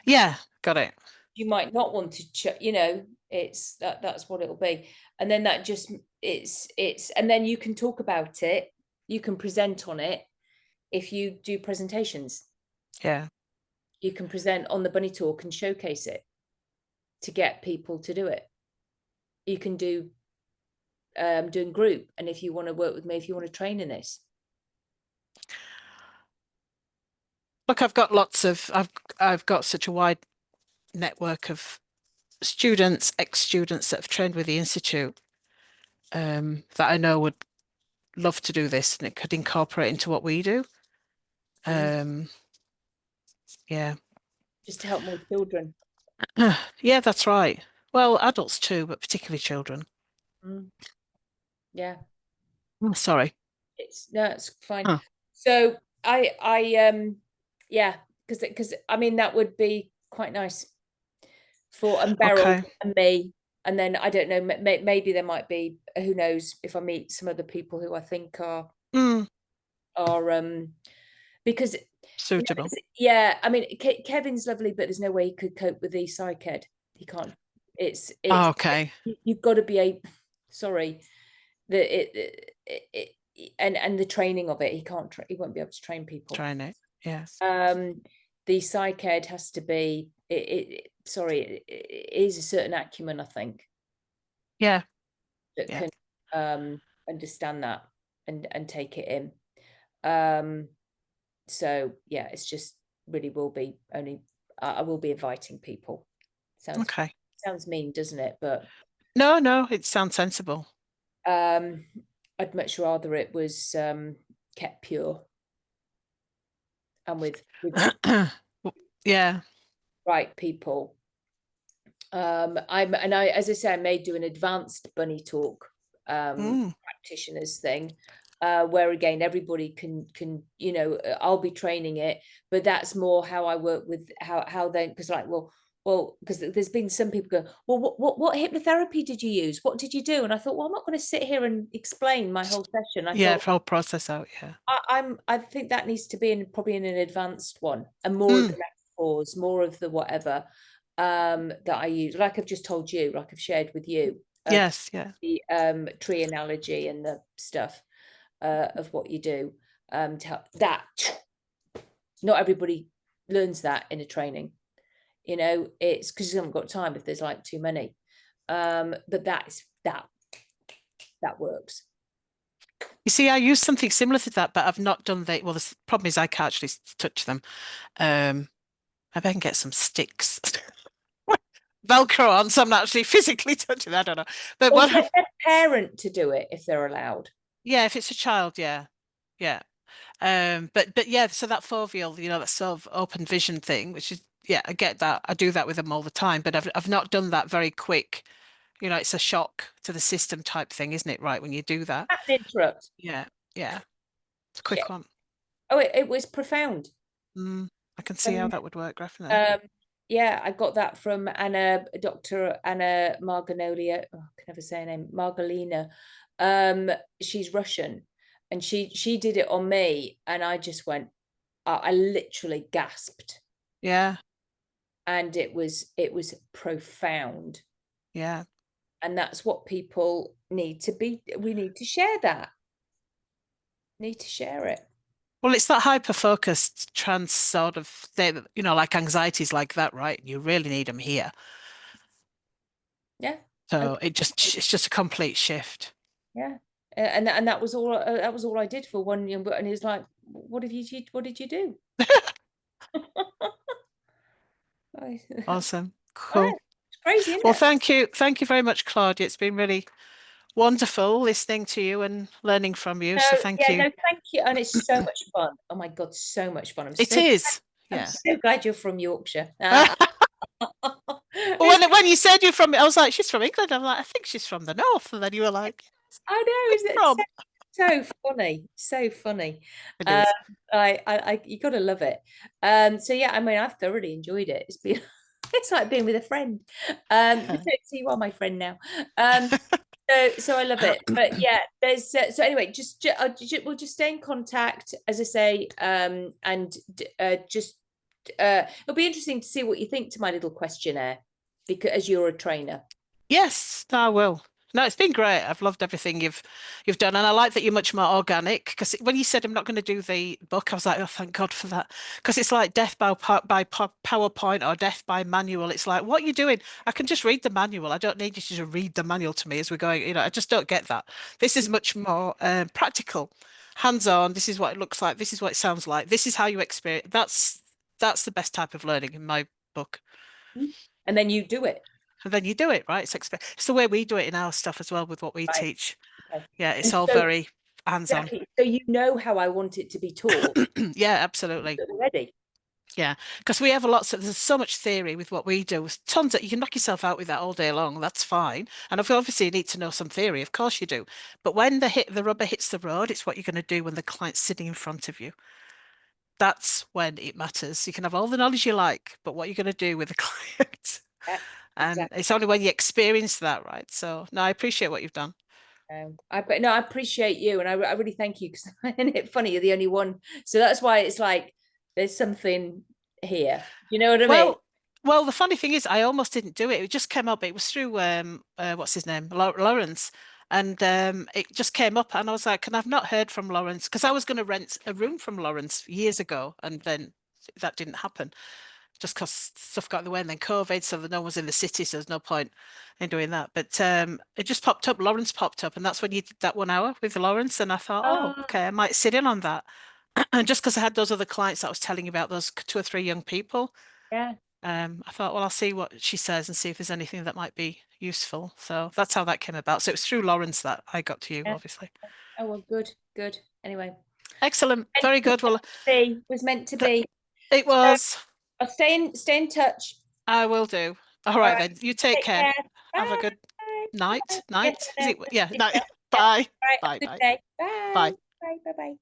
Yeah, got it. You might not want to, you know, it's that's what it'll be. And then that just it's and then you can talk about it, you can present on it if you do presentations. Yeah. You can present on the bunny talk and showcase it to get people to do it. You can do doing group, and if you want to work with me, if you want to train in this. Look, I've got such a wide network of students, ex-students that have trained with the Institute, that I know would love to do this, and it could incorporate into what we do. Yeah. Just to help more children. Yeah, that's right. Well, adults too, but particularly children. Yeah. Sorry. It's fine. So yeah, because I mean that would be quite nice for Beryl and me, and then I don't know, maybe there might be, who knows, if I meet some other people who I think are because suitable. Yeah, I mean Kevin's lovely, but there's no way he could cope with the psych ed. He can't. It's okay. You've got to be sorry, and the training of it, he won't be able to train people. Train it, yes. The psych ed has to be it is a certain acumen, I think. Yeah. That can understand that and take it in. So yeah, it's just really will be only I will be inviting people. Sounds mean, doesn't it? But no, it sounds sensible. I'd much rather it was kept pure and with yeah, right people. I as I say, I may do an advanced bunny talk practitioners thing, where again everybody can you know, I'll be training it, but that's more how I work with how they, because like well, because there's been some people go, well, what hypnotherapy did you use? What did you do? And I thought, well, I'm not going to sit here and explain my whole session. whole process out. Yeah, I think that needs to be probably in an advanced one, and more of the metaphors, more of the whatever that I use, like I've just told you, like I've shared with you. Yes, yeah. The tree analogy and the stuff of what you do. To help that, not everybody learns that in a training. You know, it's because you haven't got time if there's like too many. But that works. You see, I use something similar to that, but I've not done the, well, the problem is I can't actually touch them. Maybe I can get some sticks. Velcro on, so I'm not actually physically touching. I don't know. But or get a parent to do it if they're allowed. Yeah, if it's a child, yeah. But yeah, so that foveal, you know, that sort of open vision thing, which is, yeah, I get that. I do that with them all the time, but I've not done that very quick. You know, it's a shock to the system type thing, isn't it? Right, when you do that. Interrupt. Yeah. It's a quick one. Oh, it was profound. I can see how that would work, definitely. Yeah, I got that from Dr. Anna Marganolia. Oh, I can never say her name. Margalina. She's Russian, and she did it on me, and I just went. I literally gasped. Yeah. And it was profound. Yeah. And that's what people need to be. We need to share that. Need to share it. Well, it's that hyper-focused trance sort of thing, you know, like anxieties like that, right? You really need them here. Yeah. So it's just a complete shift. Yeah. And that was all I did for 1 year, and he was like, what did you do? Awesome. Cool. It's crazy, isn't Well, it? thank you very much, Claudia. It's been really wonderful listening to you and learning from you. So thank yeah, you. no, thank you. And it's so much fun. Oh my God, so much fun. It is. I'm Yeah. so glad you're from Yorkshire. When you said you're from, I was like, she's from England. I'm like, I think she's from the north. And then you were like, I know, isn't it from? so funny? So funny. It is. You gotta love it. So yeah, I mean, I've thoroughly enjoyed it. It's been it's like being with a friend. So you are my friend now. So I love it. But yeah, there's so anyway, we'll just stay in contact, as I say, and just it'll be interesting to see what you think to my little questionnaire, because as you're a trainer. Yes, I will. No, it's been great. I've loved everything you've done, and I like that you're much more organic. Because when you said I'm not going to do the book, I was like, oh, thank God for that. Because it's like death by PowerPoint or death by manual. It's like, what are you doing? I can just read the manual. I don't need you to read the manual to me as we're going. You know, I just don't get that. This is much more practical, hands-on. This is what it looks like. This is what it sounds like. This is how you experience. That's the best type of learning in my book. And then you do it. And then you do it, right? It's the way we do it in our stuff as well with what we teach. Okay. Yeah, it's And all very hands-on. exactly. So you know how I want it to be taught Yeah, absolutely. already. Yeah, because we have there's so much theory with what we do. Tons that you can knock yourself out with that all day long. That's fine. And obviously you need to know some theory, of course you do. But when the rubber hits the road, it's what you're going to do when the client's sitting in front of you. That's when it matters. You can have all the knowledge you like, but what you're going to do with the client. Yeah, and exactly. it's only when you experience that, right? So no, I appreciate what you've done. I appreciate you, and I really thank you, because isn't it funny, you're the only one, so that's why it's like there's something here. You know what I mean? Well, the funny thing is, I almost didn't do it. It just came up. It was through what's his name, Lawrence, and it just came up, and I was like, and I've not heard from Lawrence, because I was going to rent a room from Lawrence years ago, and then that didn't happen, just because stuff got in the way, and then COVID, so no one was in the city, so there's no point in doing that. But it just popped up. Lawrence popped up, and that's when you did that 1 hour with Lawrence, and I thought, oh, okay, I might sit in on that. And just because I had those other clients that I was telling you about, those 2 or 3 young people. Yeah. I thought, well, I'll see what she says and see if there's anything that might be useful. So that's how that came about. So it was through Lawrence that I got to you, obviously. Oh, well, good. Anyway. Excellent. Very good. Well, it was meant to be. It was. I'll stay in touch. I will do. All right, then. You take care. Have a good Bye. night. Night? Is it? Yeah. Good Night. night. Bye. Right, Bye. good Bye. day. Bye. Bye. Bye. Bye.